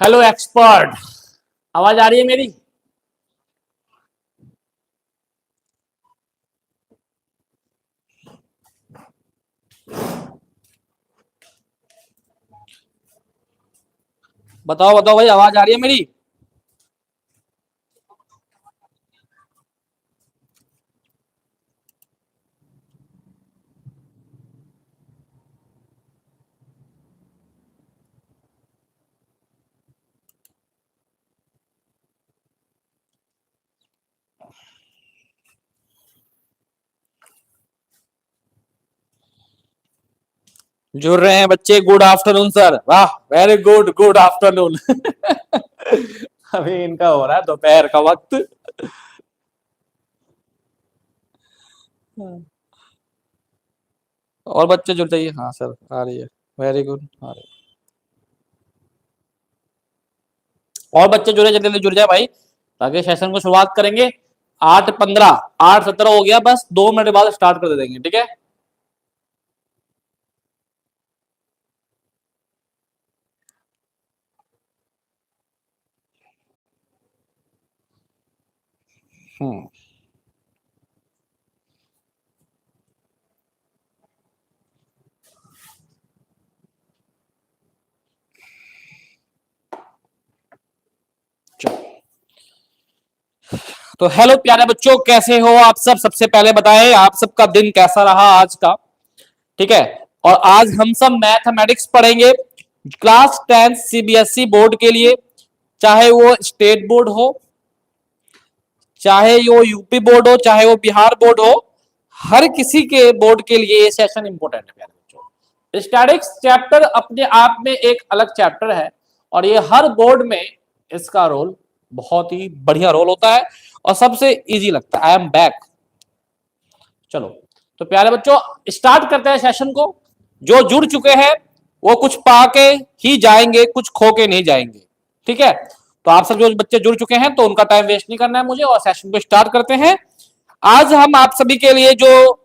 Hello expert, आवाज आ रही है मेरी? बताओ बताओ भाई, आवाज आ रही है मेरी? जुड़ रहे हैं बच्चे। Good afternoon sir. वाह, वेरी गुड, गुड आफ्टरनून। अभी इनका हो रहा है दोपहर का वक्त। और बच्चे जुड़ जाइए। हाँ सर, आ रही है। वेरी गुड, आ रही है। और बच्चे जुड़े, जल्दी जल्दी जुड़ जाए भाई, ताकि सेशन को शुरुआत करेंगे। 8:15, 8:17 हो गया, बस 2 मिनट बाद स्टार्ट कर देंगे, ठीक है? हम्म। चलो, तो हेलो प्यारे बच्चों, कैसे हो आप सब? सबसे पहले बताएं आप सबका दिन कैसा रहा आज का। ठीक है। और आज हम सब मैथमेटिक्स पढ़ेंगे, क्लास 10 सीबीएसई बोर्ड के लिए। चाहे वो स्टेट बोर्ड हो, चाहे वो यूपी बोर्ड हो, चाहे वो बिहार बोर्ड हो, हर किसी के बोर्ड के लिए ये सेशन इंपॉर्टेंट है प्यारे बच्चों। स्टैटिक्स चैप्टर अपने आप में एक अलग चैप्टर है, और ये हर बोर्ड में इसका रोल बहुत ही बढ़िया रोल होता है और सबसे इजी लगता है। I am back. चलो, तो प्यारे बच्चों स्टार्ट करते हैं सेशन को। जो जुड़ चुके हैं वो कुछ पाके ही जाएंगे, कुछ खो के नहीं जाएंगे, ठीक है? तो आप सब जो बच्चे जुड़ चुके हैं तो उनका टाइम वेस्ट नहीं करना है मुझे, और सेशन को स्टार्ट करते हैं। आज हम आप सभी के लिए जो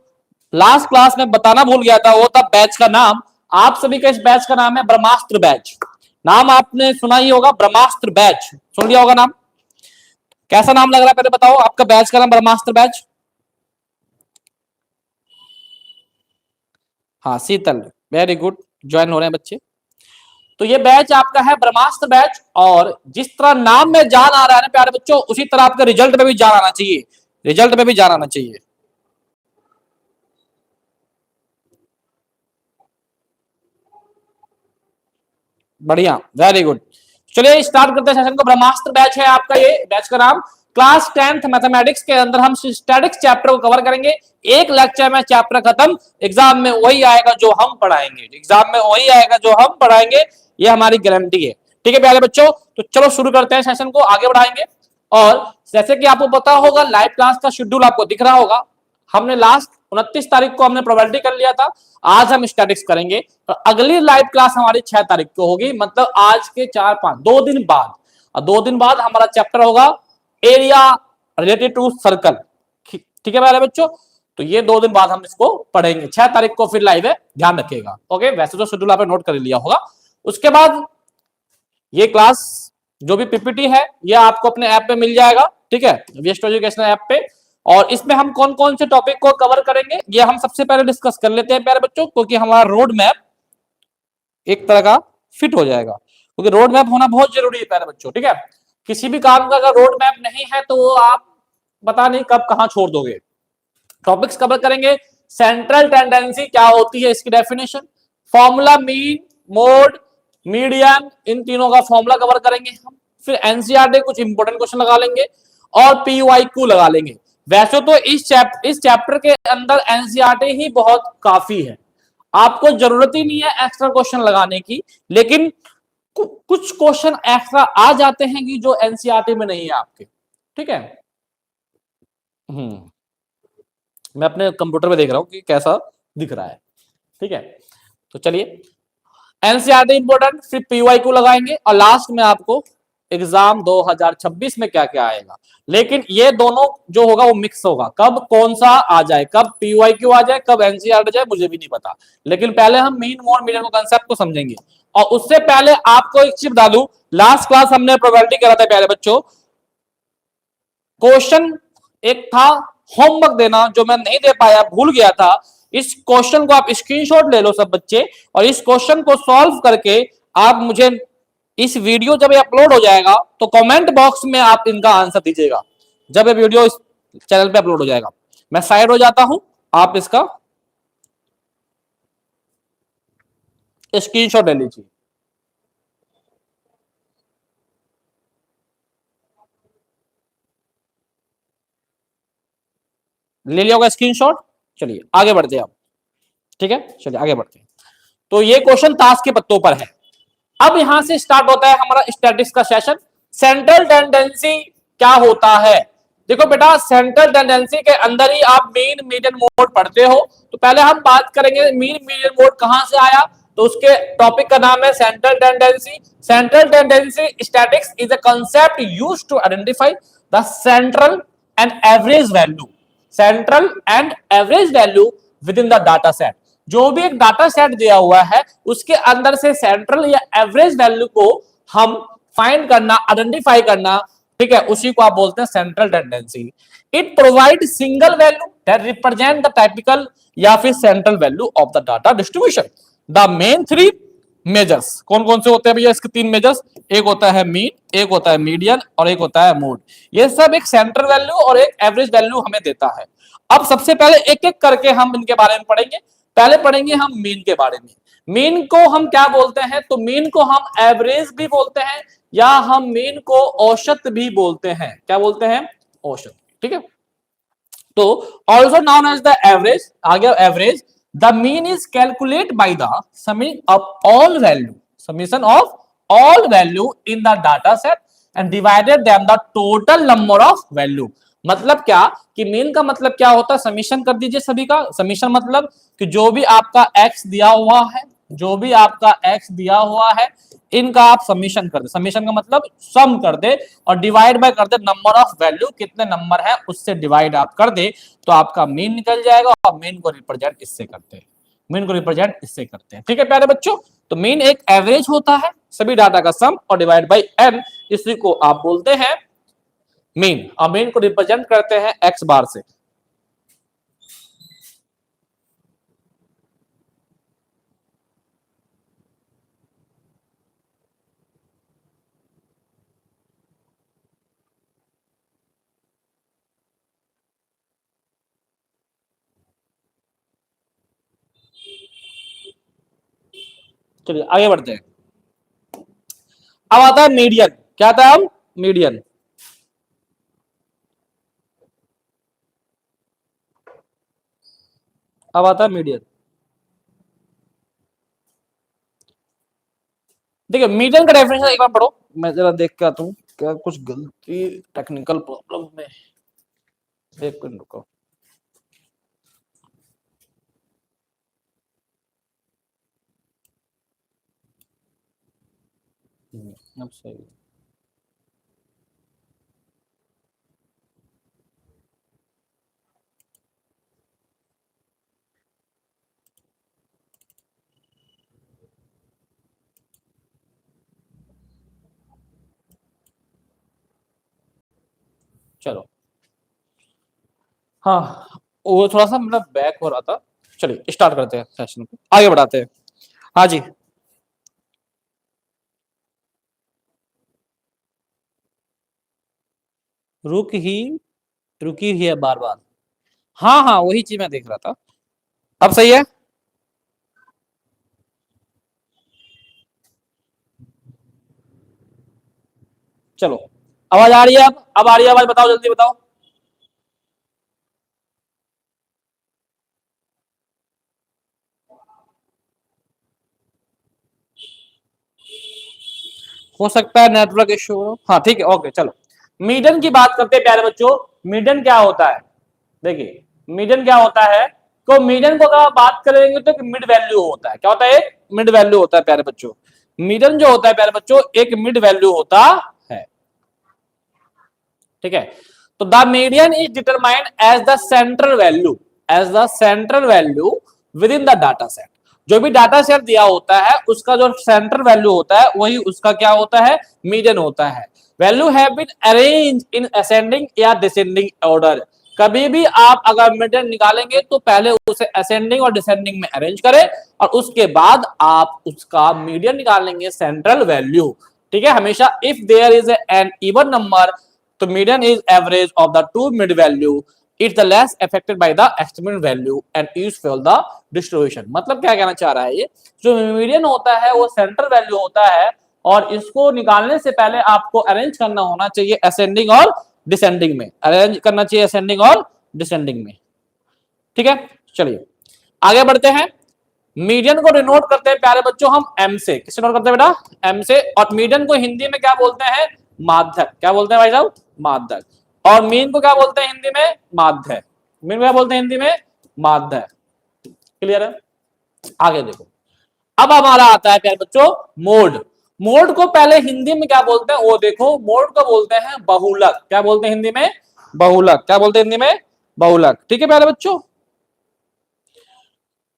लास्ट क्लास में बताना भूल गया था वो था बैच का नाम। आप सभी का इस बैच का नाम है ब्रह्मास्त्र बैच। नाम आपने सुना ही होगा, ब्रह्मास्त्र बैच सुन लिया होगा नाम। कैसा नाम लग रहा है पहले बताओ, आपका बैच का नाम ब्रह्मास्त्र बैच? हाँ, शीतल, वेरी गुड, ज्वाइन हो रहे हैं बच्चे। तो ये बैच आपका है ब्रह्मास्त्र बैच, और जिस तरह नाम में जान आ रहा है ना प्यारे बच्चों, उसी तरह आपका रिजल्ट में भी जान आना चाहिए। रिजल्ट में भी जान आना चाहिए। बढ़िया, वेरी गुड। चलिए स्टार्ट करते हैं सेशन को। ब्रह्मास्त्र बैच है आपका, ये बैच का नाम। क्लास 10th मैथमेटिक्स के अंदर हम स्टैटिक्स चैप्टर को कवर करेंगे। एक लेक्चर में चैप्टर खत्म। एग्जाम में वही आएगा जो हम पढ़ाएंगे, एग्जाम में वही आएगा जो हम पढ़ाएंगे, ये हमारी गारंटी है। ठीक है प्यारे बच्चों, तो चलो शुरू करते हैं, सेशन को आगे बढ़ाएंगे। और जैसे कि आपको पता होगा, लाइव क्लास का शेड्यूल आपको दिख रहा होगा। हमने लास्ट 29 तारीख को हमने प्रोबेबिलिटी कर लिया था। आज हम स्टैटिक्स करेंगे, और अगली लाइव क्लास हमारी 6 तारीख को होगी, मतलब आज के 4-5 2 दिन बाद। और 2 दिन बाद हमारा चैप्टर होगा एरिया रिलेटेड टू सर्कल। ठीक है मेरे बच्चों, तो ये 2 दिन बाद हम इसको पढ़ेंगे। 6 तारीख को फिर लाइव है, ध्यान रखिएगा। ओके, वैसे तो शेड्यूल आपने नोट कर लिया होगा। उसके बाद ये क्लास जो भी पीपीटी है ये आपको अपने ऐप पे मिल जाएगा, ठीक है, वेस्ट एजुकेशन ऐप पे। और इसमें हम कौन कौन से टॉपिक को कवर करेंगे ये हम सबसे पहले डिस्कस कर लेते हैं प्यारे बच्चों, क्योंकि हमारा रोड मैप एक तरह का फिट हो जाएगा, क्योंकि रोड मैप होना बहुत जरूरी है प्यारे बच्चों, ठीक है? किसी भी काम का अगर रोड मैप नहीं है तो वो आप पता नहीं कब कहां छोड़ दोगे। टॉपिक्स कवर करेंगे। सेंट्रल टेंडेंसी क्या होती है, इसकी definition, formula mean, mode, median, इन तीनों का फॉर्मूला कवर करेंगे हम। फिर एनसीईआरटी कुछ इंपोर्टेंट क्वेश्चन लगा लेंगे, और पीवाईक्यू लगा लेंगे। वैसे तो इस चैप्टर के अंदर एनसीईआरटी ही बहुत काफी है, आपको जरूरत ही नहीं है एक्स्ट्रा क्वेश्चन लगाने की, लेकिन कुछ क्वेश्चन एक्स्ट्रा आ जाते हैं कि जो एनसीईआरटी में नहीं है आपके, ठीक है? हम्म, मैं अपने कंप्यूटर में देख रहा हूं कि कैसा दिख रहा है, ठीक है? तो चलिए, एनसीईआरटी इंपोर्टेंट, फिर पीवाईक्यू लगाएंगे, और लास्ट में आपको एग्जाम 2026 में क्या क्या आएगा। लेकिन ये दोनों जो होगा वो मिक्स होगा, कब कौन सा आ जाए, कब पीवाईक्यू आ जाए, कब एनसीईआरटी जाए, मुझे भी नहीं पता। लेकिन पहले हम मीन मोड मीडियन कंसेप्ट को समझेंगे। और उससे पहले आपको एक चीज बता दूं, लास्ट क्लास हमने प्रोबेबिलिटी करा था प्यारे बच्चों। क्वेश्चन एक था होमवर्क देना, जो मैं नहीं दे पाया, भूल गया था। इस क्वेश्चन को आप स्क्रीनशॉट ले लो सब बच्चे, और इस क्वेश्चन को सॉल्व करके आप मुझे, इस वीडियो जब ये अपलोड हो जाएगा तो कमेंट बॉक्स में आप इनका आंसर दीजिएगा। जब ये वीडियो इस चैनल पे अपलोड हो जाएगा, मैं साइड हो जाता हूं, आप इसका स्क्रीनशॉट ले लीजिए। ले लिया होगा स्क्रीनशॉट। चलिए आगे बढ़ते हैं आप, ठीक है, चलिए आगे बढ़ते हैं। तो ये क्वेश्चन ताश के पत्तों पर है। अब यहां से स्टार्ट होता है हमारा स्टैटिस्टिक्स का सेशन। सेंट्रल टेंडेंसी क्या होता है? देखो बेटा, सेंट्रल टेंडेंसी के अंदर ही आप मीन मीडियन मोड पढ़ते हो। तो पहले हम बात करेंगे मीन मीडियन मोड कहां से आया, तो उसके टॉपिक का नाम है central tendency. Central tendency statistics is a concept used to identify the central and average value, central and average value within the data set. जो भी एक डाटा सेट दिया हुआ है उसके अंदर से सेंट्रल या एवरेज वैल्यू को हम फाइंड करना, आइडेंटिफाई करना, ठीक है, उसी को आप बोलते हैं central tendency. It provide single value that represent the typical या फिर central value of the data distribution. The main three measures कौन कौन से होते हैं भैया? इसके तीन मेजर्स, एक होता है मीन, एक होता है मीडियन और एक होता है मोड। ये सब एक सेंट्रल वैल्यू और एक एवरेज वैल्यू हमें देता है। अब सबसे पहले एक एक करके हम इनके बारे में पढ़ेंगे। पहले पढ़ेंगे हम मीन के बारे में। मीन को हम क्या बोलते हैं? तो मीन को हम एवरेज भी बोलते हैं या हम मीन को औसत भी बोलते हैं। क्या बोलते हैं? औसत, ठीक है। तो also known as the average, आ गया average. The mean is calculate by the summing of all value, summation of all value in the data set and divided them the total number of value. मतलब क्या कि mean का मतलब क्या होता है? समीशन कर दीजिए सभी का। समीशन मतलब कि जो भी आपका एक्स दिया हुआ है, जो भी आपका एक्स दिया हुआ है, इनका आप समीशन कर दे। समीशन का मतलब सम कर दे और डिवाइड बाय कर दे नंबर ऑफ वैल्यू, कितने नंबर है उससे डिवाइड आप कर दे तो आपका मीन निकल जाएगा। और मीन को रिप्रेजेंट इससे करते हैं, मीन को रिप्रेजेंट इससे करते हैं, ठीक है प्यारे बच्चों। तो मीन एक एवरेज होता है, सभी डाटा का सम और डिवाइड बाय एन, इसी को आप बोलते हैं मीन। और मीन को रिप्रेजेंट करते हैं एक्स बार से। चलिए आगे बढ़ते हैं। अब आता है मीडियन। क्या आता है? अब मीडियन। अब आता है मीडियन। देखिए मीडियन का डेफिनेशन एक बार पढ़ो, मैं जरा देख के आता हूँ क्या कुछ गलती टेक्निकल प्रॉब्लम में। एक मिनट रुको। अब सही। चलो, हाँ, वो थोड़ा सा मतलब बैक हो रहा था। चलिए स्टार्ट करते हैं सेशन को, आगे बढ़ाते हैं। हाँ जी, रुक ही रुकी ही है बार बार। हाँ हाँ, वही चीज मैं देख रहा था। अब सही है। चलो, आवाज आ रही है? अब आ रही है आवाज? बताओ जल्दी बताओ। हो सकता है नेटवर्क इश्यू हो। हाँ ठीक है, ओके चलो। मीडियन की बात करते हैं प्यारे बच्चों। मीडियन क्या होता है? देखिए मीडियन क्या होता है, तो मीडियन को अगर बात करेंगे तो मिड वैल्यू होता है। क्या होता है? एक मिड वैल्यू होता है प्यारे बच्चों। मीडियन जो होता है प्यारे बच्चों, एक मिड वैल्यू होता है, ठीक है। तो the median is determined as the central value, as the central value within the data set. जो भी डाटा सेट दिया होता है उसका जो सेंटर वैल्यू होता है वही उसका क्या होता है, मीडियन होता है। Value have been arrange in ascending या डिसेंडिंग ऑर्डर। कभी भी आप अगर मीडियन निकालेंगे तो पहले उसे असेंडिंग और डिसेंडिंग में अरेंज करें और उसके बाद आप उसका मीडियन निकालेंगे सेंट्रल वैल्यू। ठीक है, हमेशा if there is an even number तो median is average of the two mid value, it's the less affected by the exponent value and useful the distribution. मतलब क्या कहना चाह रहा है, ये जो मीडियन होता है वो सेंट्रल वैल्यू होता है और इसको निकालने से पहले आपको अरेंज करना होना चाहिए असेंडिंग और डिसेंडिंग में, अरेंज करना चाहिए असेंडिंग और डिसेंडिंग में। ठीक है, चलिए आगे बढ़ते हैं। मीडियन को डिनोट करते हैं प्यारे बच्चों हम एम से। किससे नोट करते हैं बेटा, एम से। और मीडियन को हिंदी में क्या बोलते हैं, माध्यक। क्या बोलते हैं भाई साहब, माध्यक। और मीन को क्या बोलते हैं हिंदी में, माध्य। मीन को क्या बोलते हैं हिंदी में, माध्य। क्लियर है, आगे देखो। अब हमारा आता है प्यारे बच्चों मोड। मोड को पहले हिंदी में क्या बोलते हैं वो देखो, मोड को बोलते हैं बहुलक। क्या बोलते हैं हिंदी में, बहुलक। क्या बोलते हैं हिंदी में, बहुलक। ठीक है प्यारे बच्चों,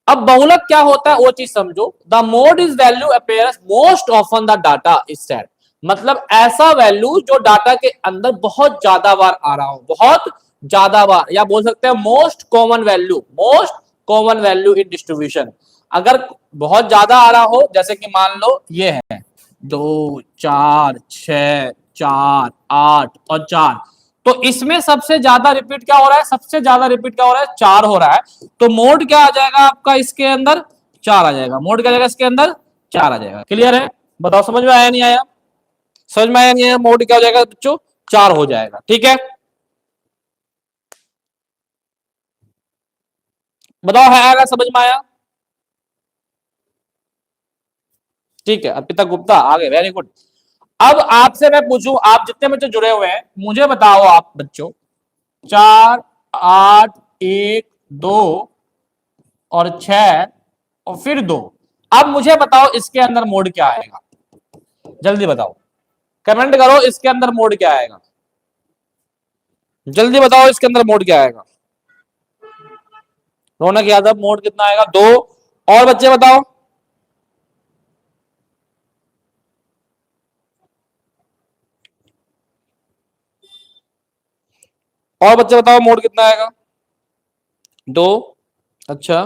अब बहुलक क्या होता है वो चीज समझो। The mode is value appears most often the data is set. मतलब ऐसा वैल्यू जो डाटा के अंदर बहुत ज्यादा बार आ रहा हो, बहुत ज्यादा बार, या बोल सकते हैं most common value, most common value in distribution. अगर बहुत ज्यादा आ रहा हो, जैसे कि मान लो ये है 2 4 6 4 8 और 4, तो इसमें सबसे ज्यादा रिपीट क्या हो रहा है, सबसे ज्यादा रिपीट क्या हो रहा है, 4 हो रहा है। तो मोड क्या आ जाएगा आपका इसके अंदर, 4 आ जाएगा। मोड क्या आ जाएगा इसके अंदर, 4 आ जाएगा। क्लियर है, बताओ समझ में आया नहीं आया, समझ में आया नहीं आया। मोड क्या हो जाएगा बच्चों, 4 हो जाएगा। ठीक है, बताओ है आएगा, समझ में आया। ठीक है, अर्पिता गुप्ता आगे, वेरी गुड। अब आपसे मैं पूछूं, आप जितने बच्चे जुड़े हुए हैं मुझे बताओ आप बच्चों, 4 8 1 2 और 6 और फिर 2। अब मुझे बताओ इसके अंदर मोड क्या आएगा, जल्दी बताओ, कमेंट करो इसके अंदर मोड क्या आएगा, जल्दी बताओ इसके अंदर मोड क्या आएगा। रौनक यादव, मोड कितना आएगा, 2। और बच्चे बताओ, और बच्चे बताओ मोड कितना आएगा, 2। अच्छा,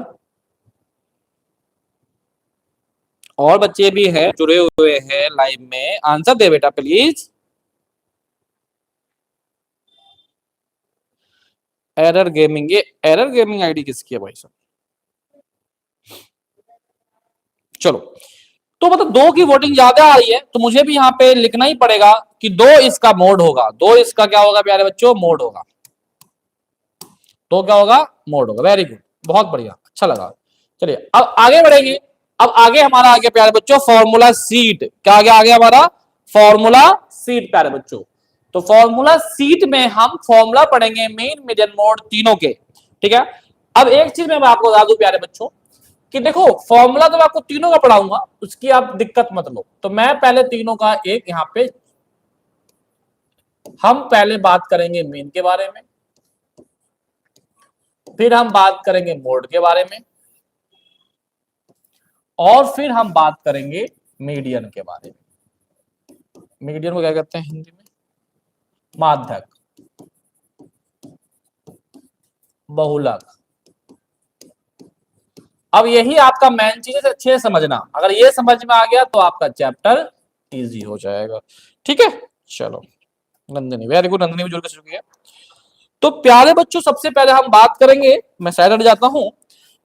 और बच्चे भी हैं जुड़े हुए हैं लाइव में, आंसर दे बेटा प्लीज। एरर गेमिंग, ये एरर गेमिंग आईडी किसकी है भाई साहब, चलो। तो मतलब 2 की वोटिंग ज्यादा आ रही है तो मुझे भी यहाँ पे लिखना ही पड़ेगा कि 2 इसका मोड होगा। 2 इसका क्या होगा प्यारे बच्चों, मोड होगा। 2 क्या होगा, मोड होगा। वेरी गुड, बहुत बढ़िया, अच्छा लगा। चलिए अब आगे बढ़ेंगे। अब आगे हमारा आगे प्यारे बच्चों फॉर्मूला सीट। क्या आगे हमारा फॉर्मूला सीट प्यारे बच्चों। तो फॉर्मूला सीट में हम फॉर्मूला पढ़ेंगे मेन मीडियन मोड तीनों के। ठीक है, अब एक चीज मैं आपको बता दूं प्यारे बच्चों कि देखो फॉर्मूला तो मैं आपको तीनों का पढ़ाऊंगा, उसकी आप दिक्कत मत लो। तो मैं पहले तीनों का एक यहाँ पे, हम पहले बात करेंगे मेन के बारे में, फिर हम बात करेंगे मोड के बारे में, और फिर हम बात करेंगे मीडियन के बारे में। मीडियन को क्या कहते हैं हिंदी में, माध्यक, बहुलक। अब यही आपका मेन चीज है, अच्छे से समझना। अगर ये समझ में आ गया तो आपका चैप्टर इजी हो जाएगा। ठीक है, चलो नंदिनी, वेरी गुड, नंदिनी भी जुड़ के शुरू किया। तो प्यारे बच्चों सबसे पहले हम बात करेंगे, मैं साइड हट जाता हूं,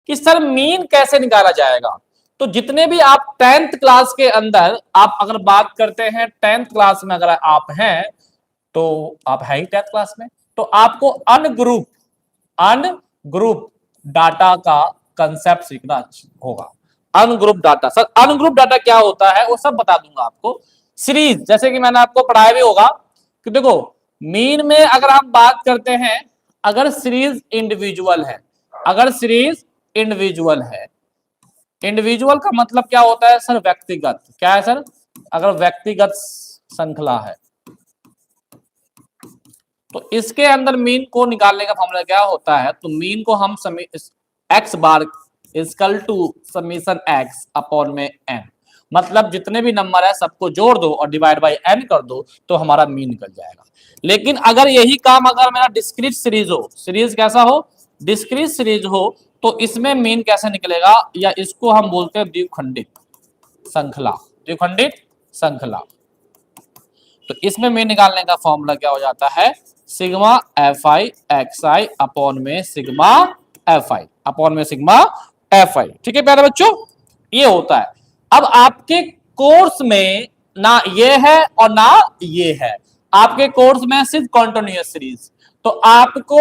कि सर मीन कैसे निकाला जाएगा। तो जितने भी आप 10th क्लास के अंदर आप अगर बात करते हैं, 10th क्लास में अगर आप हैं तो आप है ही 10th क्लास में, तो आपको अनग्रुप डाटा का कंसेप्ट सीखना होगा। Ungroup data, sir ungroup data क्या होता है वो सब बता दूंगा आपको। सीरीज, जैसे कि मैंने आपको पढ़ाया भी होगा कि देखो मीन में अगर हम बात करते हैं, अगर सीरीज इंडिविजुअल है, अगर सीरीज इंडिविजुअल है, इंडिविजुअल का मतलब क्या होता है सर, व्यक्तिगत। क्या है सर, अगर व्यक्तिगत श्रृंखला है तो इसके अंदर मीन को निकालने का फॉर्मूला क्या होता है, तो मीन को हम x bar equal to summation x upon में एन। मतलब जितने भी नंबर है सबको जोड़ दो और डिवाइड बाई एन कर दो तो हमारा मीन निकल जाएगा। लेकिन अगर यही काम अगर मेरा डिस्क्रीट सीरीज हो, सीरीज कैसा हो, डिस्क्रीट सीरीज हो, तो इसमें मीन कैसे निकलेगा, या इसको हम बोलते हैं द्विखंडित श्रृंखला, द्विखंडित श्रृंखला। तो इसमें मीन निकालने का फॉर्मूला क्या हो जाता है, sigma F I x i upon में सिग्मा एफ आई अपॉन में सिग्मा एफ आई। ठीक है प्यारे बच्चों, ये होता है। अब आपके कोर्स में ना ये है और ना ये है, आपके कोर्स में सिर्फ कॉन्टिन्यूअस सीरीज। तो आपको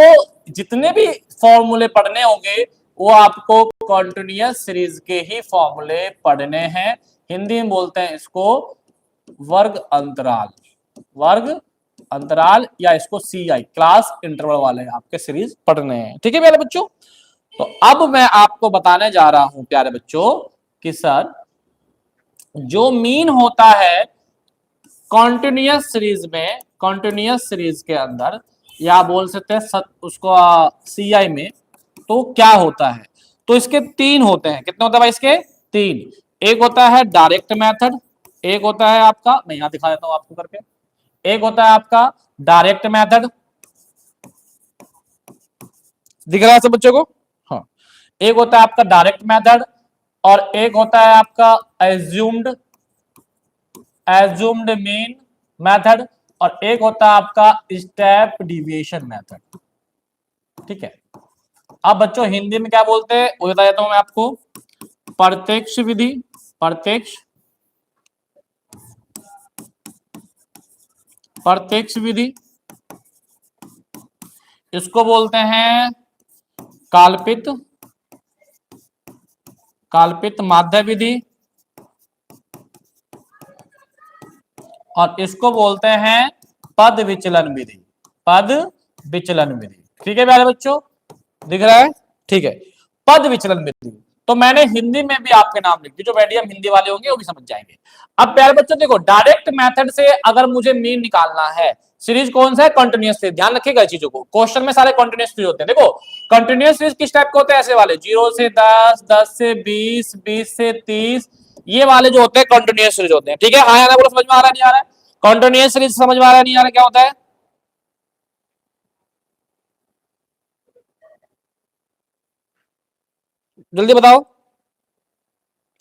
जितने भी फॉर्मूले पढ़ने होंगे वो आपको कॉन्टिन्यूअस सीरीज के ही फॉर्मूले पढ़ने हैं। हिंदी में बोलते हैं इसको वर्ग अंतराल, वर्ग अंतराल, या इसको CI क्लास इंटरवल वाले आपके सीरीज पढ़ने हैं। ठीक है प्यारे बच्चों, तो अब मैं आपको बताने जा रहा हूं प्यारे बच्चों कि सर जो मीन होता है कॉन्टिन्यूअस सीरीज में, कॉन्टिन्यूअस सीरीज के अंदर, या बोल सकते हैं उसको CI में, तो क्या होता है, तो इसके तीन होते हैं। कितने होते हैं भाई इसके, तीन। एक होता है डायरेक्ट मेथड, एक होता है आपका, मैं यहां दिखा देता हूं आपको करके, एक होता है आपका डायरेक्ट मेथड, दिख रहा है सब बच्चों को, हाँ। एक होता है आपका डायरेक्ट मेथड और एक होता है आपका एज्यूम्ड, एज्यूम्ड मीन मेथड, और एक होता है आपका स्टेप डिविएशन मेथड। ठीक है, अब बच्चों हिंदी में क्या बोलते हैं वो बता देता हूं मैं आपको। प्रत्यक्ष विधि, प्रत्यक्ष, प्रत्यक्ष विधि, इसको बोलते हैं काल्पित, काल्पित माध्य विधि, और इसको बोलते हैं पद विचलन विधि, पद विचलन विधि। ठीक है प्यारे बच्चों, दिख रहा है, ठीक है, पद विचलन विधि। तो मैंने हिंदी में भी आपके नाम लिख दिए, जो मीडियम हिंदी वाले होंगे वो भी समझ जाएंगे। अब प्यारे बच्चों देखो, डायरेक्ट मेथड से अगर मुझे मीन निकालना है, सीरीज कौन सा है, कंटिन्यूअस सीरीज, ध्यान रखिएगा चीजों को, क्वेश्चन में सारे कंटिन्यूअस सीरीज होते हैं। देखो कंटिन्यूअस सीरीज किस टाइप के होते हैं, ऐसे वाले 0 से 10, 10 से 20, 20 से 30, ये वाले जो होते हैं कंटिन्यूअस सीरीज होते हैं। ठीक है, हाँ या ना बोलो, समझ में आ रहा है नहीं आ रहा है, कंटिन्यूअस सीरीज समझ में आ रहा है नहीं आ रहा, क्या होता है, जल्दी बताओ।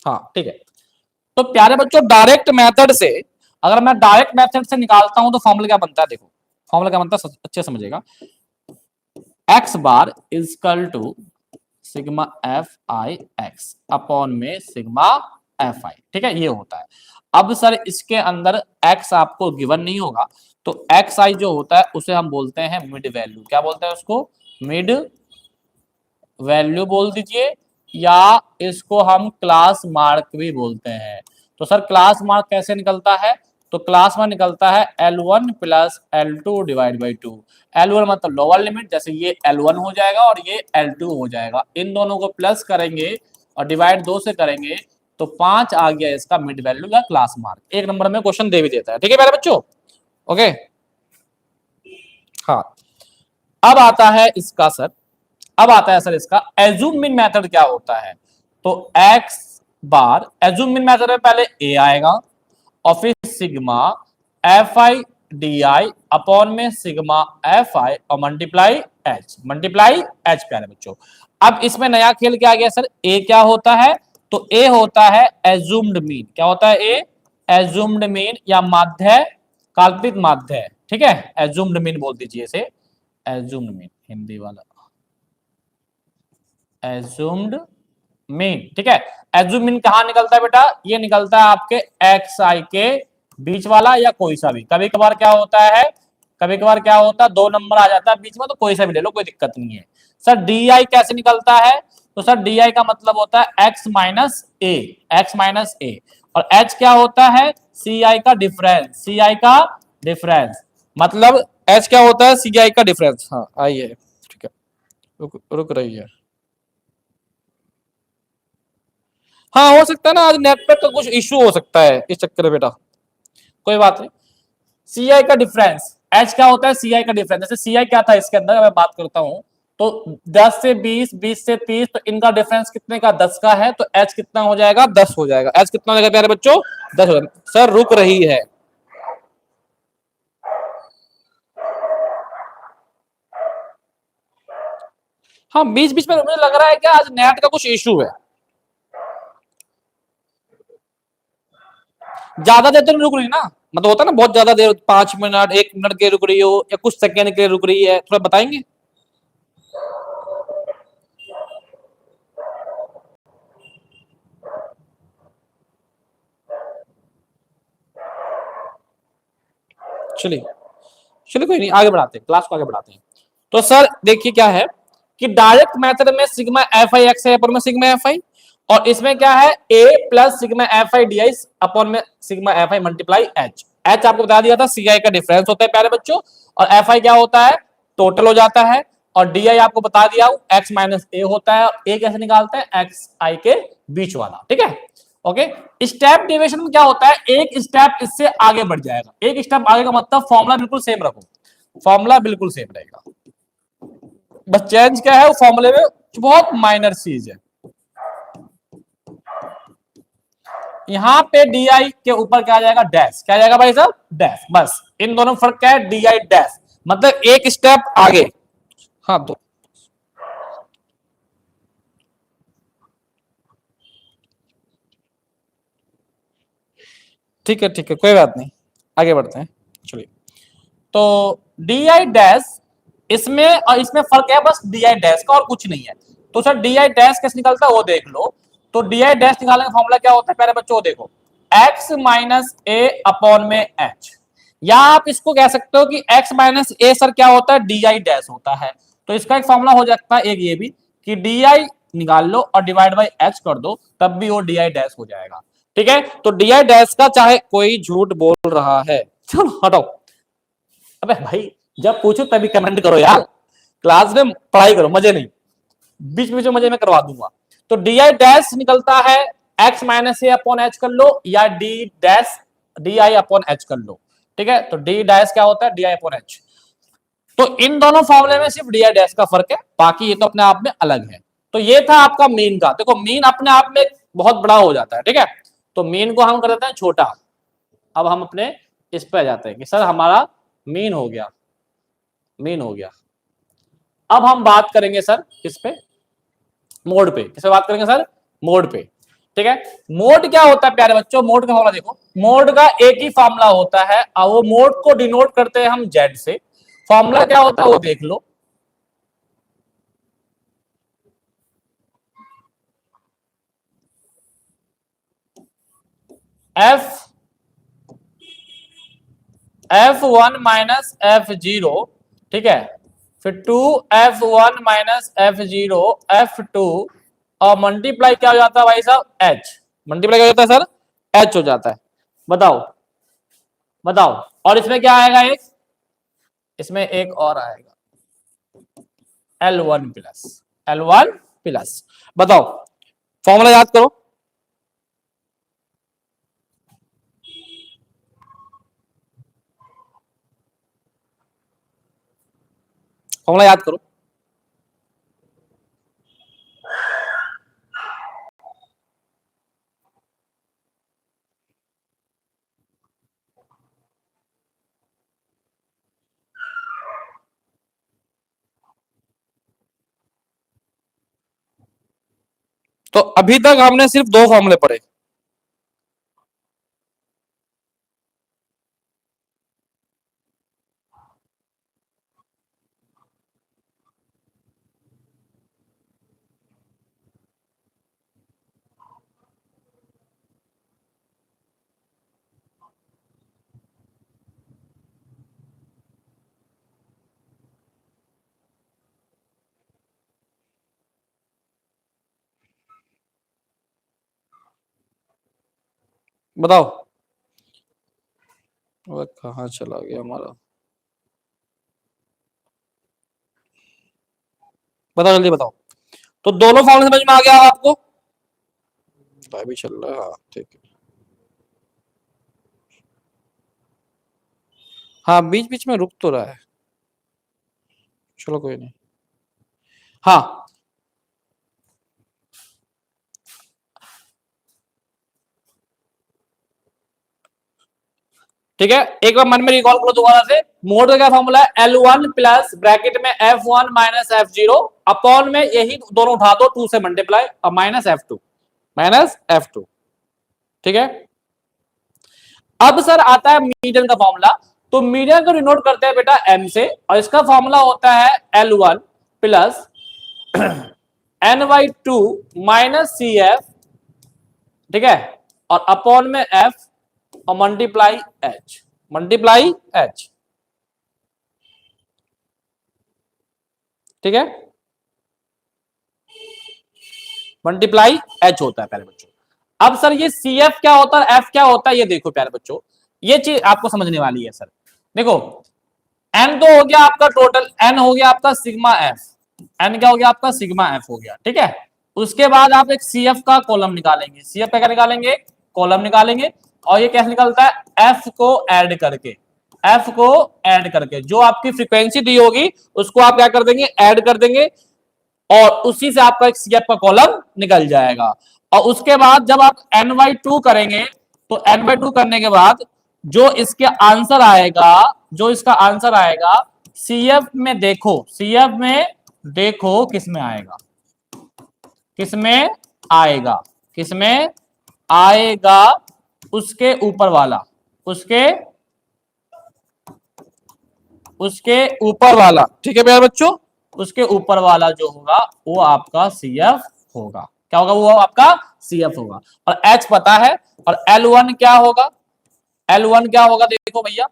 हाँ ठीक है, तो प्यारे बच्चों डायरेक्ट मेथड से, अगर मैं डायरेक्ट मेथड से निकालता हूं तो फॉर्मूला क्या बनता है, देखो फॉर्मूला क्या बनता है, अच्छे समझिएगा। X bar equal to sigma F I x upon में सिग्मा एफ आई। ठीक है, ये होता है। अब सर इसके अंदर एक्स आपको गिवन नहीं होगा, तो एक्स आई जो होता है उसे हम बोलते हैं मिड वैल्यू। क्या बोलते हैं उसको, मिड वैल्यू बोल दीजिए, या इसको हम क्लास मार्क भी बोलते हैं। तो सर क्लास मार्क कैसे निकलता है, तो क्लास में निकलता है L1 plus L2 divide by 2। L1 मतलब लोअर लिमिट, जैसे ये L1 हो जाएगा और ये L2 हो जाएगा, इन दोनों को प्लस करेंगे और डिवाइड 2 से करेंगे तो 5 आ गया इसका मिड वैल्यू या क्लास मार्क। एक नंबर में क्वेश्चन दे भी देता है। ठीक है मेरे बच्चों, ओके। हाँ, अब आता है इसका सर, अब आता है सर इसका एज्यूम मीन मेथड क्या होता है। तो एक्स बार एज्यूम मीन मेथड में पहले ए आएगा और फिर sigma F I D I upon में सिग्मा एफ आई और मल्टीप्लाई एच, मल्टीप्लाई एच। प्यारे बच्चों अब इसमें नया खेल क्या आ गया सर, ए क्या होता है, तो ए होता है एज्यूम्ड मीन। क्या होता है ए, एज्यूम्ड मीन या माध्य, काल्पनिक माध्य। ठीक है, एज्यूम्ड मीन बोल दीजिए इसे, एज्यूम्ड मीन हिंदी वाला, एज्यूम्ड मीन। ठीक है, एज्यूम मीन कहां निकलता है बेटा, ये निकलता है आपके एक्स आई के बीच वाला या कोई सा भी। कभी कभार क्या होता है, कभी कभार क्या होता है 2 नंबर आ जाता है बीच में, तो कोई सा भी ले लो, कोई दिक्कत नहीं है। सर डी आई कैसे निकलता है, तो सर डी आई का मतलब होता है एक्स माइनस ए, एक्स माइनस ए, और एच क्या होता है, सी आई का डिफरेंस, सी आई का डिफरेंस, मतलब एच क्या होता है, सी आई का डिफरेंस। हाँ आइए, ठीक है, रुक रही है। हाँ हो सकता है ना, आज नेट पे तो कुछ इश्यू हो सकता है इस चक्कर में बेटा, कोई बात नहीं। सी आई का डिफरेंस, एच क्या होता है, सी आई का डिफरेंस। जैसे सी आई क्या था इसके अंदर, मैं बात करता हूं, तो 10 से 20, 20 से 30, तो इनका डिफरेंस कितने का? 10 का है, तो h कितना हो जाएगा? 10 हो जाएगा। h कितना हो जाएगा प्यारे बच्चों? 10 हो जाएगा। सर रुक रही है। हाँ, बीच बीच में मुझे लग रहा है कि आज नेट का कुछ इशू है, ज्यादा देर तो नहीं रुक रही ना, मतलब होता है ना बहुत ज्यादा देर, 5 मिनट, 1 मिनट के रुक रही हो या कुछ सेकेंड के लिए रुक रही है, थोड़ा बताएंगे। चलिए चलिए, कोई नहीं, आगे बढ़ाते हैं, क्लास को आगे बढ़ाते हैं। तो सर देखिए क्या है कि डायरेक्ट मेथड में सिग्मा एफ आई एक्स है अपॉन में सिग्मा एफ आई, और इसमें क्या है a plus sigma F I D I upon में sigma F I multiply H. H आपको बता दिया था सी आई का डिफरेंस होता है प्यारे बच्चों, और एफ आई क्या होता है? टोटल हो जाता है, और डी आई आपको बता दिया एक्स माइनस ए होता है, और ए कैसे निकालते हैं? एक्स आई के बीच वाला, ठीक है। ओके, स्टेप डेविएशन में क्या होता है? एक स्टेप इससे आगे बढ़ जाएगा, एक स्टेप आगे का मतलब फॉर्मूला बिल्कुल सेम रखो, फॉर्मूला बिल्कुल सेम रहेगा, बस चेंज क्या है वो फॉर्मूले में, बहुत माइनर चीज है। यहां पे डी आई के ऊपर क्या आ जाएगा? डैश। क्या आ जाएगा भाई साहब? डैश। बस इन दोनों फर्क क्या है? डी आई डैश मतलब एक स्टेप आगे। हाँ तो ठीक है, कोई बात नहीं, आगे बढ़ते हैं। चलिए, तो डी आई डैश, इसमें और इसमें फर्क है बस डी आई डैश का, और कुछ नहीं है। तो सर डी आई डैश कैसे निकलता है वो देख लो। तो डी आई डैश निकालने का फॉर्मूला क्या होता है प्यारे बच्चों? देखो, एक्स माइनस ए अपॉन में एच, या आप इसको कह सकते हो कि एक्स माइनस ए सर क्या होता है? डी आई डैश होता है। तो इसका एक फॉर्मूला हो जाता है एक ये भी कि डी आई निकाल लो और डिवाइड बाई एच कर दो, तब भी वो डी आई डैश हो जाएगा, ठीक है। तो डी आई डैश का चाहे कोई झूठ बोल रहा है, चलो हटाओ। अबे भाई, जब पूछो तभी कमेंट करो यार, क्लास में पढ़ाई करो, मजे नहीं, बीच बीच में मजे में करवा दूंगा। तो डी आई डैश निकलता है एक्स माइनस ए अपॉन एच कर लो, या D dash D I upon H कर लो, ठीक है। तो डी डैश क्या होता है? D I upon H. तो इन दोनों फॉर्मूले में सिर्फ डी आई डैश का फर्क है, बाकी ये तो अपने आप में अलग है। तो ये था आपका मीन का। देखो मीन अपने आप में बहुत बड़ा हो जाता है, ठीक है। तो मीन को हम कर देते हैं छोटा। अब हम अपने इस पे आ जाते हैं कि सर हमारा मीन हो गया, मीन हो गया। अब हम बात करेंगे सर किस पे? मोड पे। किस पे बात करेंगे सर? मोड पे, ठीक है। मोड क्या होता है प्यारे बच्चों? मोड का फॉर्मूला देखो, मोड का एक ही फॉर्मूला होता है, और वो मोड को डिनोट करते हैं हम जेड से। फॉर्मूला क्या होता है वो देख लो, एफ F1 माइनस F0, ठीक है, फिर 2F1 माइनस F0 F2, और मल्टीप्लाई क्या हो जाता है भाई साहब? H। मल्टीप्लाई क्या हो जाता है सर? H हो जाता है। बताओ बताओ, और इसमें क्या आएगा? एक इसमें एक और आएगा L1 प्लस, L1 प्लस। बताओ, फॉर्मूला याद करो, फॉर्मूला याद करो। तो अभी तक हमने सिर्फ दो फॉर्मूले पढ़े। बताओ, वो कहाँ चला गया हमारा? बताओ जल्दी बताओ। तो दोनों फॉर्मूले समझ में आ गया आपको? भी चल रहा है, हाँ ठीक है। हाँ बीच बीच में रुक तो रहा है, चलो कोई नहीं। हाँ ठीक है, एक बार मन में रिकॉल करो दोबारा से। मोड का क्या फॉर्मूला है, L1 प्लस ब्रैकेट में F1 माइनस F0 अपॉन में यही दोनों उठा दो 2 से मल्टीप्लाई और माइनस F2 ठीक है। अब सर आता है मीडियन का फॉर्मूला, तो मीडियन को डिनोट करते हैं बेटा M से, और इसका फॉर्मूला होता है L1 plus N/2 minus CF, ठीक है, और अपॉन में F और मल्टीप्लाई H, ठीक है, मल्टीप्लाई H होता है प्यारे बच्चों। अब सर ये CF क्या होता है, F क्या होता है, ये देखो प्यारे बच्चों, ये चीज आपको समझने वाली है सर। देखो N तो हो गया आपका टोटल, N हो गया आपका सिग्मा F, N क्या हो गया आपका सिग्मा F हो गया, ठीक है। उसके बाद आप एक CF का कॉलम निकालेंगे, CF का क्या निकालेंगे, कॉलम निकालेंगे, और ये कैसे निकलता है, F को ऐड करके जो आपकी फ्रीक्वेंसी दी होगी उसको आप क्या कर देंगे, ऐड कर देंगे, और उसी से आपका एक CF का कॉलम निकल जाएगा। और उसके बाद जब आप N/2 करेंगे, तो N/2 करने के बाद जो इसका आंसर आएगा CF में देखो, किसमें आएगा, उसके ऊपर वाला, ठीक है प्यारे बच्चों, उसके ऊपर वाला जो होगा वो आपका CF होगा। क्या होगा, वो आपका CF होगा। और H पता है, और L1 क्या होगा, देखो भैया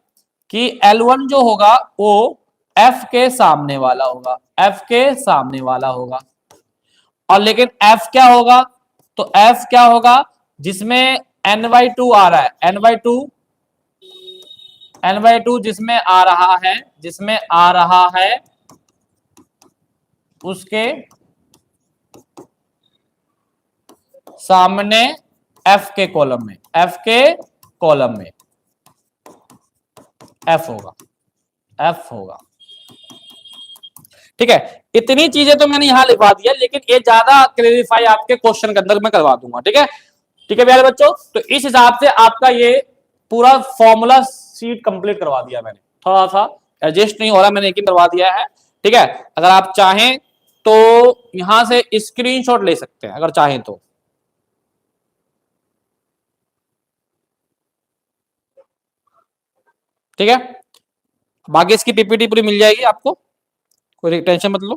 कि L1 जो होगा वो F के सामने वाला होगा, और लेकिन F क्या होगा, तो F क्या होगा, जिसमें N/2 आ रहा है, N/2 जिसमें आ रहा है उसके सामने F के कॉलम में F होगा, ठीक है। इतनी चीजें तो मैंने यहां लिखवा दिया, लेकिन ये ज्यादा क्लेरिफाई आपके क्वेश्चन के अंदर मैं करवा दूंगा, ठीक है प्यारे बच्चों। तो इस हिसाब से आपका ये पूरा फॉर्मूला शीट कंप्लीट करवा दिया मैंने, थोड़ा सा एडजस्ट नहीं हो रहा, मैंने एक ही करवा दिया है, ठीक है। अगर आप चाहें तो यहां से स्क्रीनशॉट ले सकते हैं, अगर चाहें तो, ठीक है। बाकी इसकी पीपीटी पूरी मिल जाएगी आपको, कोई टेंशन मत लो,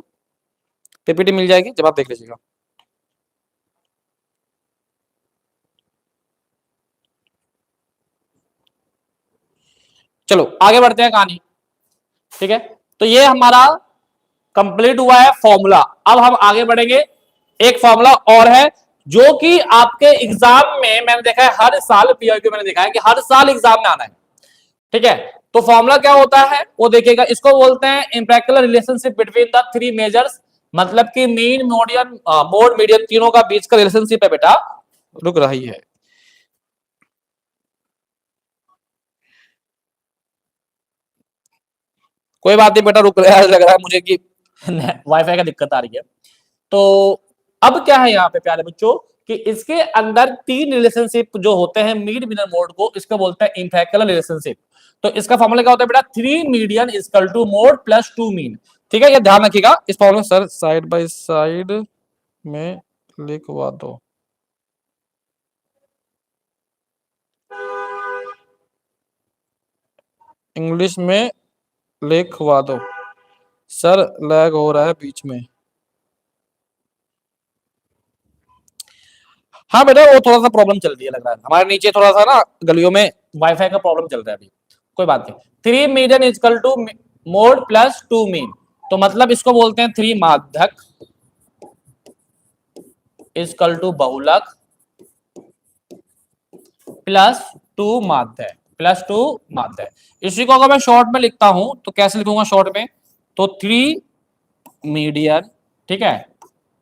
पीपीटी मिल जाएगी, जब आप देख लीजिएगा। चलो आगे बढ़ते हैं कहानी, ठीक है। तो ये हमारा कंप्लीट हुआ है फॉर्मूला। अब हम आगे बढ़ेंगे, एक फॉर्मूला और है जो कि आपके एग्जाम में मैंने देखा है, हर साल पीआईक्यू मैंने देखा है कि हर साल एग्जाम में आना है, ठीक है। तो फॉर्मूला क्या होता है वो देखिएगा, इसको बोलते हैं empirical relationship between the three measures, मतलब कि मीन, मोड, मीडियन तीनों का बीच का रिलेशनशिप है बेटा। रुक रही है, कोई बात नहीं बेटा, रुक रहा है, लग रहा है मुझे कि वाईफाई का दिक्कत आ रही है। तो अब क्या है यहाँ पे प्यारे बच्चों कि इसके अंदर तीन रिलेशनशिप जो होते हैं मीड, मीडियन, मोड को, इसको बोलते हैं इंफैक्टिकल रिलेशनशिप। तो इसका फॉर्मूला क्या होता है बेटा, 3 median equal to mode plus 2 mean, ठीक है। ये ध्यान रखिएगा इस formula, sir side by side में लिखवा दो, इंग्लिश में लिखवा दो सर, लैग हो रहा है बीच में। हाँ बेटा वो थोड़ा सा प्रॉब्लम चल रही है, लग रहा है हमारे नीचे थोड़ा सा ना गलियों में वाईफाई का प्रॉब्लम चल रहा है अभी, कोई बात नहीं। 3 median equal to mode plus 2 mean, तो मतलब इसको बोलते हैं 3 माध्यक इक्वल टू बहुलक प्लस 2 माध्य। इसी को अगर मैं शॉर्ट में लिखता हूं तो कैसे लिखूंगा शॉर्ट में, तो 3 मीडियन, ठीक है,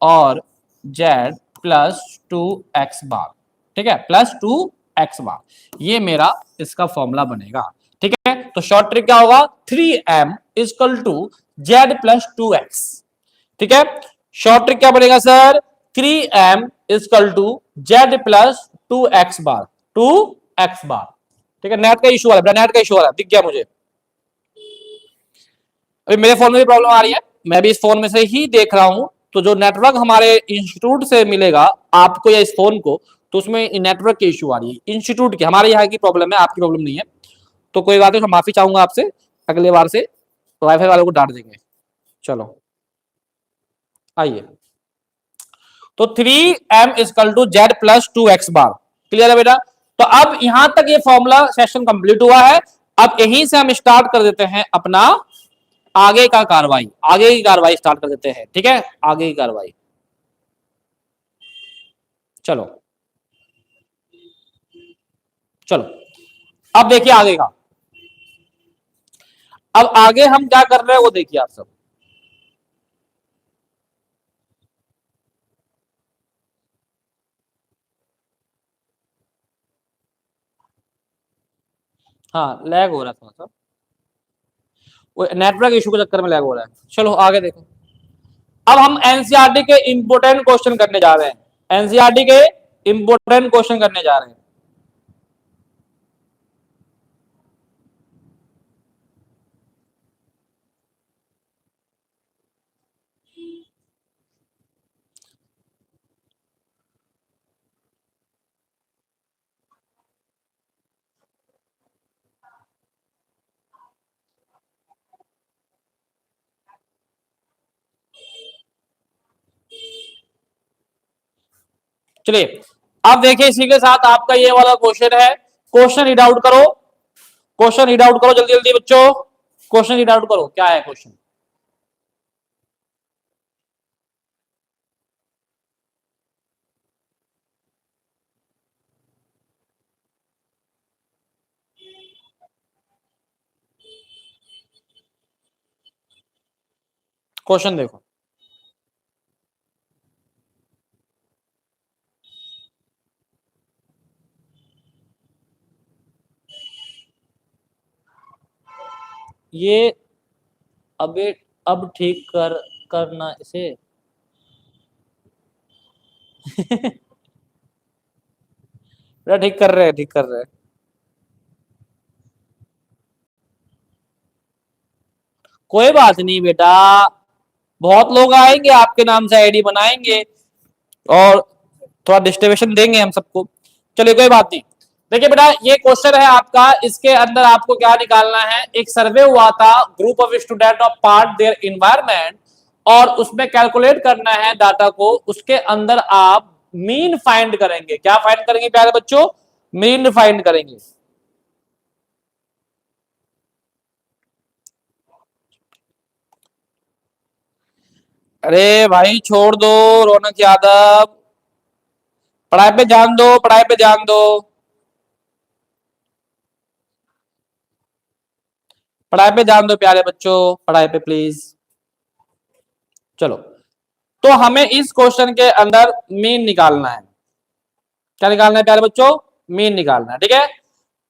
और z प्लस 2x बार, ठीक है, प्लस 2x बार, ये मेरा इसका फॉर्मूला बनेगा, ठीक है। तो शॉर्ट ट्रिक क्या होगा, 3m equal to z plus 2x, ठीक है। शॉर्ट ट्रिक क्या बनेगा sir, 3m equal to z plus 2x bar, 2x bar. ठीक है, नेट का इशू आ रहा है, नेट का इशू आ रहा है, दिख गया मुझे। अभी मेरे फोन में भी प्रॉब्लम आ रही है, मैं भी इस फोन में से ही देख रहा हूं, तो जो नेटवर्क हमारे इंस्टीट्यूट से मिलेगा आपको या इस फोन को, तो उसमें नेटवर्क की इशू आ रही है इंस्टीट्यूट की, हमारे यहाँ की प्रॉब्लम है, आपकी प्रॉब्लम नहीं है। तो कोई बात नहीं, तो माफी चाहूंगा आपसे, अगले बार से वाईफाई वालों को डांट देंगे। चलो आइए, तो 3m equal to z plus 2x bar, clear है बेटा। तो अब यहां तक ये फॉर्मूला सेशन कंप्लीट हुआ है। अब यहीं से हम स्टार्ट कर देते हैं अपना आगे का कार्रवाई, आगे की कार्रवाई स्टार्ट कर देते हैं। ठीक है, आगे की कार्रवाई, चलो चलो। अब देखिए आगे का, अब आगे हम क्या कर रहे हैं वो देखिए आप सब। हाँ लैग हो रहा है थोड़ा सा, वो नेटवर्क इशू के चक्कर में लैग हो रहा है। चलो आगे देखो, अब हम एनसीईआरटी के इंपोर्टेंट क्वेश्चन करने जा रहे हैं, एनसीईआरटी के इंपोर्टेंट क्वेश्चन करने जा रहे हैं। चलिए अब देखिए, इसी के साथ आपका ये वाला क्वेश्चन है, क्वेश्चन रीड आउट करो, क्वेश्चन रीड आउट करो जल्दी जल्दी बच्चों, क्वेश्चन रीड आउट करो, क्या है क्वेश्चन। क्वेश्चन देखो, ये अबे अब ठीक करना इसे बेटा, ठीक कर रहे हैं, ठीक कर रहे हैं। कोई बात नहीं बेटा, बहुत लोग आएंगे आपके नाम से आईडी बनाएंगे और थोड़ा डिस्ट्रीब्यूशन देंगे हम सबको। चलिए कोई बात नहीं। देखिए बेटा, ये क्वेश्चन है आपका, इसके अंदर आपको क्या निकालना है, एक सर्वे हुआ था, group of student of part their environment, और उसमें कैलकुलेट करना है डाटा को, उसके अंदर आप मीन फाइंड करेंगे। क्या फाइंड करेंगे प्यारे बच्चों, मीन फाइंड करेंगे। अरे भाई छोड़ दो रौनक यादव, पढ़ाई पे ध्यान दो, पढ़ाई पे ध्यान दो, पढ़ाई पे ध्यान दो प्यारे बच्चों, पढ़ाई पे प्लीज। चलो, तो हमें इस क्वेश्चन के अंदर मीन निकालना है। क्या निकालना है प्यारे बच्चों, मीन निकालना है। ठीक है,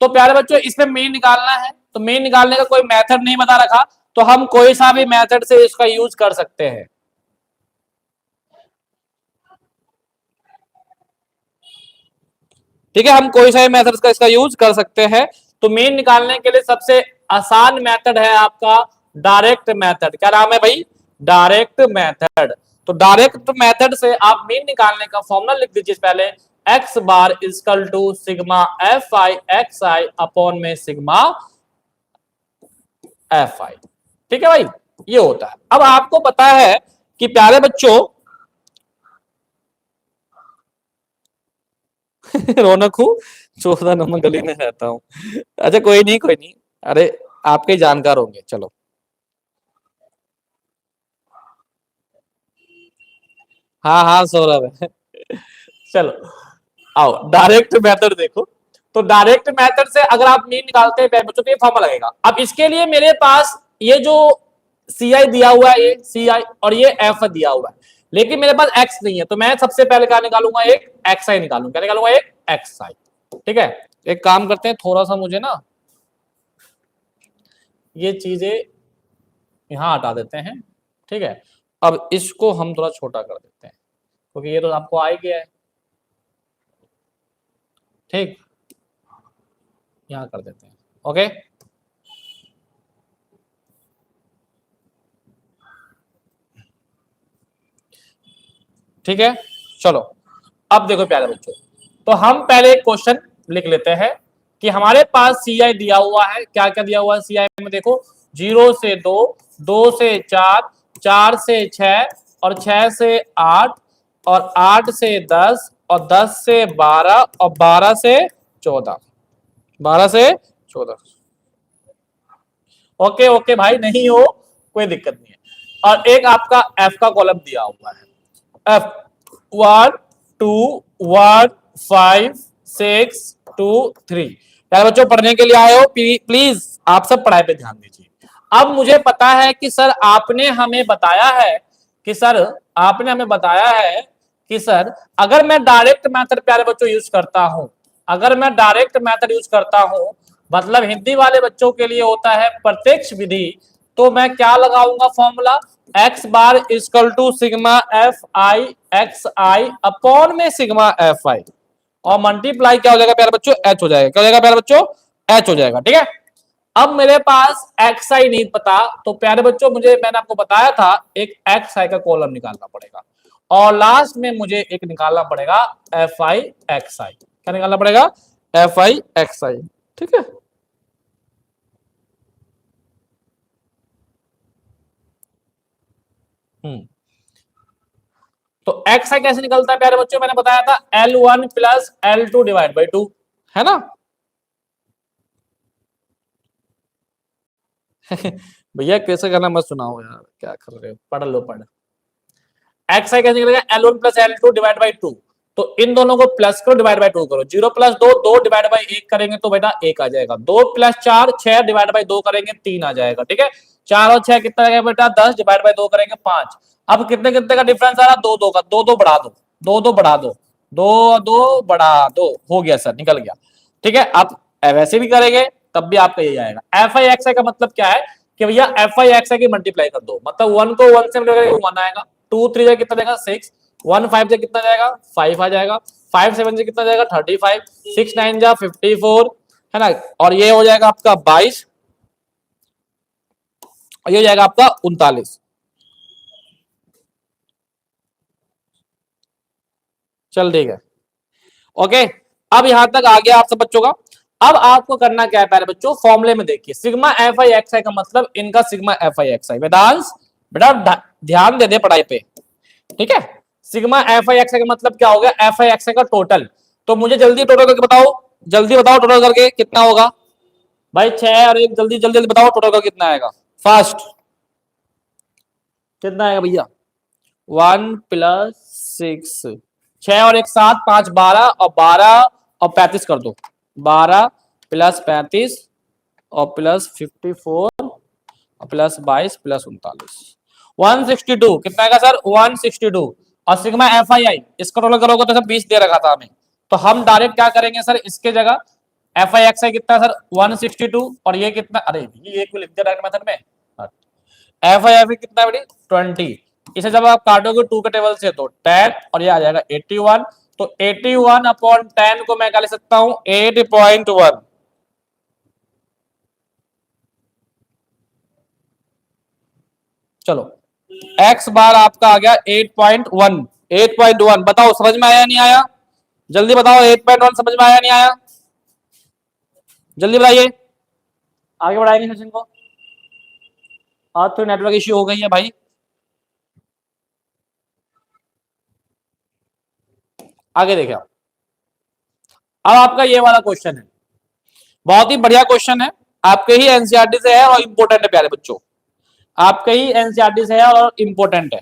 तो प्यारे बच्चों इसमें मीन निकालना है, तो मीन निकालने का कोई मेथड नहीं बता रखा, तो हम कोई सा भी मेथड से इसका यूज कर सकते हैं। ठीक है, हम कोई सा भी मेथड का इसका यूज कर सकते हैं। तो मीन निकालने के लिए सबसे आसान मेथड है आपका डायरेक्ट मेथड। क्या नाम है भाई, डायरेक्ट मेथड। तो डायरेक्ट मेथड से आप मीन निकालने का फॉर्मूला लिख दीजिए पहले, x bar equal to sigma F I x i upon में सिग्मा एफ आई। ठीक है भाई, ये होता है। अब आपको पता है कि प्यारे बच्चों रौनक हूँ, 14 नंबर गली में रहता हूँ। अच्छा कोई नहीं, कोई नहीं, अरे आपके ही जानकार होंगे। चलो हाँ हाँ सौरभ है। चलो आओ, डायरेक्ट मेथड देखो। तो डायरेक्ट मेथड से अगर आप मीन निकालते हैं बच्चों, तो ये फॉर्मूला लगेगा। अब इसके लिए मेरे पास ये जो सी आई दिया हुआ है, ये सी आई और ये एफ दिया हुआ है, लेकिन मेरे पास एक्स नहीं है, तो मैं सबसे पहले क्या निकालूंगा, एक एक्स आई निकालूंगा। क्या निकालूंगा, एक एक्स आई। ठीक है, एक काम करते हैं, थोड़ा सा मुझे ना ये चीजें यहां हटा देते हैं। ठीक है, अब इसको हम थोड़ा छोटा कर देते हैं क्योंकि ये तो आपको आ ही गया है। ठीक, यहां कर देते हैं। ओके, ठीक है, चलो अब देखो प्यारे बच्चों, तो हम पहले एक क्वेश्चन लिख लेते हैं कि हमारे पास सी आई दिया हुआ है। क्या क्या दिया हुआ है सी आई में? देखो 0 से 2, 2 से 4, 4 से 6 और 6 से 8 और 8 से 10 और 10 से 12 और 12 से 14, 12 से 14। ओके ओके भाई, नहीं हो कोई दिक्कत नहीं है। और एक आपका एफ का कॉलम दिया हुआ है, एफ 1 2 1 5 6 2 3। यार बच्चों पढ़ने के लिए आए हो, प्लीज आप सब पढ़ाई पे ध्यान दीजिए। अब मुझे पता है कि सर आपने हमें बताया है कि सर आपने हमें बताया है कि सर अगर मैं डायरेक्ट मेथड प्यारे बच्चों यूज करता हूं, अगर मैं डायरेक्ट मेथड यूज करता हूं, मतलब हिंदी वाले बच्चों के लिए होता है प्रत्यक्ष विधि, तो मैं क्या लगाऊंगा formula, x bar equal to sigma F I x i upon में सिग्मा एफ आई, और मल्टीप्लाई क्या हो जाएगा प्यारे बच्चों, एच हो जाएगा। क्या हो जाएगा प्यारे बच्चों, एच हो जाएगा। ठीक है, अब मेरे पास एक्स आई नहीं पता, तो प्यारे बच्चों मुझे, मैंने आपको बताया था एक एक्स आई का कॉलम निकालना पड़ेगा और लास्ट में मुझे एक निकालना पड़ेगा एफ आई एक्स आई। क्या निकालना पड़ेगा, एफ आई एक्स आई। ठीक है, तो एक्स आई कैसे निकलता है प्यारे बच्चों, मैंने बताया था L1 plus L2 divide by 2, है ना। भैया कैसे करना मत सुनाओ यार, क्या कर रहे हो, पढ़ लो पढ़। एक्स आई कैसे निकलेगा, L1 plus L2 divide by 2, तो इन दोनों को प्लस करो डिवाइड बाई 2 करो, 0 प्लस 2 2 डिवाइड बाई 1 करेंगे तो बेटा 1 आ जाएगा, 2 प्लस 4 6 डिवाइड बाई 2 करेंगे 3 आ जाएगा। ठीक है, 4 और 6 कितना आएगा बेटा, 10 डिवाइड बाई 2 करेंगे 5। अब कितने कितने का डिफरेंस आ रहा, 2 2 का, 2 2 बढ़ा दो, 2 2 बढ़ा दो, 2 2 बढ़ा दो, हो गया सर, निकल गया। ठीक है, आप वैसे भी करेंगे तब भी आपका यही आएगा। एफ आई एक्स आई का मतलब क्या है कि भैया एफ आई एक्स आई की मल्टीप्लाई कर दो, मतलब 1 को 1 से मल्टीप्लाई करेंगे 1 आएगा, 2 3 से कितना जाएगा 6, 1 5 से कितना जाएगा 5 आ जाएगा, 5 7 से कितना जाएगा 35, 6 9 जा 54, है ना, और ये हो जाएगा आपका 22 और ये हो जाएगा आपका 39। चल ठीक है, ओके। अब यहां तक आ गया आप सब बच्चों का। अब आपको करना क्या है प्यारे बच्चों, फॉर्मूले में देखिए सिग्मा एफ आई एक्स आई का मतलब इनका सिग्मा एफ आई एक्स आई। वेदांश बेटा ध्यान दे दे पढ़ाई पे, ठीक है। सिग्मा एफ आई एक्स आई का मतलब क्या हो गया, एफ आई एक्स आई का टोटल। तो मुझे जल्दी टोटल करके बताओ, जल्दी बताओ टोटल करके कितना होगा भाई, 6 और 1, जल्दी जल्दी जल्दी बताओ टोटल करके कितना आएगा, फास्ट कितना आएगा भैया, 1 प्लस 6, 6 और 1 7, 5 12 और 12 और 35 कर दो, 12 प्लस 35 और प्लस 54 और प्लस 22 प्लस 39, 162 कितना आएगा सर, 162। और सिग्मा एफ आई आई इसका टोटल करोगे तो सर 20 दे रखा था हमें, तो हम डायरेक्ट क्या करेंगे सर, इसके जगह एफ आई एक्स आई कितना सर 162 और ये कितना, अरे ये एक को लिख दिया डायरेक्ट मेथड में, एफ आई एफ कितना बेटी 20। इसे जब आप काटोगे 2 के टेबल से तो 10 और ये आ जाएगा 81, तो 81 अपॉन 10 को मैं क्या लिख सकता हूं 8.1। चलो x बार आपका आ गया 8.1, 8.1 बताओ समझ में आया नहीं आया, जल्दी बताओ 8.1 समझ में आया नहीं आया, जल्दी बताइए, आगे बढ़ाएंगे सेशन को। आज तो नेटवर्क इश्यू हो गई है भाई, आगे देखें। अब आपका ये वाला क्वेश्चन है, बहुत ही बढ़िया क्वेश्चन है, आपके ही एनसीईआरटी से है और इंपोर्टेंट है प्यारे बच्चों, आपके ही एनसीईआरटी से है और इंपोर्टेंट है।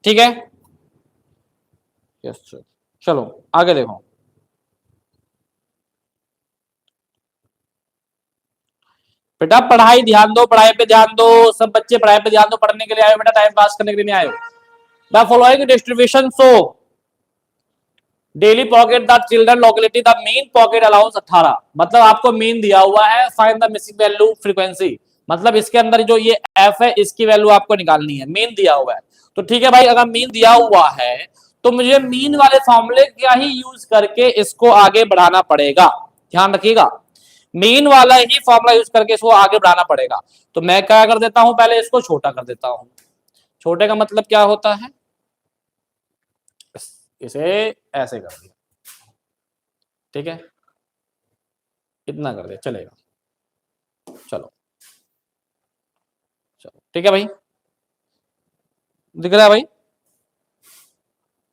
ठीक है, यस सर, चलो आगे देखो। बेटा पढ़ाई ध्यान दो, पढ़ाई पे ध्यान दो, सब बच्चे पढ़ाई पे ध्यान दो, पढ़ने के लिए आए हो बेटा, टाइम पास करने के लिए नहीं आए हो। The following distribution so daily pocket the children locality the mean pocket allowance 18, मतलब आपको मीन दिया हुआ है, find the missing value frequency, मतलब इसके अंदर जो ये एफ है इसकी वैल्यू आपको निकालनी है, मीन दिया हुआ है। तो ठीक है भाई, अगर मीन दिया हुआ है तो मुझे मीन वाले फॉर्मूले का ही यूज करके इसको आगे बढ़ाना पड़ेगा। ध्यान रखिएगा, मीन वाला ही फॉर्मूला यूज करके इसको आगे बढ़ाना पड़ेगा। तो मैं क्या कर देता हूं, पहले इसको छोटा कर देता हूं। छोटे का मतलब क्या होता है, इसे ऐसे कर दिया, ठीक है, इतना कर दिया चलेगा। चलो चलो ठीक है भाई, दिख रहा है भाई?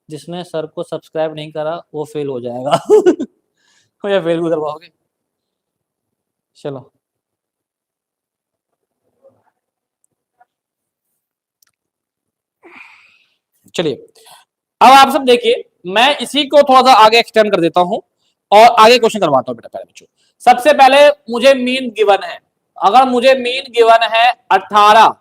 जिसने सर को सब्सक्राइब नहीं करा वो फेल हो जाएगा। या फेल भी करवाओगे? चलो चलिए, अब आप सब देखिए, मैं इसी को थोड़ा सा आगे एक्सटेंड कर देता हूं और आगे क्वेश्चन करवाता हूं बेटा। पहले बच्चों, सबसे पहले मुझे मीन गिवन है। अगर मुझे मीन गिवन है 18,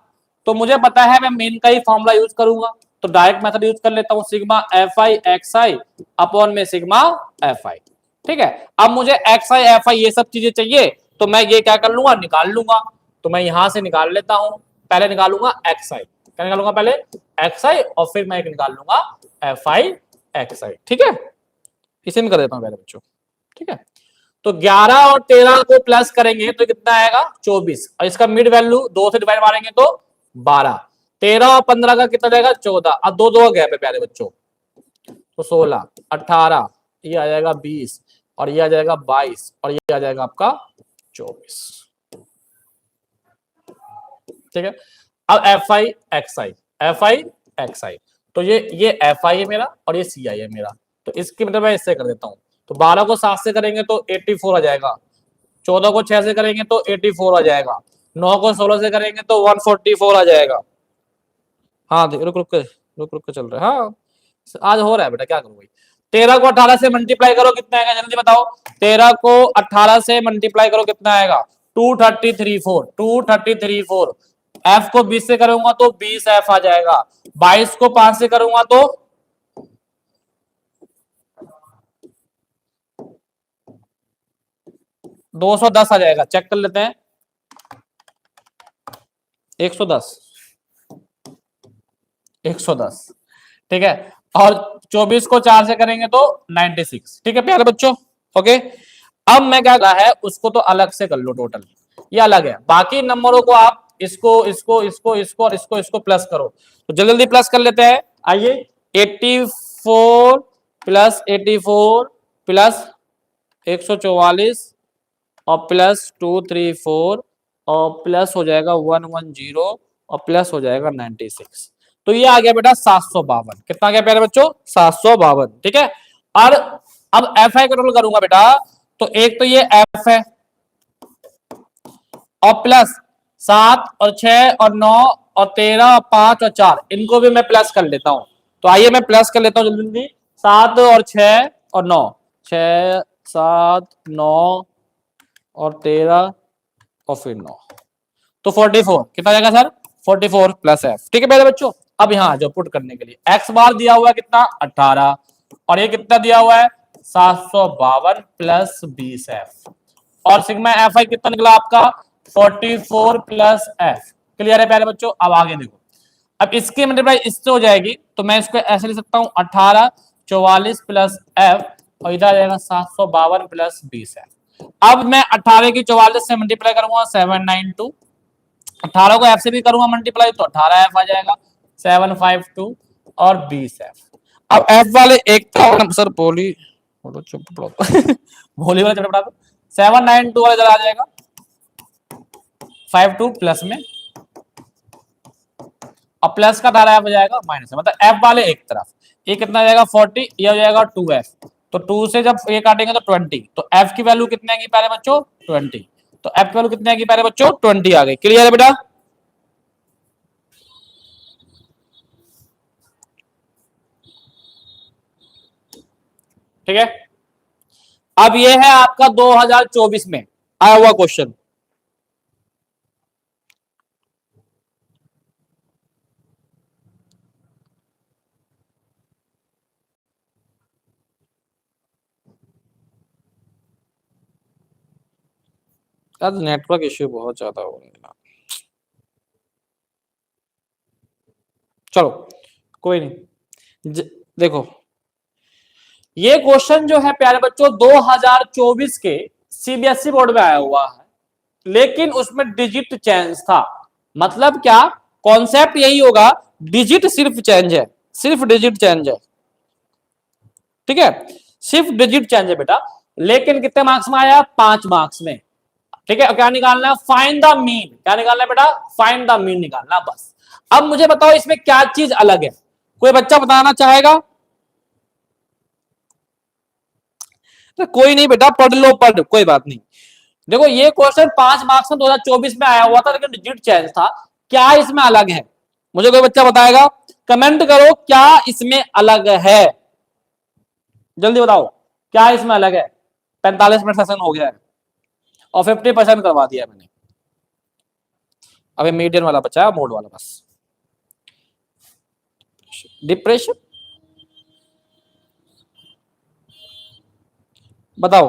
तो मुझे पता है मैं मीन का ही फॉर्मूला यूज करूंगा। तो डायरेक्ट मेथड यूज कर लेता हूं, sigma F I x i upon में सिग्मा एफ आई। ठीक है, अब मुझे एक्स आई एफ आई ये सब चीजें चाहिए, तो मैं ये क्या कर लूंगा, निकाल लूंगा। तो मैं यहां से निकाल लेता हूं, पहले निकालूंगा एक्स आई। क्या निकालूंगा पहले? एक्स आई, और फिर मैं एक निकाल लूंगा एफ आई एक्स आई। ठीक है, इसे में कर देता हूं पहले बच्चों। ठीक है, तो 11 और 13 को प्लस करेंगे तो कितना आएगा? 24। और इसका मिड वैल्यू 2 से डिवाइड मारेंगे तो 12। 13 और 15 का कितना जाएगा? 14। अब दो दो गैप है प्यारे बच्चों, तो 16, 18, ये आ जाएगा 20, और ये आ जाएगा 22, और ये आ जाएगा आपका 24। ठीक है, अब F I x I, F I x I, तो ये एफ आई है मेरा और ये सी आई है मेरा। तो इसकी मतलब मैं इससे कर देता हूं। तो 12 को 7 से करेंगे तो 84 आ जाएगा, 14 को 6 से करेंगे तो 84 आ जाएगा, 9 को 16 से करेंगे तो 144 आ जाएगा। हाँ रुक रुक के, रुक रुक के चल रहा है। हाँ आज हो रहा है बेटा, क्या करूँ भाई। 13 को 18 से मल्टीप्लाई करो, कितना आएगा जल्दी बताओ। 13 को 18 से मल्टीप्लाई करो, कितना आएगा? 2334। एफ को 20 से करूंगा तो 20 एफ आ जाएगा। 22 को 5 से करूंगा तो 210 आ जाएगा। चेक कर लेते हैं, 110, 110। ठीक है, और 24 को 4 से करेंगे तो 96। ठीक है प्यारे बच्चों, ओके। अब मैं क्या कहा है, उसको तो अलग से कर लो, टोटल ये अलग है। बाकी नंबरों को आप इसको इसको इसको इसको और इसको इसको प्लस करो। तो जल्दी जल्दी प्लस कर लेते हैं, आइए। 84 प्लस 84 प्लस 144 और प्लस 234 और प्लस हो जाएगा 110 और प्लस हो जाएगा 96। तो ये आ गया बेटा 752। कितना आ गया प्यारे बच्चों? 752। ठीक है, और अब एफ आई कंट्रोल करूंगा बेटा, तो एक तो ये एफ है और प्लस 7 और 6 और 9 और 13 और 5 और 4, इनको भी मैं प्लस कर लेता हूं। तो आइए मैं प्लस कर लेता हूं जल्दी जल्दी। 7 और 6 और 9, 6 7 9 और 13 और फिर 9, तो 44। कितना जाएगा सर? 44 plus F. ठीक है मेरे बच्चों, अब यहाँ जो पुट करने के लिए एक्स बार दिया हुआ है कितना? 18, और ये कितना दिया हुआ है? 752 प्लस 20 एफ, और सिग्मा एफ आई कितना निकला आपका? 44 प्लस एफ। क्लियर है प्यारे बच्चों? अब आगे देखो, अब इसकी मल्टीप्लाई इससे हो जाएगी, तो मैं इसको ऐसे लिख सकता हूँ 18 44 प्लस एफ, और इधर आ जाएगा 752 प्लस 20 एफ। अब मैं 18 की 44 से मल्टीप्लाई करूंगा 792, 18 को एफ से भी करूंगा मल्टीप्लाई तो 18 एफ आ जाएगा, 752 और 20 एफ। अब एफ वाले एक सर बोली चुप भोली वाला चैप्टर पढ़ा दो। 792 वाला इधर आ जाएगा, 52 प्लस में, और प्लस का 18 एफ हो जाएगा माइनस में, मतलब एफ वाले एक तरफ। ये कितना आ जाएगा? 40, ये हो जाएगा 2f। तो 2 से जब ये काटेंगे तो 20, तो f की वैल्यू कितनी आएगी प्यारे बच्चों? 20। तो f की वैल्यू कितनी आएगी प्यारे बच्चों? 20 आ गई। क्लियर है बेटा? ठीक है, अब ये है आपका 2024 में आया हुआ क्वेश्चन। नेटवर्क इश्यू बहुत ज्यादा हो रहा है। चलो कोई नहीं। देखो ये क्वेश्चन जो है प्यारे बच्चों 2024 के सीबीएसई बोर्ड में आया हुआ है, लेकिन उसमें डिजिट चेंज था। मतलब क्या कॉन्सेप्ट यही होगा, डिजिट सिर्फ चेंज है, सिर्फ डिजिट चेंज है, ठीक है, सिर्फ डिजिट चेंज है बेटा। लेकिन कितने मार्क्स में आया? 5 मार्क्स में, ठीक है। क्या निकालना है? Find the mean. क्या निकालना है बेटा? फाइंड द मीन निकालना, बस। अब मुझे बताओ इसमें क्या चीज अलग है, कोई बच्चा बताना चाहेगा? तो कोई नहीं बेटा, पढ़ लो, पढ़, कोई बात नहीं। देखो ये क्वेश्चन 5 मार्क्स में 2024 में आया हुआ था, लेकिन डिजिट चेंज था। क्या इसमें अलग है? मुझे कोई बच्चा बताएगा? कमेंट करो क्या इसमें अलग है, जल्दी बताओ क्या इसमें अलग है। 45 मिनट सेशन हो गया है और 50% करवा दिया है मैंने, अभी मीडियम वाला बचा है, मोड वाला बस। डिप्रेशन, बताओ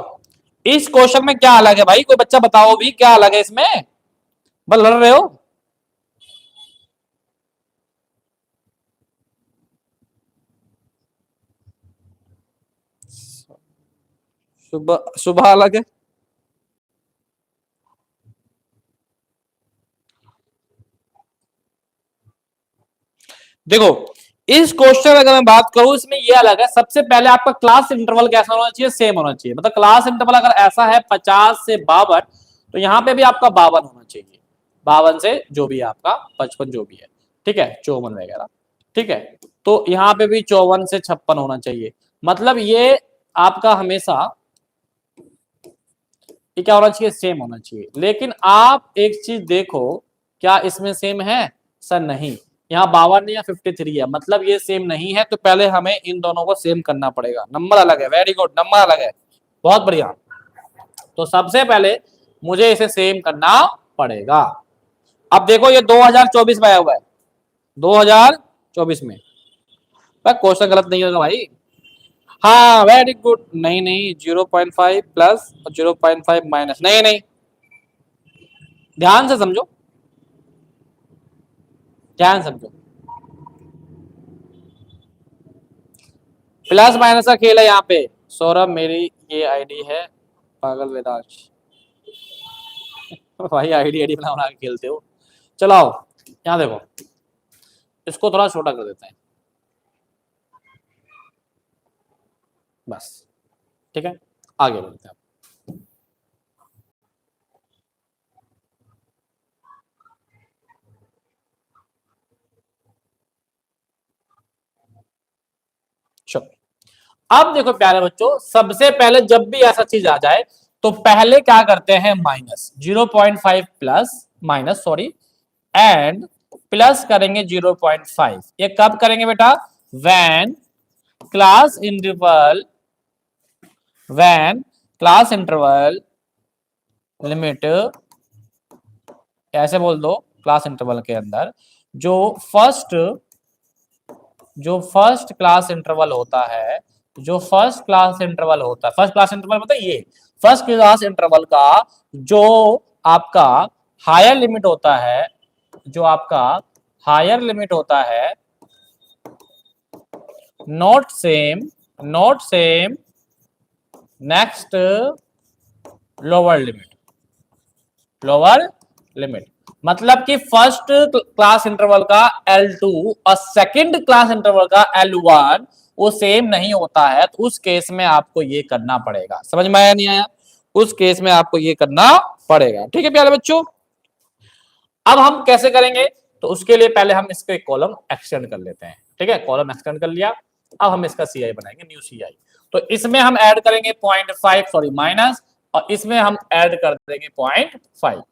इस क्वेश्चन में क्या अलग है भाई? कोई बच्चा बताओ भी क्या अलग है इसमें, बस लड़ रहे हो। सुबह सुबह अलग है, देखो इस क्वेश्चन अगर मैं बात करूं इसमें ये अलग है। सबसे पहले आपका क्लास इंटरवल कैसा होना चाहिए? सेम होना चाहिए। मतलब क्लास इंटरवल अगर ऐसा है 50 से 52, तो यहां पे भी आपका 52 होना चाहिए। 52 से जो भी है आपका 55 जो भी है, ठीक है, 54 वगैरह, ठीक है। तो यहाँ पे भी 54 से 56 होना चाहिए। मतलब ये आपका हमेशा ये क्या होना चाहिए? सेम होना चाहिए। लेकिन आप एक चीज देखो, क्या इसमें सेम है? सर नहीं, यहाँ 52 या 53 है, मतलब ये सेम नहीं है। तो पहले हमें इन दोनों को सेम करना पड़ेगा। नंबर अलग है, वेरी गुड, नंबर अलग है, बहुत बढ़िया। तो सबसे पहले मुझे इसे सेम करना पड़ेगा। अब देखो ये 2024 में आया हुआ है, 2024 में। क्वेश्चन गलत नहीं होगा भाई। हाँ वेरी गुड, नहीं नहीं 0.5 प्लस और 0.5 माइनस, नहीं नहीं, ध्यान से समझो, ध्यान समझो। प्लस माइनस का खेल है यहाँ पे। सौरभ मेरी ये आईडी है, पागल वेदांश भाई आईडी आईडी बना बना के खेलते हो। चलाओ यहाँ देखो, इसको थोड़ा छोटा कर देते हैं बस, ठीक है, आगे बढ़ते हैं। चलो अब देखो प्यारे बच्चों, सबसे पहले जब भी ऐसा चीज आ जाए तो पहले क्या करते हैं? Minus 0.5 plus minus sorry and plus करेंगे 0.5। ये कब करेंगे बेटा? When class interval, when class interval limit, ऐसे बोल दो, क्लास इंटरवल के अंदर जो फर्स्ट क्लास इंटरवल होता है, जो फर्स्ट क्लास इंटरवल होता है, फर्स्ट क्लास इंटरवल मतलब ये फर्स्ट क्लास इंटरवल का जो आपका हायर लिमिट होता है, जो आपका हायर लिमिट होता है, not same next lower limit, lower limit. मतलब कि फर्स्ट क्लास इंटरवल का L2 और सेकंड क्लास इंटरवल का L1 वो सेम नहीं होता है, तो उस केस में आपको ये करना पड़ेगा। समझ में आया नहीं आया? उस केस में आपको ये करना पड़ेगा, ठीक है प्यारे बच्चों। अब हम कैसे करेंगे? तो उसके लिए पहले हम इसको एक कॉलम एक्सटेंड कर लेते हैं, ठीक है, कॉलम एक्सटेंड कर लिया। अब हम इसका CI बनाएंगे, न्यू CI। तो इसमें हम ऐड करेंगे 0.5 सॉरी माइनस, और इसमें हम ऐड कर देंगे 0.5।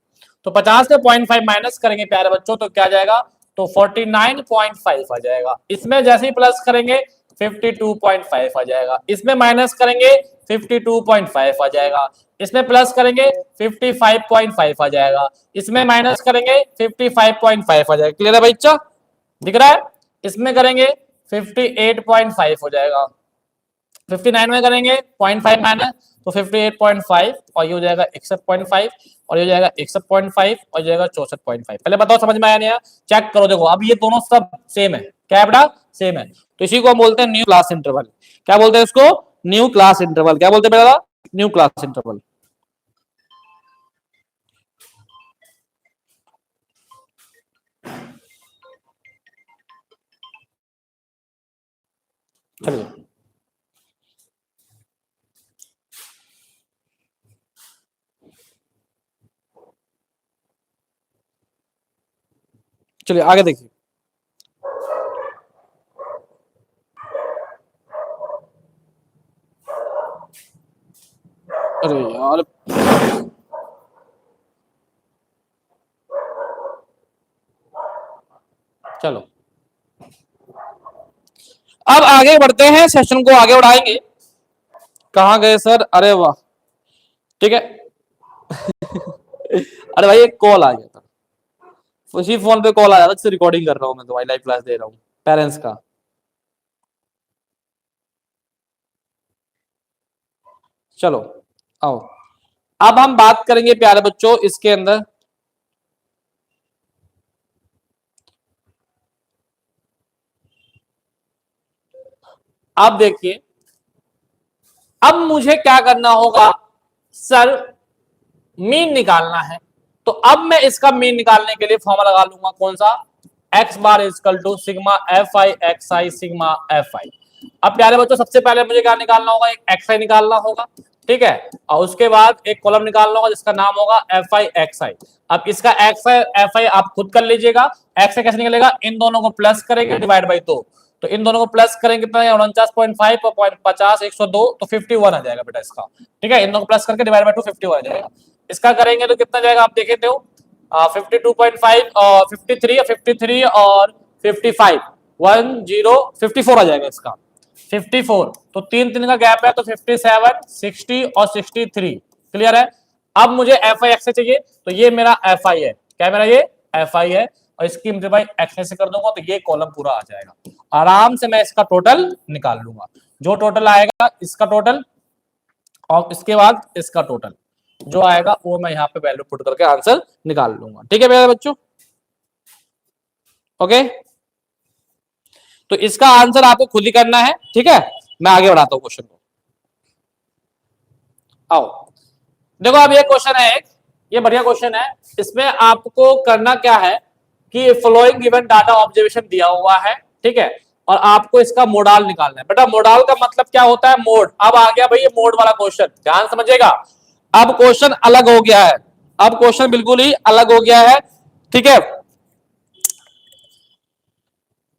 तो 50 में 0.5 माइनस करेंगे प्यारे बच्चों, तो क्या जाएगा? तो 49.5 आ जाएगा। इसमें जैसे ही प्लस करेंगे 52.5 आ जाएगा। इसमें माइनस करेंगे 52.5 आ जाएगा। इसमें प्लस करेंगे 55.5 आ जाएगा। इसमें माइनस करेंगे 55.5 आ जाएगा। क्लियर है बच्चा? दिख रहा है? इसमें करेंगे 58.5 हो जाएगा। 59 में करेंगे 0.5 माइनस, तो 58.5, और ये हो जाएगा 61.5, और ये हो जाएगा 61.5, और ये हो जाएगा 64.5। पहले बताओ समझ में आया नहीं आया? चेक करो, देखो अब ये दोनों सब सेम है, क्या है बेटा, सेम है। तो इसी को हम बोलते हैं न्यू क्लास इंटरवल। क्या बोलते हैं इसको, न्यू क्लास इंटरवल। क्या बोलते हैं बेटा, न्यू क्लास इंटरवल। चलिए चलिए आगे देखिए। अरे यार, चलो अब आगे बढ़ते हैं, सेशन को आगे बढ़ाएंगे। कहां गए सर, अरे वाह, ठीक है। अरे भाई एक कॉल आ गया था, उसी फोन पे कॉल आया था, जिससे रिकॉर्डिंग कर रहा हूँ मैं, तो भाई लाइव क्लास दे रहा हूँ पेरेंट्स का। चलो आओ, अब हम बात करेंगे प्यारे बच्चों इसके अंदर। अब देखिए, अब मुझे क्या करना होगा सर, मीन निकालना है। तो अब मैं इसका मीन निकालने के लिए फॉर्मूला लगा लूंगा, कौन सा, x bar equal to sigma F I x i sigma F i. अब प्यारे बच्चों सबसे पहले मुझे क्या निकालना होगा, एक एक्स आई निकालना होगा, ठीक है, और उसके बाद एक कॉलम निकालना होगा जिसका नाम होगा एफ आई एक्स आई। अब इसका एक्स आई एफ आई आप खुद कर लीजिएगा। एक्स आई कैसे निकलेगा, इन दोनों को प्लस करेंगे डिवाइड बाई 2, तो इन दोनों को प्लस करेंगे कितना, 49.5 और 50 102, तो 51 आ जाएगा बेटा इसका, ठीक है। इन दोनों को प्लस करके डिवाइड बाई 2 51 आ जाएगा। इसका करेंगे तो कितना जाएगा आप देखे थे, 52.5 और 53 और 53 और 55 54 आ जाएगा इसका, 54। तो 3 का गैप है, तो 57 60 और 63, क्लियर है। अब मुझे एफ आई एक्स चाहिए, तो ये मेरा एफ आई है, क्या मेरा ये एफ आई है, और इसकी मल्टीप्लाई एक्स से कर दूंगा तो ये कॉलम पूरा आ जाएगा। आराम से मैं इसका टोटल निकाल लूंगा, जो टोटल आएगा इसका टोटल और इसके बाद इसका टोटल जो आएगा वो मैं यहाँ पे वैल्यू पुट करके आंसर निकाल लूंगा, ठीक है मेरे बच्चों, ओके। तो इसका आंसर आपको खुद ही करना है, ठीक है। मैं आगे बढ़ाता हूं क्वेश्चन को, आओ देखो। अब ये क्वेश्चन है एक, ये बढ़िया क्वेश्चन है। इसमें आपको करना क्या है कि फॉलोइंग गिवन डाटा ऑब्जर्वेशन दिया हुआ है, ठीक है, और आपको इसका मोडाल निकालना है। बेटा मोडाल का मतलब क्या होता है, मोड। अब आ गया भाई ये मोड वाला क्वेश्चन, ध्यान समझिएगा। अब क्वेश्चन अलग हो गया है, अब क्वेश्चन बिल्कुल ही अलग हो गया है, ठीक है,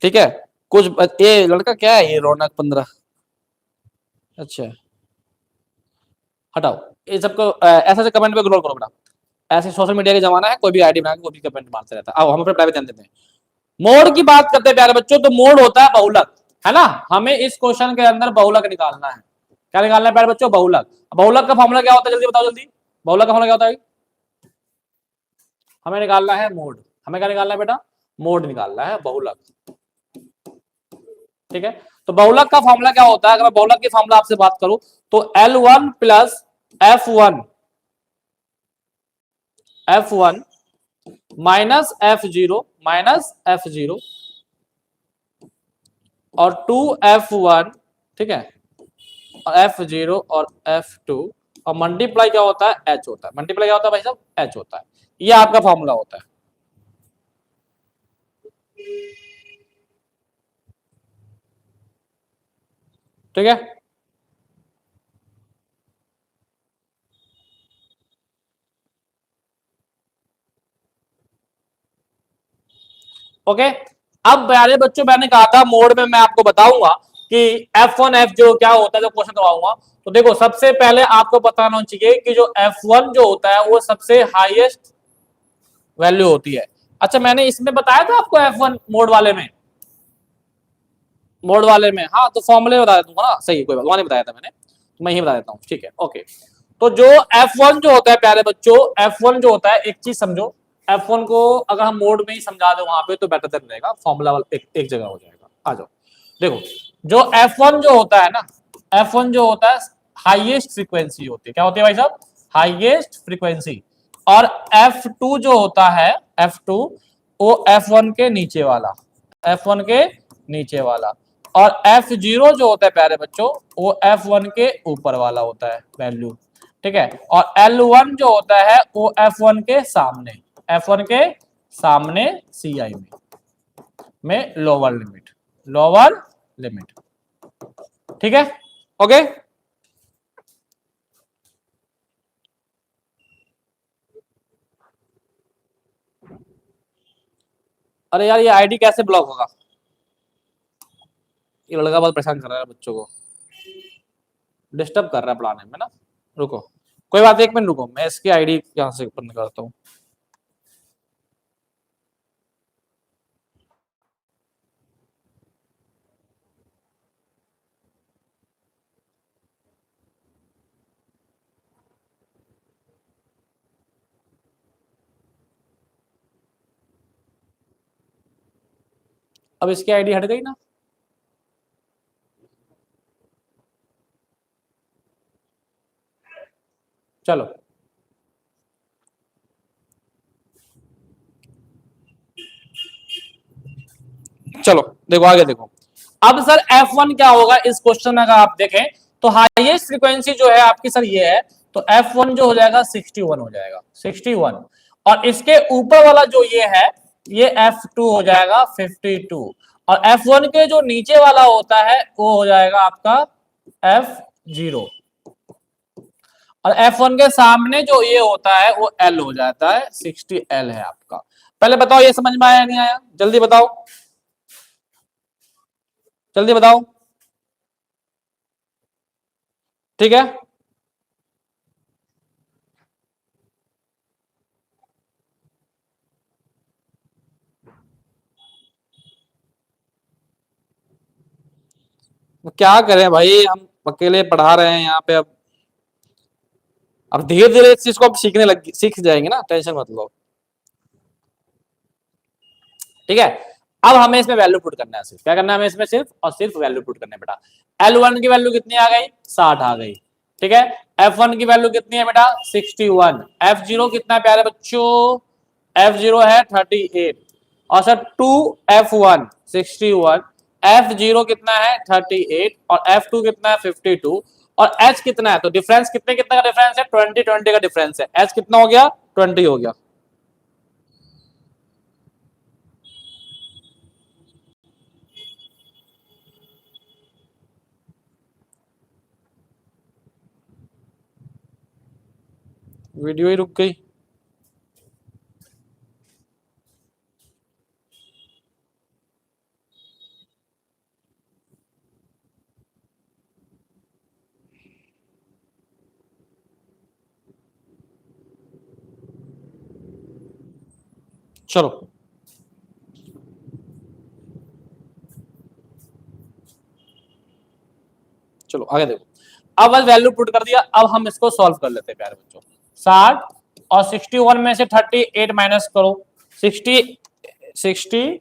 ठीक है। कुछ ये लड़का क्या है, ये रौनक 15, अच्छा हटाओ ये सबको, ऐसे ऐसे कमेंट पे ग्रोल करो बेटा। ऐसे सोशल मीडिया का जमाना है, कोई भी आईडी बना के कोई भी कमेंट मारते रहता है। आओ हम अपने प्राइवेट ध्यान देते हैं। मोड की बात करते हैं प्यारे बच्चों, तो मोड होता है बहुलक, है ना। हमें इस क्वेश्चन के अंदर बहुलक निकालना है। क्या निकालना है प्यारे बच्चों, बहुलक। बहुलक का फॉर्मूला क्या होता है, जल्दी बताओ जल्दी, बहुलक का फॉर्मूला क्या होता है। हमें निकालना है मोड, हमें क्या निकालना है बेटा, मोड निकालना है बहुलक, ठीक है। तो बहुलक का फॉर्मूला क्या होता है, अगर मैं बहुलक की फॉर्मूला आपसे बात करूं तो L1 plus F1 F1 minus F0 और 2F1, ठीक है, और F0 और F2 और मल्टीप्लाई क्या होता है, H होता है। मल्टीप्लाई क्या होता है भाई साहब, H होता है। ये आपका फॉर्मूला होता है, ठीक है। ओके। अब प्यारे बच्चों मैंने कहा था मोड में मैं आपको बताऊंगा कि F1 F जो क्या होता है, जो क्वेश्चन करवाऊंगा। तो देखो सबसे पहले आपको पता होना चाहिए कि जो F1 जो होता है वो सबसे हाईएस्ट वैल्यू होती है। अच्छा मैंने इसमें बताया था आपको F1 मोड वाले में, मोड वाले में, हाँ तो फॉर्मूले बता दूंगा ना, सही कोई बात नहीं बताया था मैंने, तो मैं ही बता देता हूँ, ठीक है ओके। तो जो F1 जो होता है प्यारे बच्चों, F1 जो होता है, एक चीज समझो, F1 को अगर हम मोड में ही समझा दे वहां पे तो बेटर देन रहेगा, फॉर्मूला एक जगह हो जाएगा। आ जाओ देखो, जो F1 जो होता है ना, F1 जो होता है हाईएस्ट फ्रीक्वेंसी होती है, क्या होती है भाई साहब, हाईएस्ट फ्रीक्वेंसी। और F2 जो होता है, F2 वो F1 के नीचे वाला, F1 के नीचे वाला, और F0 जो होता है प्यारे बच्चों वो F1 के ऊपर वाला होता है वैल्यू, ठीक है। और L1 जो होता है वो F1 के सामने, F1 के सामने CI में लोअर लिमिट, ठीक है। ओके, अरे यार ये आईडी कैसे ब्लॉक होगा, ये लड़का बहुत परेशान कर रहा है बच्चों को, डिस्टर्ब कर रहा है पढ़ाने में ना। रुको कोई बात, 1 मिनट रुको, मैं इसकी आईडी यहाँ से ओपन करता हूँ। अब इसकी आईडी हट गई ना, चलो चलो देखो आगे देखो। अब सर F1 क्या होगा इस क्वेश्चन में, अगर आप देखें तो हाईएस्ट फ्रीक्वेंसी जो है आपकी सर ये है, तो F1 जो हो जाएगा 61 हो जाएगा 61, और इसके ऊपर वाला जो ये है ये F2 हो जाएगा 52, और F1 के जो नीचे वाला होता है वो हो जाएगा आपका F0, और F1 के सामने जो ये होता है वो L हो जाता है 60L है आपका। पहले बताओ ये समझ में आया नहीं आया, जल्दी बताओ जल्दी बताओ, ठीक है। क्या करें भाई, हम अकेले पढ़ा रहे हैं यहाँ पे। अब धीरे धीरे इस चीज को सीख जाएंगे ना, टेंशन मत लो, ठीक है। अब हमें इसमें वैल्यू पुट करना है, सिर्फ क्या करना है हमें इसमें, सिर्फ और सिर्फ वैल्यू पुट करना है बेटा। L1 की वैल्यू कितनी आ गई, 60 आ गई, ठीक है। F1 की वैल्यू कितनी है बेटा, 61। F0 कितना है प्यारे बच्चों, F0 है 38, और सर 2F1 61, F0 कितना है 38, और F2 कितना है 52, और H कितना है, तो डिफरेंस कितने कितना का डिफरेंस है, 20 का डिफरेंस है। H कितना हो गया, 20 हो गया। वीडियो ही रुक गई। चलो चलो आगे देखो। अब वैल्यू पुट कर दिया, अब हम इसको सॉल्व कर लेते हैं प्यारे बच्चों। 60 और 61 में से 38 माइनस करो, 61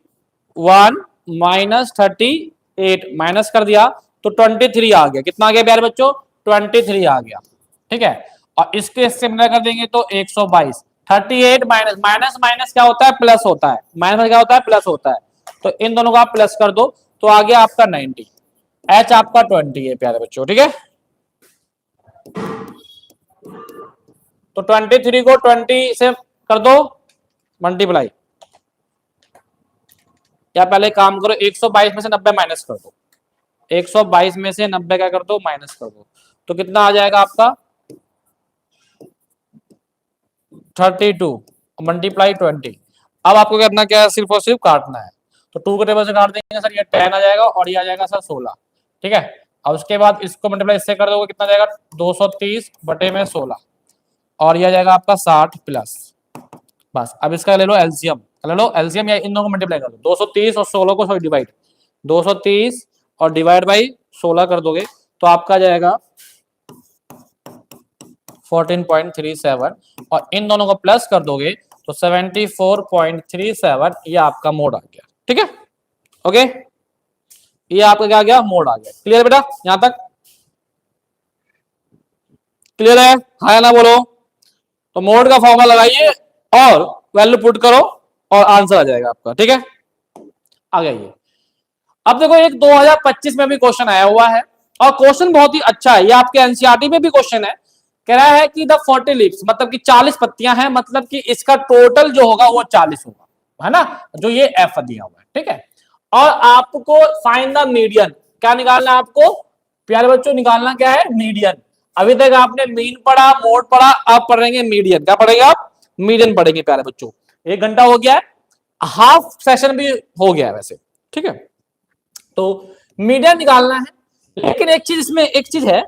माइनस 38 माइनस कर दिया तो 23 आ गया। कितना आ गया प्यारे बच्चों, 23 आ गया, ठीक है। और इसके सिमिलर कर देंगे तो 122। 38 माइनस माइनस माइनस क्या होता है, प्लस होता है, माइनस क्या होता है, प्लस होता है, तो इन दोनों को आप प्लस कर दो तो आ गया आपका 90। H आपका 20 है प्यारे बच्चों, ठीक है। तो 23 को 20 से कर दो मल्टीप्लाई, या पहले काम करो 122 में से 90 माइनस कर दो, 122 में से 90 क्या कर दो, माइनस कर दो, तो कितना आ जाएगा आपका 32 मल्टीप्लाई 20। अब आपको करना क्या है, सिर्फ और सिर्फ काटना है, तो 2 के टेबल से काट देंगे सर, ये 10 आ जाएगा और ये आ जाएगा सर 16, ठीक है। अब उसके बाद इसको मल्टीप्लाई इससे कर दोगे, कितना जाएगा 230 बटे में 16, और यह जाएगा आपका 60 प्लस, बस। अब इसका ले लो एलसीएम, ले लो एलसीएम, या इन दोनों को मल्टीप्लाई कर दो, 230 और 16 को सॉरी डिवाइड, 230 और डिवाइड बाई 16 कर दोगे तो आपका जाएगा 14.37, और इन दोनों को प्लस कर दोगे तो 74.37, ये आपका मोड आ गया, ठीक है। ओके, ये आपका क्या आ गया, मोड आ गया। क्लियर बेटा, यहां तक क्लियर है, हाँ ना बोलो। तो मोड का फॉर्मूला लगाइए और वैल्यू पुट करो और आंसर आ जाएगा आपका, ठीक है। आ गया ये। अब देखो एक 2025 में भी क्वेश्चन आया हुआ है और क्वेश्चन बहुत ही अच्छा है, ये आपके एनसीईआरटी में भी क्वेश्चन है। कह रहा है कि द 40 लीव्स, मतलब कि 40 पत्तियां हैं, मतलब कि इसका टोटल जो होगा वो 40 होगा, है ना, जो ये एफ दिया हुआ है, ठीक है। और आपको फाइंड द मीडियन, क्या निकालना है आपको प्यारे बच्चों, निकालना क्या है, मीडियन। अभी तक आपने मीन पढ़ा, मोड पढ़ा, अब पढ़ेंगे मीडियन। क्या पढ़ेंगे आप, मीडियन पढ़ेंगे प्यारे बच्चों। 1 घंटा हो गया है, हाफ सेशन भी हो गया है वैसे, ठीक है। तो मीडियन निकालना है, लेकिन एक चीज इसमें, एक चीज है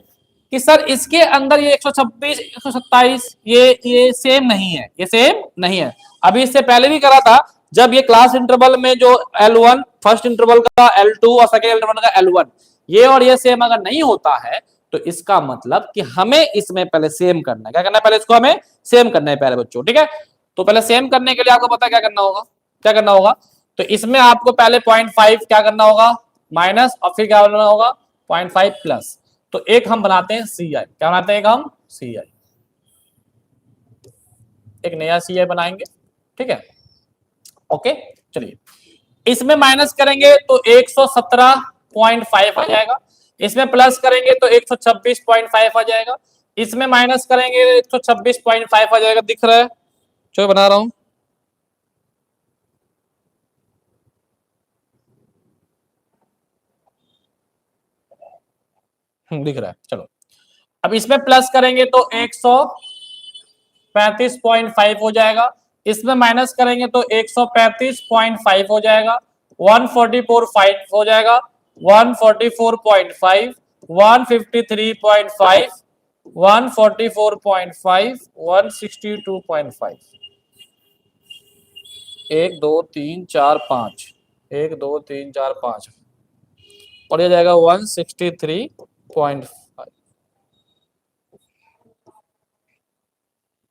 कि सर इसके अंदर ये 126 127 ये सेम नहीं है, ये सेम नहीं है। अभी इससे पहले भी करा था, जब ये क्लास इंटरवल में जो L1 फर्स्ट इंटरवल का, L2 और सेकेंड इंटरवल का L1, ये और ये सेम अगर नहीं होता है तो इसका मतलब कि हमें इसमें पहले सेम करना है। क्या करना है, पहले इसको हमें सेम करना है प्यारे बच्चों, ठीक है। तो पहले सेम करने के लिए आपको पता क्या करना होगा, क्या करना होगा, तो इसमें आपको पहले 0.5 क्या करना होगा माइनस, और फिर क्या बनाना होगा 0.5 प्लस। तो एक हम बनाते हैं सी आई, क्या बनाते हैं, एक हम सी आई, एक नया सी आई बनाएंगे, ठीक है। ओके चलिए, इसमें माइनस करेंगे तो 117.5 आ जाएगा, इसमें प्लस करेंगे तो 126.5 आ जाएगा, इसमें माइनस करेंगे 126.5 आ जाएगा। दिख रहा है जो बना रहा हूं, दिख रहा है, चलो। अब इसमें प्लस करेंगे तो 135.5 हो जाएगा, इसमें माइनस करेंगे तो 135.5 हो जाएगा, 144.5 हो जाएगा, 144.5, 153.5, 144.5, 162.5, 1 2 3 4 5, 1 2 3 4 5, और ये जाएगा 163.5।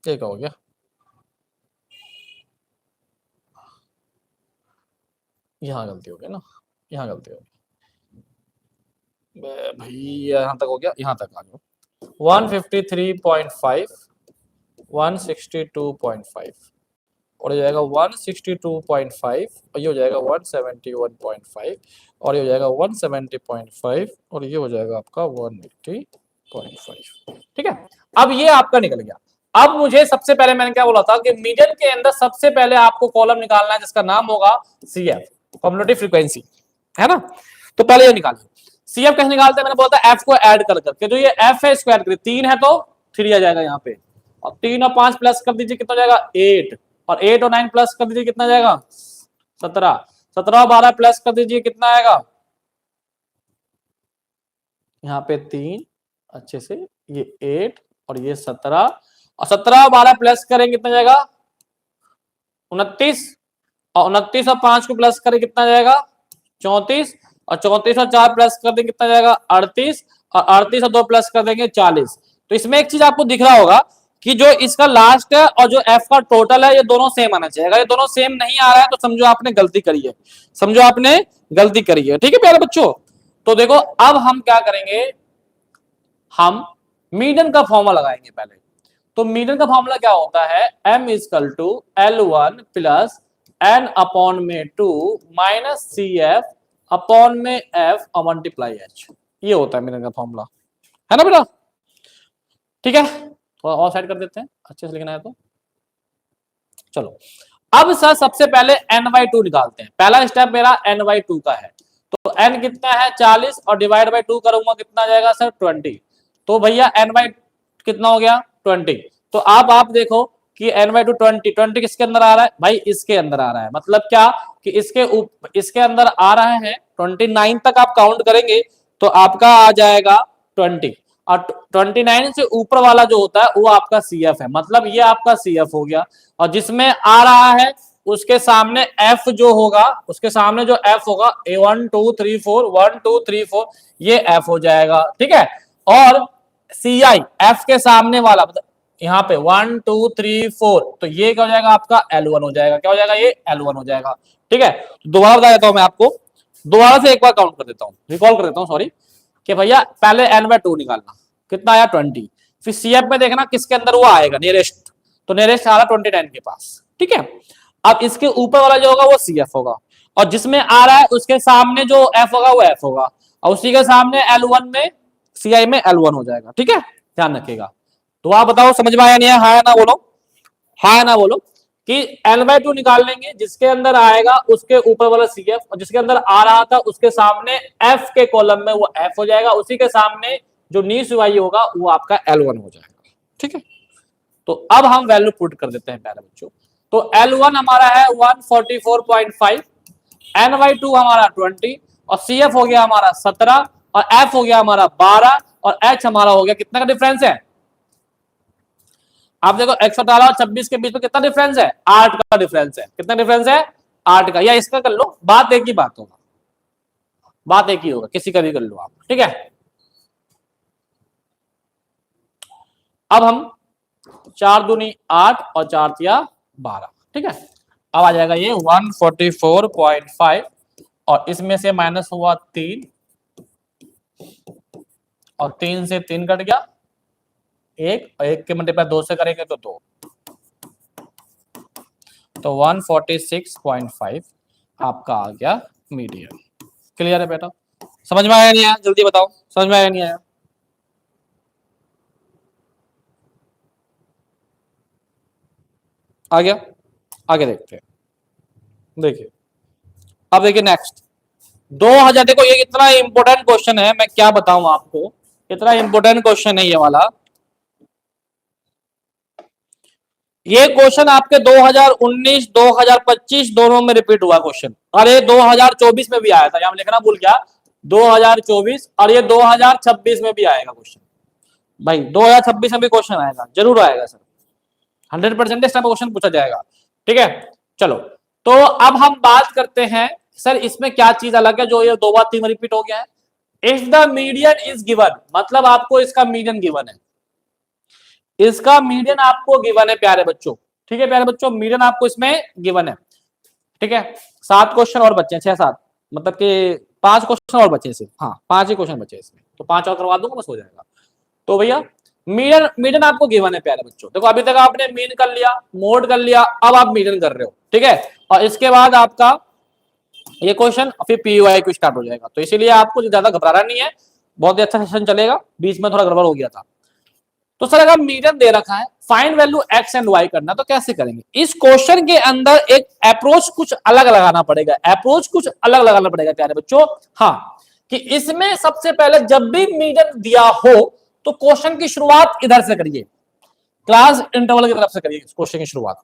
एक हो गया, यहाँ गलती हो गई ना, यहाँ गलती हो गई भैया, यहाँ तक हो गया, यहाँ तक आ जाओ। 153.5, 162.5, और ये जाएगा 162.5, और ये हो जाएगा 171.5, और ये हो जाएगा 170.5, और ये हो जाएगा आपका 180.5, ठीक है। अब ये आपका निकल गया। अब मुझे सबसे पहले मैंने क्या बोला था कि मीडियन के अंदर सबसे पहले आपको कॉलम निकालना है जिसका नाम होगा CF, कम्युलेटिव फ्रीक्वेंसी, है ना। तो पहले ये निकालिए, CF कैसे निकालते हैं, मैंने बोला था F को ऐड कर करके, जो ये F है स्क्वायर करिए, 3 है तो 3 आ जाएगा यहाँ पे, और 3 और 5 प्लस कर दीजिए, कितना जाएगा 8, और 8 और 9 प्लस कर दीजिए, कितना जाएगा 17, 17 और 12 प्लस कर दीजिए, कितना आएगा यहाँ पे 3, अच्छे से, ये 8 और ये 17, और 17 और 12 प्लस करें कितना जाएगा 29, और 29 और 5 को प्लस करें कितना जाएगा 34, और 34 और 4 प्लस कर देंगे कितना जाएगा 38, और 38 और 2 प्लस कर देंगे 40। तो इसमें एक चीज आपको दिख रहा होगा कि जो इसका लास्ट है और जो F का टोटल है ये दोनों सेम आना चाहिए। अगर ये दोनों सेम नहीं आ रहा है तो समझो आपने गलती करी है, समझो आपने गलती करी है, ठीक है प्यारे बच्चों। तो देखो अब हम क्या करेंगे, हम मीडियन का फॉर्मूला लगाएंगे पहले। तो मीडियन का फॉर्मूला क्या होता है, M equal to L1 plus N upon में 2 माइनस CF अपॉन में F और मल्टीप्लाई H, ये होता है मीडियन का फॉर्मूला, है ना बेटा, ठीक है। थोड़ा और साइड कर देते हैं, अच्छे से लिखना है तो चलो। अब सर सबसे पहले n/2 निकालते हैं, पहला स्टेप मेरा n/2 का है। तो n कितना है 40, और डिवाइड बाय 2 करूंगा कितना जाएगा सर 20। तो भैया n/ कितना हो गया 20। तो आप देखो कि n/2 20, 20 किसके अंदर आ रहा है भाई, इसके अंदर आ रहा है, मतलब क्या कि इसके अंदर आ रहा है 29 तक आप काउंट करेंगे तो आपका आ जाएगा 20, और 29 से ऊपर वाला जो होता है वो आपका CF है, मतलब ये आपका CF हो गया। और जिसमें आ रहा है उसके सामने F जो होगा, उसके सामने जो F होगा 1 2 3 4, 1 2 3 4, ये F हो जाएगा, ठीक है। और CI F के सामने वाला यहाँ पे 1 2 3 4, तो ये क्या हो जाएगा आपका L1 हो जाएगा, क्या हो जाएगा ये L1 हो जाएगा, ठीक है। दोबारा बता देता हूं मैं आपको, दोबारा से एक बार काउंट कर देता हूं, रिकॉल कर देता हूं, सॉरी, कि भैया पहले n/2 निकालना, कितना आया 20, फिर CF में देखना किसके अंदर वो आएगा नियरेस्ट, तो नियरेस्ट आ रहा 29 के पास, ठीक है। अब इसके ऊपर वाला जो होगा वो CF होगा, और जिसमें आ रहा है उसके सामने जो एफ होगा वो एफ होगा, और उसी के सामने L1 में CI में L1 हो जाएगा। ठीक है, ध्यान रखिएगा। तो आप बताओ समझ में आया नहीं है? हाँ या ना बोलो, हाँ या ना बोलो। कि L/2 निकाल लेंगे, जिसके अंदर आएगा उसके ऊपर वाला CF, और जिसके अंदर आ रहा था उसके सामने F के कॉलम में वो F हो जाएगा, उसी के सामने जो नीस वाई होगा वो आपका L1 हो जाएगा। ठीक है, तो अब हम वैल्यू पुट कर देते हैं प्यारे बच्चों। तो L1 हमारा है 144.5, N/2 हमारा 20, और CF हो गया हमारा 17, और F हो गया हमारा 12, और H हमारा हो गया, कितना का डिफरेंस है? आप देखो 118 और 26 के बीच में कितना डिफरेंस है? 8 का डिफरेंस है। कितना डिफरेंस है? 8 का। या इसका कर लो, बात एक ही बात होगा, बात एक ही होगा, किसी का भी कर लो आप। ठीक है, अब हम 4 दूनी 8 और 4 तिया 12। ठीक है, अब आ जाएगा ये 144.5, और इसमें से माइनस हुआ 3, और 3 से 3 कट गया, 1, और 1 के मल्टीप्लाई 2 से करेंगे तो 2, तो 146.5 आपका आ गया मीडियन। क्लियर है बेटा? समझ में आया नहीं आया? जल्दी बताओ, समझ में आया नहीं आया? आ गया? आगे देखते हैं। देखिए, अब देखिए नेक्स्ट 2000। देखो ये इतना इंपॉर्टेंट क्वेश्चन है, मैं क्या बताऊं आपको, इतना इंपॉर्टेंट क्वेश्चन है ये वाला। ये क्वेश्चन आपके 2019 2025 दोनों में रिपीट हुआ क्वेश्चन, और ये 2024 में भी आया था, यहां लिखना भूल गया, 2024, और ये 2026 में भी आएगा क्वेश्चन। भाई 2026 में भी क्वेश्चन आएगा, जरूर आएगा सर, 100% इस टाइप का क्वेश्चन पूछा जाएगा। ठीक है, चलो तो अब हम बात करते हैं सर इसमें क्या चीज अलग है जो ये 2 बार 3 बार रिपीट हो गया है। If the median is given, मतलब आपको इसका मीडियन गिवन है, इसका मीडियन आपको गिवन है प्यारे बच्चों। ठीक है प्यारे बच्चों, मीडियन आपको इसमें गिवन है। ठीक है, 7 क्वेश्चन और बच्चे हैं, 6-7, मतलब कि 5 क्वेश्चन और बचे सिर्फ, हाँ 5 ही क्वेश्चन बचे इसमें, तो 5 और करवा दूंगा बस हो जाएगा। तो भैया मीडियन, मीडियन आपको गिवन है प्यारे बच्चों। देखो अभी तक आपने मीन कर लिया, मोड कर लिया, अब आप मीडियन कर रहे हो। ठीक है, और इसके बाद आपका ये क्वेश्चन फिर PYQ को स्टार्ट हो जाएगा, तो इसीलिए आपको ज्यादा घबराना नहीं है, बहुत ही अच्छा सेशन चलेगा। बीच में थोड़ा गड़बड़ हो गया था। तो सर अगर मीडियन दे रखा है, find value x and y करना, तो कैसे करेंगे? इस क्वेश्चन के अंदर एक अप्रोच कुछ अलग लगाना पड़ेगा, अप्रोच कुछ अलग लगाना पड़ेगा प्यारे बच्चों। हाँ, कि इसमें सबसे पहले जब भी मीडियन दिया हो तो क्वेश्चन की शुरुआत इधर से करिए, क्लास इंटरवल की तरफ से करिए क्वेश्चन की शुरुआत।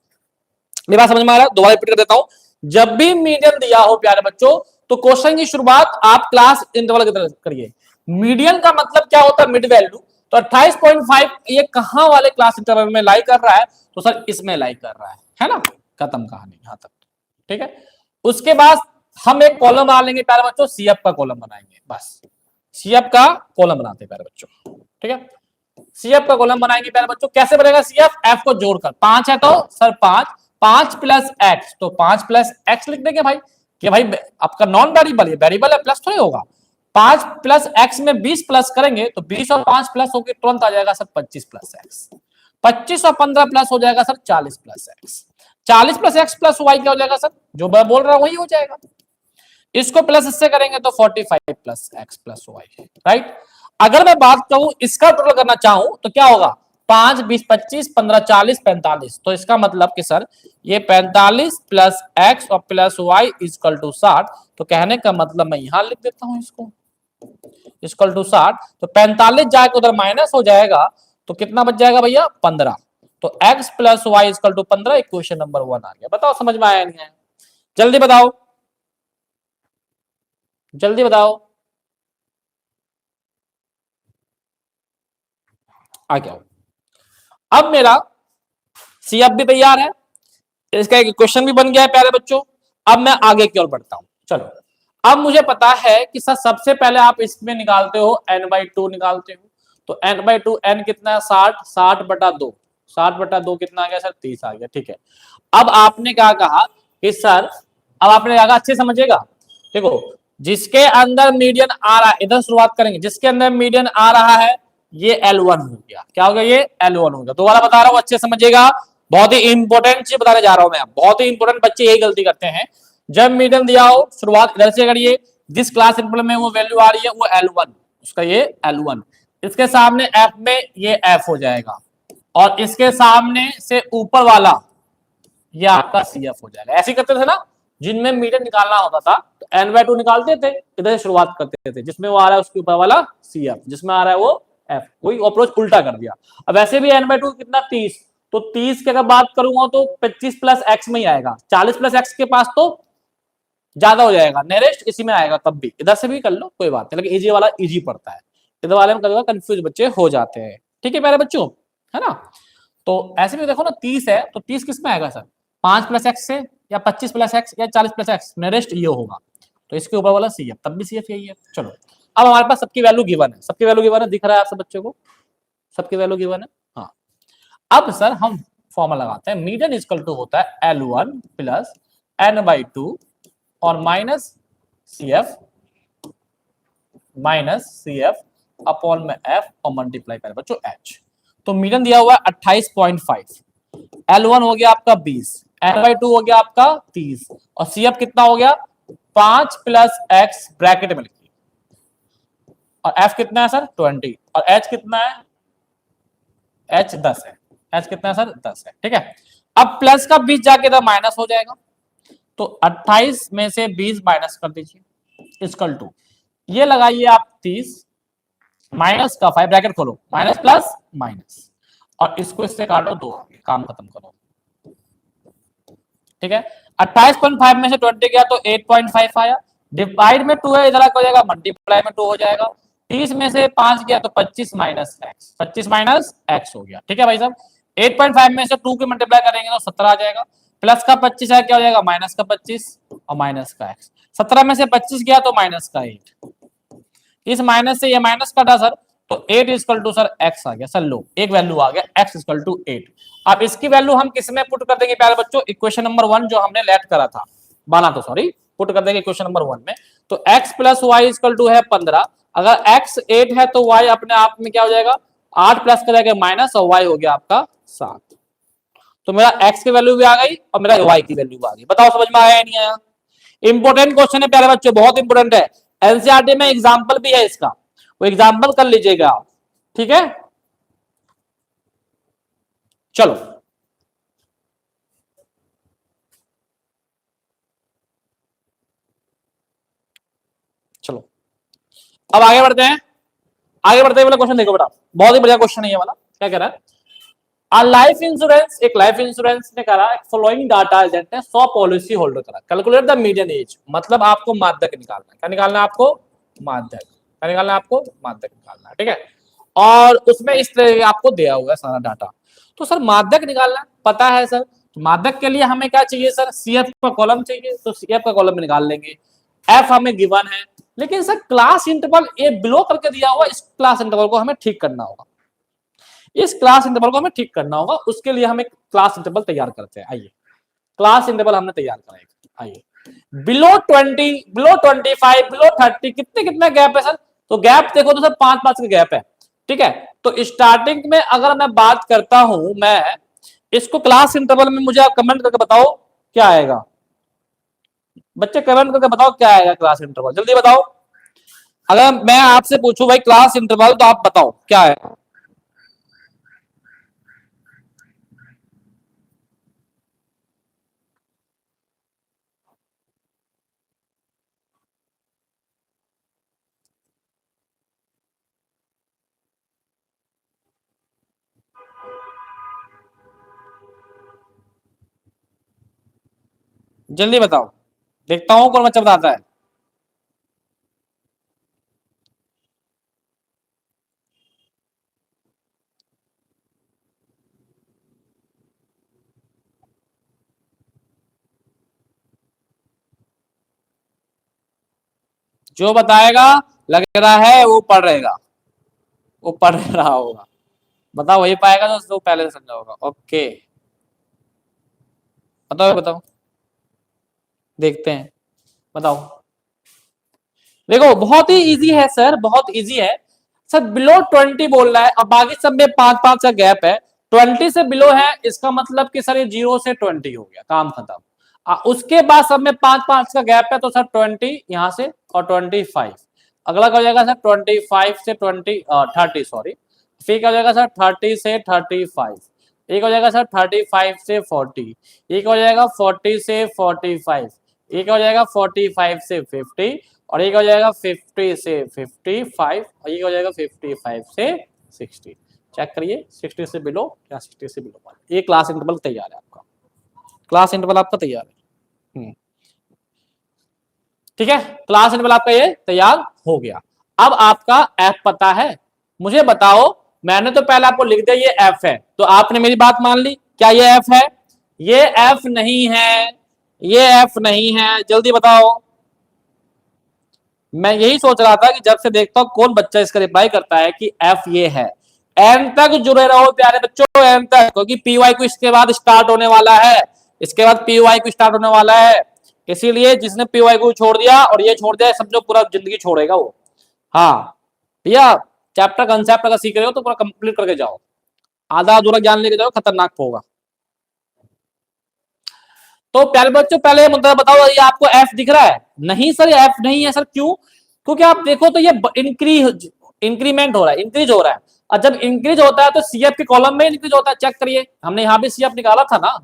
मेरी बात समझ में आ रहा है? दोबारा रिपीट कर देता हूं, जब भी मीडियन दिया हो प्यारे बच्चों तो क्वेश्चन की शुरुआत आप क्लास इंटरवल की तरफ से करिए। मीडियन का मतलब क्या होता है? Mid value. तो 28.5 ये कहां वाले क्लास इंटरवल में लाई कर रहा है? तो सर इसमें लाई कर रहा है ना? खत्म कहानी यहां तक। ठीक है, उसके बाद हम एक कॉलम बना लेंगे प्यारे बच्चों, CF का कॉलम बनाएंगे, बस CF का कॉलम बनाते हैं प्यारे बच्चों। ठीक है, CF का कॉलम बनाएंगे प्यारे बच्चों। कैसे बनेगा CF? F को जोड़कर, 5 है तो सर 5 प्लस एक्स, तो 5 प्लस एक्स लिख देंगे भाई, कि भाई आपका नॉन वेरिएबल है, वेरिएबल है, प्लस थोड़ी होगा। 5 प्लस एक्स में 20 प्लस करेंगे तो 20 और 5 प्लस होकर तुरंत आ जाएगा सर 25 प्लस एक्स। 25 और 15 प्लस हो जाएगा sir 40 plus x. 40 plus x plus y क्या हो जाएगा सर? जो मैं बोल रहा हूं वही हो जाएगा। इसको प्लस इससे करेंगे तो 45 plus x plus y, right. अगर मैं बात करूं इसका टोटल करना चाहूं तो क्या होगा? 5 20 25 15 40 45, तो इसका मतलब कि सर ये 45 प्लस एक्स और प्लस वाई इक्वल टू 60। तो कहने का मतलब मैं यहां लिख देता हूं इसको इक्वल टू 60, तो 45 जाके उधर माइनस हो जाएगा, तो कितना बच जाएगा भैया? 15। तो x plus y equal to 15, equation number 1 आ गया। बताओ समझ में आया नहीं है? जल्दी बताओ, जल्दी बताओ, आ गया। अब मेरा CF भी तैयार है, इसका एक क्वेश्चन भी बन गया है प्यारे बच्चों। अब मैं आगे की ओर बढ़ता हूं। चलो, अब मुझे पता है कि सर सबसे पहले आप इसमें निकालते हो n/2 निकालते हो, तो n/2 n कितना है? 60, 60/2, 60/2 कितना आ गया सर? 30 आ गया। ठीक है, अब आपने क्या कहा कि सर, अब आपने कहा अच्छे समझिएगा, देखो जिसके अंदर मीडियन आ रहा है, इधर शुरुआत करेंगे, जिसके अंदर मीडियन आ रहा है ये L1 हो गया। क्या हो गया? ये L1 हो गया। दोबारा बता रहा हूं, अच्छे समझिएगा, बहुत ही इंपॉर्टेंट चीज बताने जा रहा हूं मैं। बहुत ही इंपॉर्टेंट बच्चे यही गलती करते हैं, जब मीडियन दिया हो शुरुआत इधर से करिए, जिस क्लास इंटरवल में वो वैल्यू आ रही है वो L1, उसका ये L1, इसके सामने F में ये F हो जाएगा, और इसके सामने से ऊपर वाला ये आपका CF हो जाएगा। ऐसे करते थे ना, जिनमें मीडियन निकालना होता था तो n/2 निकालते थे, इधर से शुरुआत करते थे, जिसमें वो आ रहा है उसके ऊपर वाला CF, जिसमें आ रहा है वो F, कोई अप्रोच उल्टा कर दिया। अब ऐसे भी n/2 कितना 30, तो 30 की अगर बात करूंगा तो 25 प्लस x में ही आएगा, 40 प्लस x के पास तो ज्यादा हो जाएगा, नेरेस्ट इसी में आएगा, तब भी इधर से भी कर लो कोई बात नहीं, लेकिन इजी वाला इजी पड़ता है, इधर वाले में कभी कंफ्यूज बच्चे हो जाते हैं। ठीक है प्यारे बच्चों, है ना। तो ऐसे में देखो ना 30 है तो 30 किस में आएगा सर, 5 प्लस एक्स से, या 25 प्लस एक्स, या 40 प्लस एक्स, नेरेस्ट ये होगा, तो इसके ऊपर वाला CF, तब भी CF यही है। चलो अब हमारे पास सबकी वैल्यू गिवन है, सबकी वैल्यू गिवन है, दिख रहा है आप सब बच्चों को, सबकी वैल्यू गिवन है। हाँ, अब सर हम फॉर्मूला लगाते हैं, मीडियन इक्वल टू होता है L1 प्लस n/2 और माइनस CF अपॉन में F और मल्टीप्लाई करें बच्चों H। तो मीडियन दिया हुआ है 28.5, L1 हो गया आपका 20, n/2 हो गया आपका 30, और CF कितना हो गया 5 प्लस x ब्रैकेट में लिखिए, और F कितना है सर 20, और H कितना है, H 10 है, H कितना है सर 10 है। ठीक है, अब प्लस का 20 जाके इधर माइनस हो जाएगा, तो 28 में से 20 माइनस कर दीजिए, इक्वल टू ये लगाइए आप 30 माइनस का 5 ब्रैकेट खोलो, माइनस प्लस माइनस, और इसको इससे काटो 2, काम खत्म करो। ठीक है, 28.5 में से 20 गया तो 8.5 आया, डिवाइड में 2 है, इधर हो जाएगा मल्टीप्लाई में 2 हो जाएगा, 30 में से 5 गया तो 25 माइनस एक्स, 25 माइनस एक्स हो गया। ठीक है भाई साहब, 8.5 में से 2 की मल्टीप्लाई करेंगे तो 17 आ जाएगा, प्लस का 25 है, क्या हो जाएगा माइनस का 25 और माइनस का एक्स, 17 में से 25 गया तो माइनस का 8, इस माइनस से ये माइनस कटा सर, तो 8 इक्वल टू सर x आ गया, सर लो एक वैल्यू आ गया x इक्वल टू 8। अब इसकी वैल्यू हम किस में पुट कर देंगे प्यारे बच्चों, इक्वेशन नंबर 1 जो हमने लेट करा था, बना तो सॉरी पुट कर देंगे इक्वेशन नंबर 1 में, तो x plus y equal to है 15, अगर x 8 है तो y अपने आप में क्या हो जाएगा 8 प्लस करेगा माइनस, और y हो गया आपका 7, तो मेरा x की वैल्यू भी आ गई और मेरा y की वैल्यू भी आ गई। बताओ समझ में आया या नहीं आया। इंपॉर्टेंट क्वेश्चन है प्यारे बच्चों, बहुत इंपॉर्टेंट है, एनसीईआरटी में एग्जाम्पल भी है इसका, वो एग्जाम्पल कर लीजिएगा आप। ठीक है, चलो चलो अब आगे बढ़ते हैं, आगे बढ़ते हैं वाला क्वेश्चन देखो बेटा, बहुत ही बढ़िया क्वेश्चन है ये वाला। क्या कह रहा है, लाइफ इंश्योरेंस, एक लाइफ इंश्योरेंस ने करा फॉलोइंग डाटा एजेंट ने 100 पॉलिसी होल्डर करा, कैलकुलेट द मीडियन एज, मतलब आपको माध्यक निकालना है, क्या निकालना है आपको माध्यक, क्या निकालना है आपको माध्यक निकालना है। ठीक है, और उसमें इस तरह आपको दिया हुआ है सारा डाटा, तो सर माध्यक निकालना पता है सर, तो माध्यक के लिए हमें क्या चाहिए सर, CF का कॉलम चाहिए, तो CF का कॉलम निकाल लेंगे, F हमें गिवन है, लेकिन सर क्लास इंटरवल ए बिलो करके दिया हुआ, इस क्लास इंटरवल को हमें ठीक करना होगा, इस क्लास इंटरवल को हमें ठीक करना होगा, उसके लिए हम एक क्लास इंटरवल तैयार करते हैं। आइए क्लास इंटरवल हमने तैयार करा, आइए बिलो 20, बिलो 25, बिलो 30, कितने कितने गैप है सर, तो गैप देखो तो सर 5-5 का गैप है। ठीक है, तो स्टार्टिंग में अगर मैं बात करता हूं, मैं इसको क्लास इंटरवल में, मुझे आप कमेंट करके बताओ क्या आएगा, बच्चे कमेंट करके बताओ क्या आएगा क्लास इंटरवल, जल्दी बताओ। अगर मैं आपसे पूछूं भाई क्लास इंटरवल, तो आप बताओ क्या है। जल्दी बताओ, देखता हूं कौन बच्चा बताता है। जो बताएगा लग रहा है वो पढ़ रहेगा, वो पढ़ रहा होगा, बताओ वही पाएगा तो पहले से समझा होगा। ओके बताओ बताओ, देखते हैं, बताओ। देखो बहुत ही इजी है सर, बहुत इजी है सर, बिलो 20 बोल रहा है, अब बाकी सब में 5-5 का गैप है, 20 से बिलो है, इसका मतलब कि सर ये 0 से 20 हो गया, काम खत्म। उसके बाद सब में 5 5 का गैप है, तो सर 20 यहां से और 25, अगला क्या हो जाएगा सर 25 से 30, सॉरी, फिर क्या हो जाएगा सर 30 से 35, एक हो जाएगा सर 35 से 40, एक हो जाएगा 40 से 45, एक हो जाएगा 45 से 50, और एक हो जाएगा 50 से 55, और एक हो जाएगा 55 से 60। चेक करिए 60 से बिलो या 60 से बिलो। ये क्लास इंटरवल तैयार है आपका, क्लास इंटरवल आपका तैयार है। ठीक है, क्लास इंटरवल आपका ये तैयार हो गया। अब आपका एफ पता है, मुझे बताओ, मैंने तो पहले आपको लिख दिया ये एफ है, तो आपने मेरी बात मान ली, क्या ये एफ है? ये एफ नहीं है, ये एफ नहीं है, जल्दी बताओ। मैं यही सोच रहा था कि जब से देखता हूं कौन बच्चा इसका रिप्लाई करता है कि एफ ये है। एन तक जुड़े रहो प्यारे बच्चों, एन तक, क्योंकि पीवाई को इसके बाद स्टार्ट होने वाला है, इसके बाद पीवाई को स्टार्ट होने वाला है। इसीलिए जिसने पीवाई को छोड़ दिया और ये छोड़ दिया, समझो पूरा जिंदगी छोड़ेगा वो। हाँ भैया, चैप्टर कंसेप्ट अगर सीख रहे हो तो पूरा कंप्लीट करके जाओ, आधा अधूरा ज्ञान लेके जाओ, खतरनाक होगा। तो प्यारे बच्चों पहले मुद्दा बताओ, ये आपको एफ दिख रहा है? नहीं सर ये एफ नहीं है सर, क्यों? क्योंकि आप देखो तो ये इंक्रीमेंट हो रहा है, इंक्रीज हो रहा है, और जब इंक्रीज होता है तो सीएफ के कॉलम में इंक्रीज होता है। चेक करिए, हमने यहाँ भी सीएफ निकाला था ना,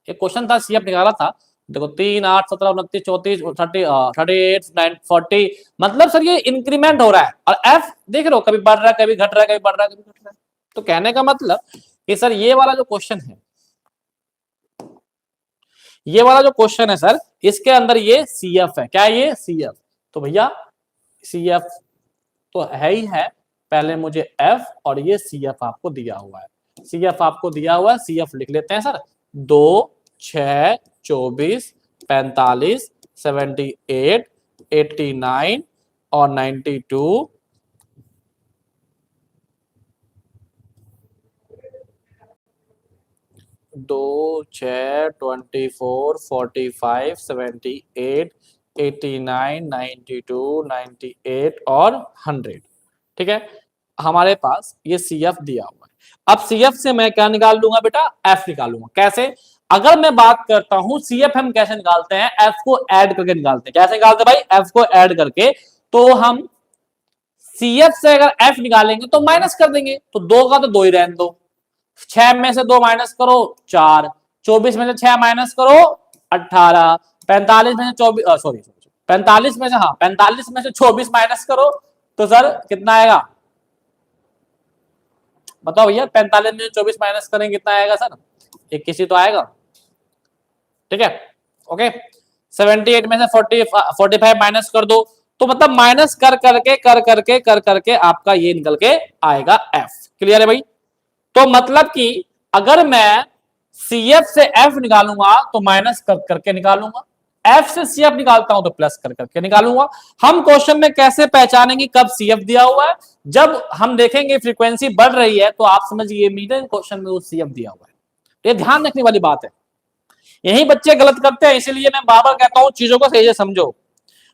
एक क्वेश्चन था सीएफ निकाला था। देखो 3 8 17 29 34 38 9 40, मतलब सर ये इंक्रीमेंट हो रहा है। और एफ देख रहे हो, कभी बढ़ रहा है, कभी घट रहा है, कभी बढ़ रहा है, कभी घट रहा है। तो कहने का मतलब कि सर ये वाला जो क्वेश्चन है, ये वाला जो क्वेश्चन है सर, इसके अंदर ये सीएफ है। क्या है ये? सीएफ। तो भैया सीएफ तो है ही है, पहले मुझे एफ और ये सीएफ आपको दिया हुआ है, सीएफ आपको दिया हुआ है, सीएफ लिख लेते हैं सर। 2 6 24 45 78 89 और 92, 2 6 24 45 78 89 92 98 और 100। ठीक है, हमारे पास ये सीएफ दिया हुआ है। अब सीएफ से मैं क्या निकाल लूंगा बेटा? एफ निकालूंगा। कैसे? अगर मैं बात करता हूं सीएफ हम कैसे निकालते हैं, एफ को ऐड करके निकालते हैं। कैसे निकालते हैं भाई? एफ को ऐड करके। तो हम सीएफ से अगर एफ निकालेंगे तो माइनस कर देंगे, तो 2 का तो 2 ही रहने दो, 6 में से 2 माइनस करो 4, 24 में से 6 माइनस करो 18, 45 में से 24, सॉरी 45 में से, हाँ 45 में से 24 माइनस करो, तो सर कितना आएगा बताओ भैया? 45 में 24 माइनस करेंगे कितना आएगा सर? 21 ही तो आएगा। ठीक है, ओके। 78 में से 45 माइनस कर दो, तो मतलब माइनस कर करके आपका ये निकल के आएगा एफ। क्लियर है भाई? तो मतलब कि अगर मैं सीएफ से एफ निकालूंगा तो माइनस कर करके निकालूंगा, एफ से सीएफ निकालता हूं तो प्लस कर करके निकालूंगा। हम क्वेश्चन में कैसे पहचानेंगे कब सीएफ दिया हुआ है? जब हम देखेंगे फ्रीक्वेंसी बढ़ रही है तो आप समझिए मीडियन क्वेश्चन में वो सीएफ दिया हुआ है। ये ध्यान रखने वाली बात है, यही बच्चे गलत करते हैं, इसीलिए मैं बार बार कहता हूं चीजों को सही से समझो,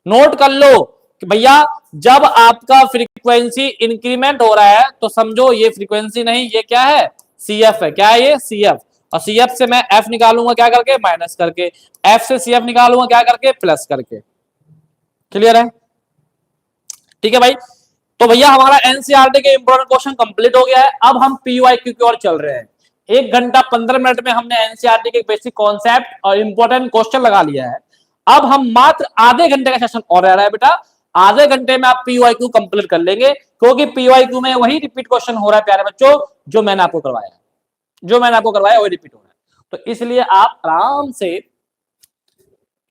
नोट कर लो कि भैया जब आपका फ्रीक्वेंसी इंक्रीमेंट हो रहा है तो समझो ये फ्रीक्वेंसी नहीं, ये क्या है? सीएफ है। क्या है ये? सीएफ। और सीएफ से मैं एफ निकालूंगा क्या करके? माइनस करके। एफ से सीएफ निकालूंगा क्या करके? प्लस करके। क्लियर है? ठीक है भाई। तो भैया हमारा एनसीईआरटी के इंपोर्टेंट क्वेश्चन कंप्लीट हो गया है। अब हम पीवाईक्यू की ओर चल रहे हैं। 1 घंटा 15 मिनट में हमने एनसीईआरटी के बेसिक कॉन्सेप्ट और इंपोर्टेंट क्वेश्चन लगा लिया है। अब हम मात्र आधे घंटे का सेशन और रह रहा है बेटा, आधे घंटे में आप पीवाईक्यू कंप्लीट कर लेंगे, क्योंकि पीवाईक्यू में वही रिपीट क्वेश्चन हो रहा है प्यारे बच्चों, जो मैंने आपको करवाया है, जो मैंने आपको करवाया वही रिपीट हो रहा है। तो इसलिए आप आराम से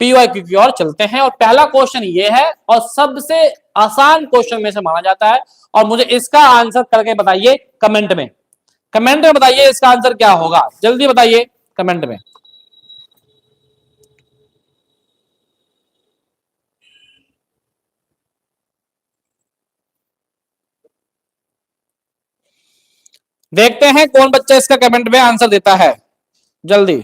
पीवाईक्यू की ओर चलते हैं। और पहला क्वेश्चन ये है और सबसे आसान क्वेश्चन में से माना जाता है, और मुझे इसका आंसर करके बताइए कमेंट में, कमेंट में बताइए इसका आंसर क्या होगा, जल्दी बताइए कमेंट में। देखते हैं कौन बच्चा इसका कमेंट में आंसर देता है, जल्दी।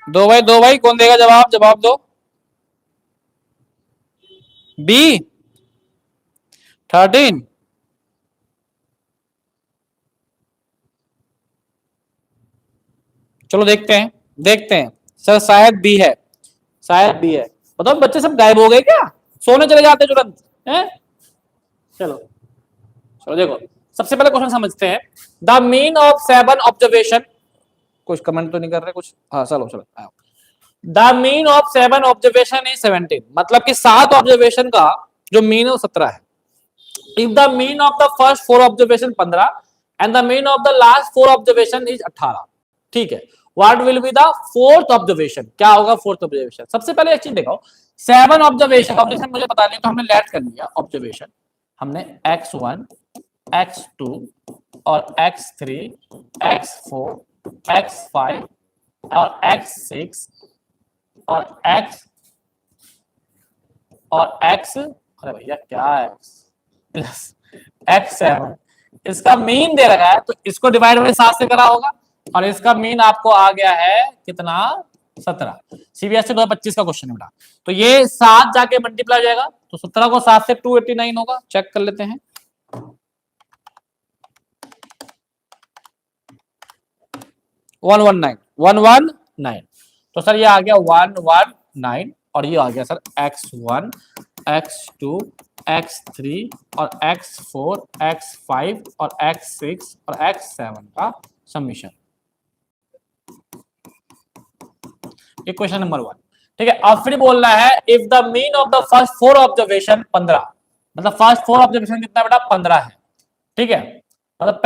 दो भाई कौन देगा जवाब? जवाब दो। बी 13। चलो देखते हैं, देखते हैं सर, शायद बी है, शायद बी है। बताओ बच्चे सब गायब हो गए क्या? सोने चले जाते तुरंत हैं? चलो चलो देखो, सबसे पहले क्वेश्चन समझते हैं। द मीन ऑफ 7 ऑब्जर्वेशन, कुछ कमेंट तो नहीं कर रहे कुछ? हाँ चलो चलो। The mean of 7 observation is 17, मतलब कि 7 ऑब्जर्वेशन का जो मीन है वो 17 है। If the mean of the first 4 observation 15 and the mean of the last 4 observation is 18, ठीक है, what will be the fourth observation? क्या होगा फोर्थ ऑब्जर्वेशन? सबसे पहले एक चीज देखो, 7 ऑब्जर्वेशन मुझे पता नहीं तो हमने लेट कर लिया ऑब्जर्वेशन। हमने x1 x2 और x3 x4 x5 और x6 और x और x, अरे भैया क्या है, प्लस x7, इसका मीन दे रखा है तो इसको डिवाइड बाई 7 से करा होगा, और इसका मीन आपको आ गया है कितना? 17। सीबीएसई 2025 का क्वेश्चन है बेटा। तो ये 7 जाके मल्टीप्लाई हो जाएगा, तो 17 को 7 से 289 होगा। चेक कर लेते हैं। 119 तो सर ये आ गया 119, और ये आ गया सर x1 x2 x3 और x4 x5 और x6 और x7 का समीशन। ये क्वेश्चन नंबर 1, ठीक है। अब फिर बोल रहा है if the mean of the first 4 observation 15, मतलब फर्स्ट 4 ऑब्जर्वेशन कितना बेटा? 15 है, ठीक है। मतलब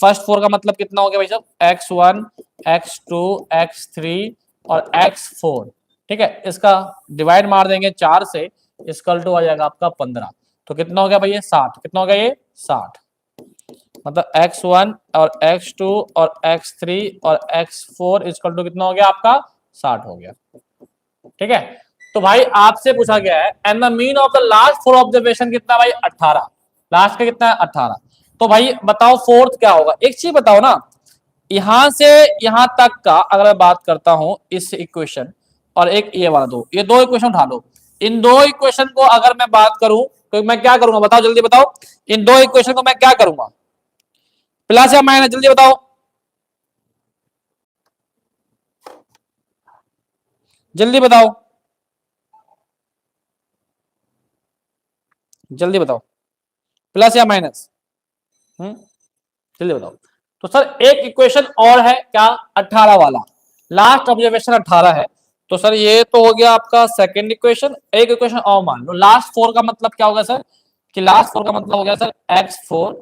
फर्स्ट 4 का मतलब कितना हो गया भाई साहब? x1 x2 x3 और x4, ठीक है। इसका डिवाइड मार देंगे 4 से, इसकल टू आ जाएगा आपका 15। तो कितना हो गया भाई? ये 60। कितना हो गया? ये 60। मतलब x1 और x2 और x3 और x4 इसकल टू कितना हो गया आपका? 60 हो गया, ठीक है। तो भाई आपसे पूछा गया है and the mean of the last 4 observation कितना भाई? 18। लास्ट का कितना है? 18। तो भाई बताओ फोर्थ क्या होगा? एक चीज बताओ ना, यहां से यहां तक का अगर मैं बात करता हूं इस इक्वेशन और एक ये वाला दो, ये दो इक्वेशन उठा लो। इन दो इक्वेशन को अगर मैं बात करूं तो मैं क्या करूंगा? बताओ जल्दी बताओ। इन दो इक्वेशन को मैं क्या करूंगा? प्लस या माइनस? जल्दी बताओ, जल्दी बताओ, जल्दी बताओ, प्लस या माइनस? जल्दी बताओ। तो सर एक इक्वेशन और है क्या? 18 वाला, लास्ट ऑब्जर्वेशन 18 है। तो सर ये तो हो गया आपका सेकंड इक्वेशन। एक इक्वेशन और मान लो, लास्ट 4 का मतलब क्या होगा सर? कि लास्ट 4 का मतलब हो गया सर x4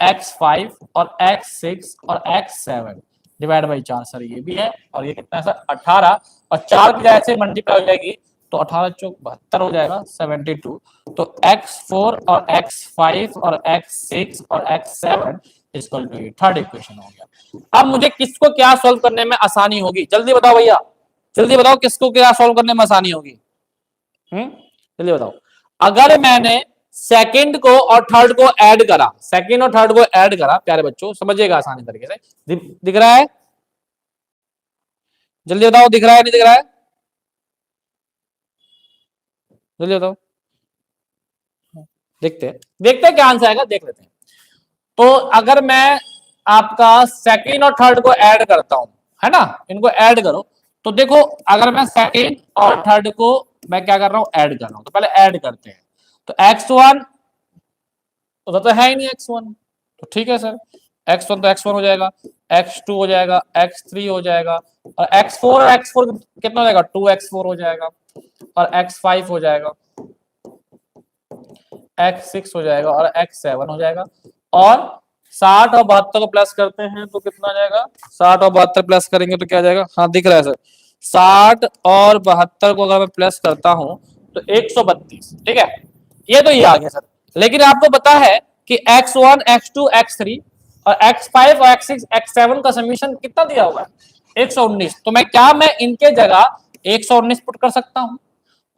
x5 और x6 और x7 डिवाइड बाई 4। सर ये भी है, और ये कितना है सर? 18, और 4 की जगह से मल्टीप्लाई हो जाएगी तो 18 चौक 72 हो जाएगा, 72। तो x4 और x5 और x6 और x7 इक्वल टू ये थर्ड इक्वेशन हो गया। अब मुझे किसको क्या सॉल्व करने में आसानी होगी? जल्दी बताओ भैया, जल्दी बताओ किसको क्या सॉल्व करने में आसानी होगी? जल्दी बताओ। अगर मैंने सेकंड को और थर्ड को ऐड करा, सेकंड और थर्ड को ऐड करा, प्यारे बच्चों समझिएगा आसानी तरीके से, दिख रहा है? जल्दी बताओ, दिख रहा है नहीं दिख रहा है? जल्दी बताओ, देखते हैं, देखते हैं क्या आंसर आएगा, देख लेते हैं। तो अगर मैं आपका सेकंड और थर्ड को ऐड करता हूं, है ना, इनको ऐड करो, तो देखो अगर मैं सेकंड और थर्ड को मैं क्या कर रहा हूं? ऐड कर रहा हूं। तो पहले ऐड करते हैं। तो x1 तो है ही नहीं x1, तो ठीक है सर, x1 तो x1 हो जाएगा, x2 हो जाएगा, x3 हो जाएगा, और x4 कितना हो जाएगा? 2x4 हो जाएगा, और x5 हो जाएगा, x6 हो जाएगा, और x7 हो जाएगा। और 60 और 72 को प्लस करते हैं तो कितना आ जाएगा? 60 और 72 प्लस करेंगे तो क्या जाएगा? हाँ दिख रहा है सर, 60 और 72 को अगर मैं प्लस करता हूं तो 132, ठीक है। ये तो ये आ गया सर। लेकिन आपको पता है कि x1 x2 x3 और x5 और x6 x7 का समीशन कितना दिया हुआ है? 119। तो मैं इनके जगह 119 पुट कर सकता हूं,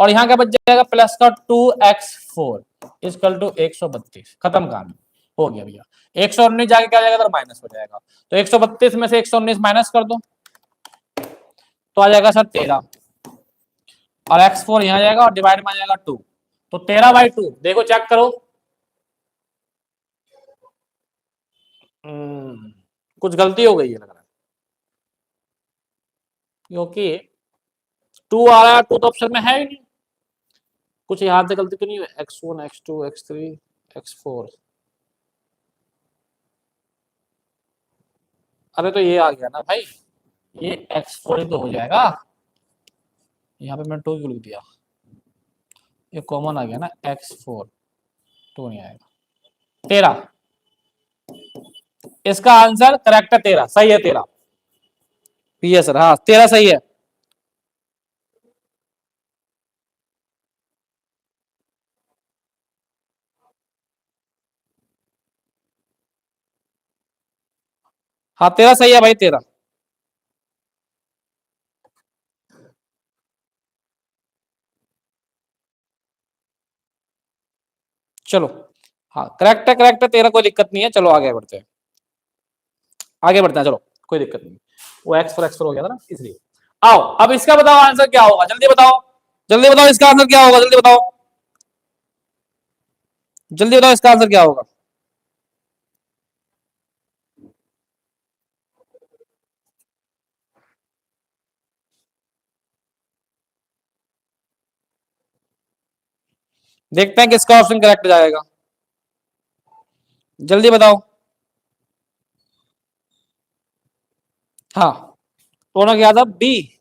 और यहां क्या बच जाएगा? प्लस का 2x4 इक्वल टू 132। खत्म काम, हो गया भैया। 119 जाके क्या जाएगा? माइनस हो जाएगा। तो 132 में से 119 माइनस कर दो, तो आ जाएगा सर 13 और x4 यहां जाएगा और डिवाइड में आ जाएगा 2, तो 13/2। देखो चेक करो, कुछ गलती हो गई है लग रहा है, क्योंकि 2 आ रहा है, 2 तो ऑप्शन में है ही नहीं, कुछ यहां से गलती तो नहीं है। x1 x2 x3 x4, अरे तो ये आ गया ना भाई, ये x4 ही तो हो जाएगा, यहाँ पे मैंने 2 क्यों लिख दिया, ये कॉमन आ गया ना, x4 2 नहीं आएगा, 13 इसका आंसर करेक्ट है, 13 सही है, 13 ये सर, हाँ 13 सही है। हाँ 13 सही है भाई, 13। चलो हाँ करेक्ट है, करेक्ट है, 13 कोई दिक्कत नहीं है, चलो आगे बढ़ते हैं, आगे बढ़ते हैं, चलो कोई दिक्कत नहीं, वो x4 हो गया था ना इसलिए। आओ अब इसका बताओ आंसर क्या होगा, जल्दी बताओ, जल्दी बताओ इसका आंसर क्या होगा, जल्दी बताओ, जल्दी बताओ इसका आंसर क्या होगा। देखते हैं किसका ऑप्शन करेक्ट जाएगा, जल्दी बताओ। हाँ दोनों क्या था, बी।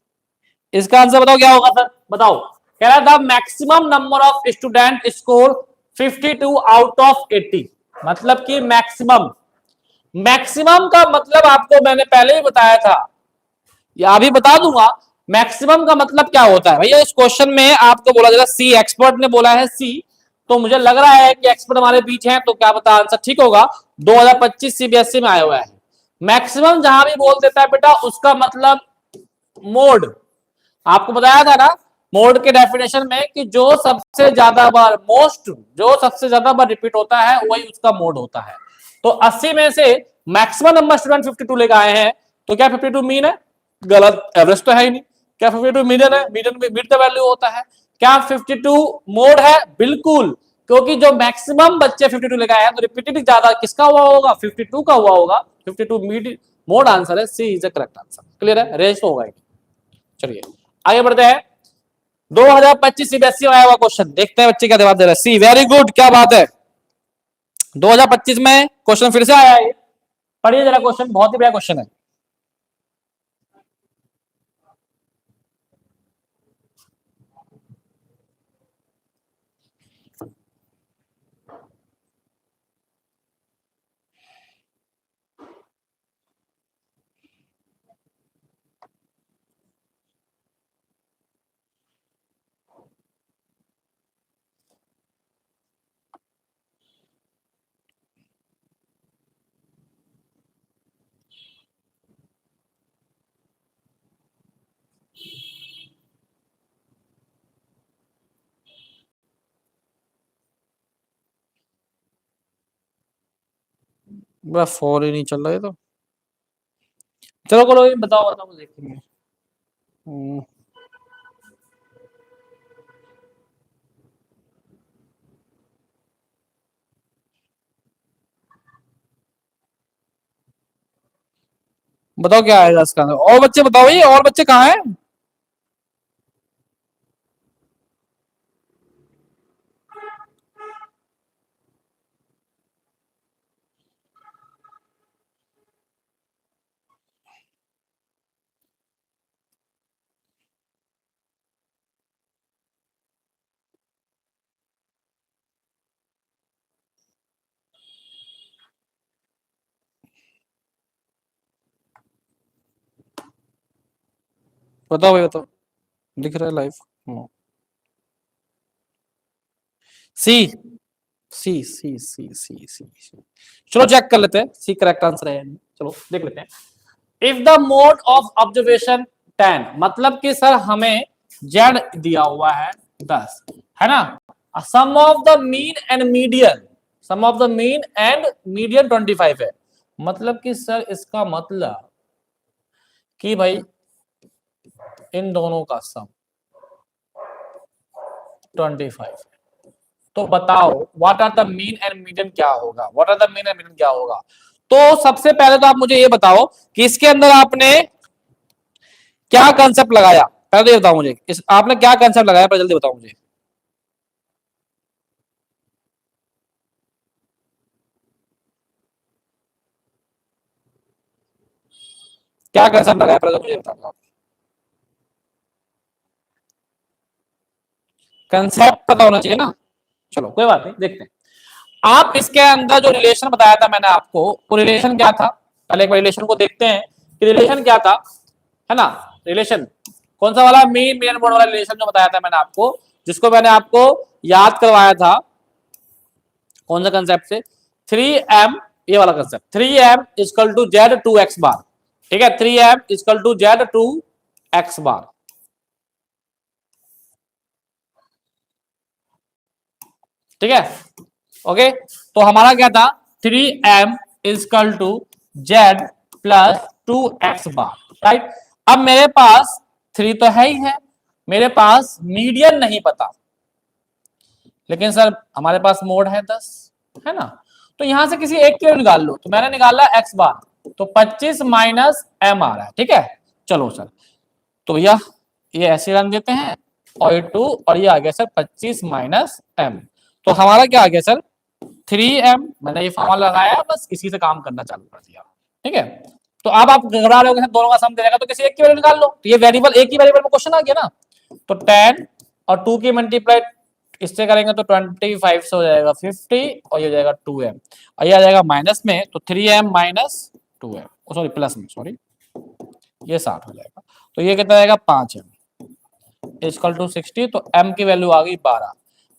इसका आंसर बताओ क्या होगा सर, बताओ। कह रहा था maximum number of student score 52 out of 80, मतलब कि मैक्सिमम, मैक्सिमम का मतलब आपको मैंने पहले ही बताया था, या अभी बता दूंगा, मैक्सिमम का मतलब क्या होता है भैया। इस क्वेश्चन में आपको बोला जाएगा सी, एक्सपर्ट ने बोला है सी, तो मुझे लग रहा है कि एक्सपर्ट हमारे बीच हैं, तो क्या पता आंसर ठीक होगा। 2025 सीबीएसई में आया हुआ है, मैक्सिमम जहां भी बोल देता है बेटा उसका मतलब मोड, आपको बताया था ना मोड के डेफिनेशन में कि जो सबसे ज्यादा बार, मोस्ट जो सबसे ज्यादा बार रिपीट होता है वही उसका मोड होता है। तो 80 में से मैक्सिमम नंबर स्टूडेंट 52 लेकर आए हैं, तो क्या 52 मीन है, गलत, एवरेज तो है ही नहीं। क्या 52 मीडियन है, मीडियन मीड द वैल्यू होता है। क्या 52 मोड है, बिल्कुल, क्योंकि जो मैक्सिमम बच्चे 52 लेकर आए हैं तो रिपीटेड ज्यादा किसका हुआ होगा, 52 का हुआ होगा। 52 मीड मोड आंसर है, C is the correct answer, clear है, रेस होगा। चलिए आगे बढ़ते हैं, 2025 सीबीएसई में आया हुआ क्वेश्चन, देखते हैं बच्चे क्या जवाब दे रहे हैं। सी, वेरी गुड, क्या बात है, 2025 में क्वेश्चन फिर से आया है, पढ़िए जरा क्वेश्चन, बहुत ही बढ़िया क्वेश्चन है। बस 4 ही नहीं चल रहा है तो, चलो चलो ये बताओ बताओ देखेंगे। बताओ क्या आएगा इसका आंसर, और बच्चे बताओ, ये और बच्चे कहाँ हैं। बताओ भाई बताओ, दिख रहा है लाइव। सी सी सी सी सी सी सी, चलो चेक कर लेते हैं सी करेक्ट आंसर है, चलो देख लेते हैं। If the mode of observation 10, मतलब कि सर हमें जेड दिया हुआ है 10, है ना, sum of the mean and median, sum of the mean and median 25 है, मतलब कि सर इसका मतलब कि भाई इन दोनों का सम 25। तो बताओ what are the mean and median क्या होगा, what are the mean and median क्या होगा। तो सबसे पहले तो आप मुझे ये बताओ कि इसके अंदर आपने क्या कंसेप्ट लगाया, पहले ये बताओ मुझे इस आपने क्या कंसेप्ट लगाया, पहले जल्दी बताओ मुझे। क्या कंसेप्ट लगाया पहले तो मुझे बताओ। कंसेप्ट पता होना चाहिए ना। चलो कोई बात नहीं, देखते हैं। आप इसके अंदर जो रिलेशन बताया था मैंने आपको, वो रिलेशन क्या था, पहले एक रिलेशन को देखते हैं कि रिलेशन क्या था, है ना। रिलेशन कौन सा वाला, मीन मीडियन मोड वाला रिलेशन जो बताया था मैंने आपको, जिसको मैंने आपको याद करवाया था कौन सा कंसेप्ट से, 3m, ये वाला concept 3m equal to z 2x bar. ठीक है, 3m equal to z 2x bar. ठीक है, ओके। तो हमारा क्या था, 3m equal to z plus 2x bar, right. अब मेरे पास 3 तो है ही है, मेरे पास मीडियन नहीं पता, लेकिन सर हमारे पास मोड है 10, है ना। तो यहां से किसी एक के निकाल लो, तो मैंने निकाला x बार, तो 25 माइनस m आ रहा है। ठीक है, चलो सर, तो भैया ये ऐसे रन देते हैं, और ये 2 और ये आ गया सर 25 माइनस m। तो हमारा क्या आ गया सर 3m, मैंने ये फॉर्मूला लगाया, बस इसी से काम करना चालू कर दिया। ठीक है, तो अब आप घबरा रहे हो दोनों का सम दे देगा, तो किसी एक की वैल्यू निकाल लो। तो ये वेरिएबल, एक ही वेरिएबल में क्वेश्चन आ गया ना, तो 10 और 2 की मल्टीप्लाई इससे करेंगे तो 25 से हो जाएगा 50, और ये हो जाएगा 2m, और ये आ जाएगा माइनस में, तो 3m minus 2m, sorry plus में, सॉरी ये 60 हो जाएगा। तो ये कितना आएगा 5m इक्वल टू 60, तो m की वैल्यू आ गई 12।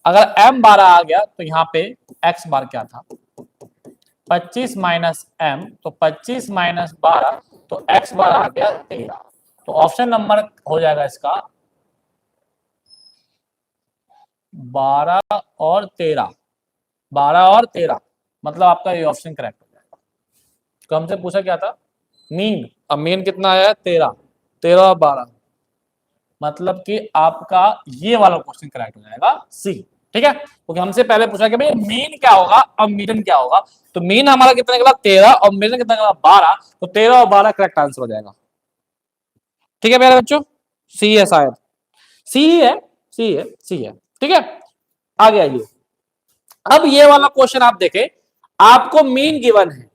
अगर m 12 आ गया तो यहाँ पे x बार क्या था 25 माइनस m, तो 25 माइनस 12, तो x बार आ गया 13। तो ऑप्शन नंबर हो जाएगा इसका 12 और 13, 12 और 13, मतलब आपका ये ऑप्शन करेक्ट हो जाएगा। तो हमसे पूछा क्या था मीन, अब मीन कितना आया 13, 13 और 12, मतलब कि आपका ये वाला क्वेश्चन करेक्ट हो जाएगा सी। ठीक है, क्योंकि हमसे पहले पूछा कि भाई मीन क्या होगा और मीडियन क्या होगा, तो मीन हमारा कितना निकला 13 और मीडियन कितना निकला 12, तो 13 और 12 करेक्ट आंसर हो जाएगा। ठीक है मेरे बच्चों, सी है शायद, सी ही है, सी है, सी है। ठीक है, आगे आइए। अब ये वाला क्वेश्चन आप देखें, आपको मीन गिवन है,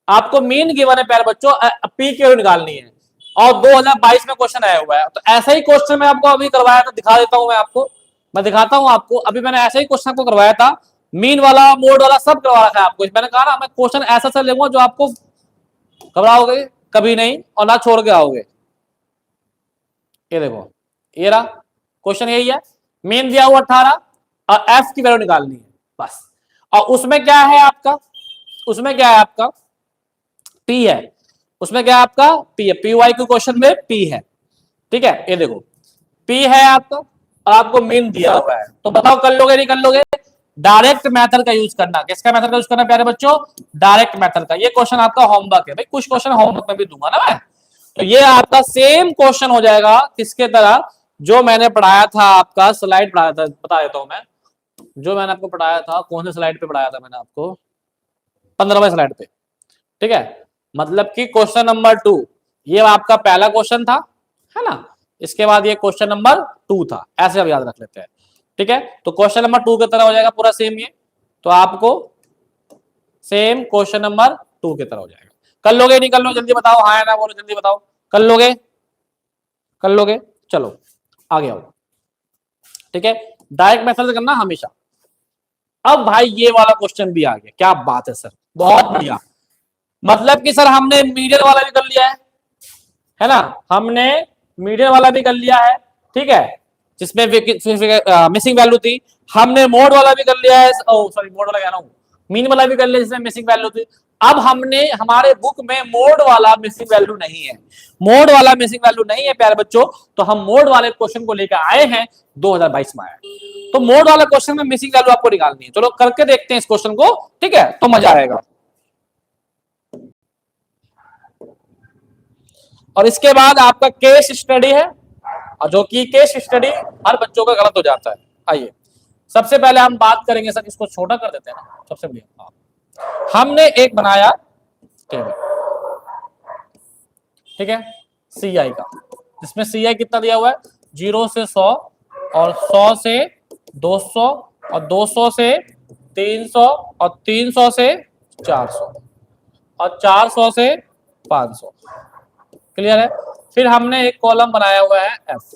आपको मीन गिवन है प्यारे बच्चों, पी की वैल्यू निकालनी है, और 2022 में क्वेश्चन आया हुआ है। तो ऐसा ही क्वेश्चन मैं आपको अभी करवाया था, दिखा देता हूं मैं आपको, मैं दिखाता हूं आपको। अभी मैंने ऐसा ही क्वेश्चन आपको करवाया था, मीन वाला मोड वाला सब करवा रखा है आपको। मैंने कहा ना मैं क्वेश्चन ऐसा सा लेंगे जो आपको घबराओगे कभी नहीं और ना छोड़ के आओगे। ये देखो, ये रहा क्वेश्चन, यही है, मीन दिया हुआ 18 और एफ की वैल्यू निकालनी है बस। और उसमें क्या है आपका, उसमें क्या है आपका पी है, उसमें क्या है आपका पी है, पी वाई के क्वेश्चन में पी है। ठीक है, ये देखो पी है आपका और आपको मीन दिया हुआ है, तो बताओ कर लोगे नहीं कर लोगे। डायरेक्ट मेथड का यूज करना, किसका मेथड का यूज करना प्यारे बच्चों, डायरेक्ट मेथड का। ये क्वेश्चन आपका होमवर्क है भाई, कुछ क्वेश्चन होमवर्क में भी दूंगा ना मैं। तो ये आपका सेम क्वेश्चन हो जाएगा किसके तरह, जो मैंने पढ़ाया था आपका, स्लाइड पढ़ाया था, बता देता हूं मैं, जो मैंने आपको पढ़ाया था, कौन से स्लाइड पे पढ़ाया था मैंने आपको, 15वें स्लाइड पे। ठीक है, मतलब कि क्वेश्चन नंबर 2 ये आपका पहला क्वेश्चन था, है ना, इसके बाद ये क्वेश्चन नंबर 2 था, ऐसे आप याद रख लेते हैं। ठीक है, तो क्वेश्चन नंबर 2 की तरह हो जाएगा पूरा सेम ये, तो आपको सेम क्वेश्चन नंबर 2 की तरह हो जाएगा। कर लोगे नहीं कर लोगे जल्दी बताओ, हाँ या ना बोलो जल्दी बताओ, कर लोगे, कर लोगे, चलो आगे आओ। ठीक है, डायरेक्ट मेथड से करना हमेशा। अब भाई ये वाला क्वेश्चन भी आ गया, क्या बात है सर, बहुत बढ़िया। मतलब कि सर हमने मीडियन वाला भी कर लिया है ना, हमने मीडियन वाला भी कर लिया है। ठीक है, जिसमें मिसिंग वैल्यू थी, हमने मोड वाला भी कर लिया है, सॉरी मोड वाला कह रहा हूं, मीन वाला भी कर लिया जिसमें मिसिंग वैल्यू थी। अब हमने हमारे बुक में मोड वाला मिसिंग वैल्यू नहीं है, मोड वाला मिसिंग वैल्यू नहीं है प्यारे बच्चों, तो हम मोड वाले क्वेश्चन को लेकर आए हैं, 2022 में आया। तो मोड वाला क्वेश्चन में मिसिंग वैल्यू आपको निकालनी है, चलो करके देखते हैं इस क्वेश्चन को। ठीक है, तो मजा आएगा। और इसके बाद आपका केस स्टडी है, और जो कि केस स्टडी हर बच्चों का गलत हो जाता है। आइए सबसे पहले हम बात करेंगे सर, इसको छोटा कर देते हैं ना, सबसे बढ़िया हमने एक बनाया टेबल, ठीक है, सी आई का, जिसमें सी आई कितना दिया हुआ है 0 से 100 और 100 से 200 और 200 से 300 और 300 से 400 और 400 से 500। क्लियर है। फिर हमने एक कॉलम बनाया हुआ है एफ,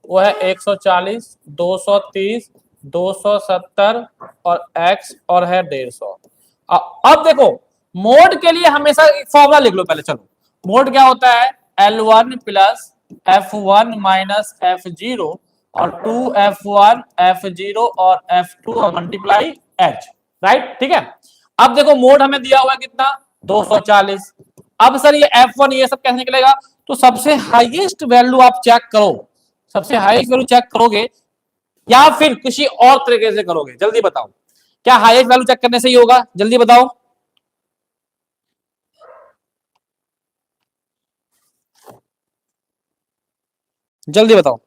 वो है 140, 230, 270 और एक्स और है 150। अब देखो मोड के लिए हमेशा एक फॉर्मूला लिख लो पहले। चलो मोड क्या होता है, L1 plus F1 minus F0 और 2F1 F0 और F2 मल्टीप्लाई H, राइट, ठीक है। अब देखो मोड हमें दिया हुआ है कितना 240। अब सर ये F1 ये सब कैसे निकलेगा, तो सबसे हाईएस्ट वैल्यू आप चेक करो, सबसे हाईएस्ट वैल्यू चेक करोगे या फिर किसी और तरीके से करोगे, जल्दी बताओ। क्या हाईएस्ट वैल्यू चेक करने से ही होगा, जल्दी बताओ। जल्दी बताओ।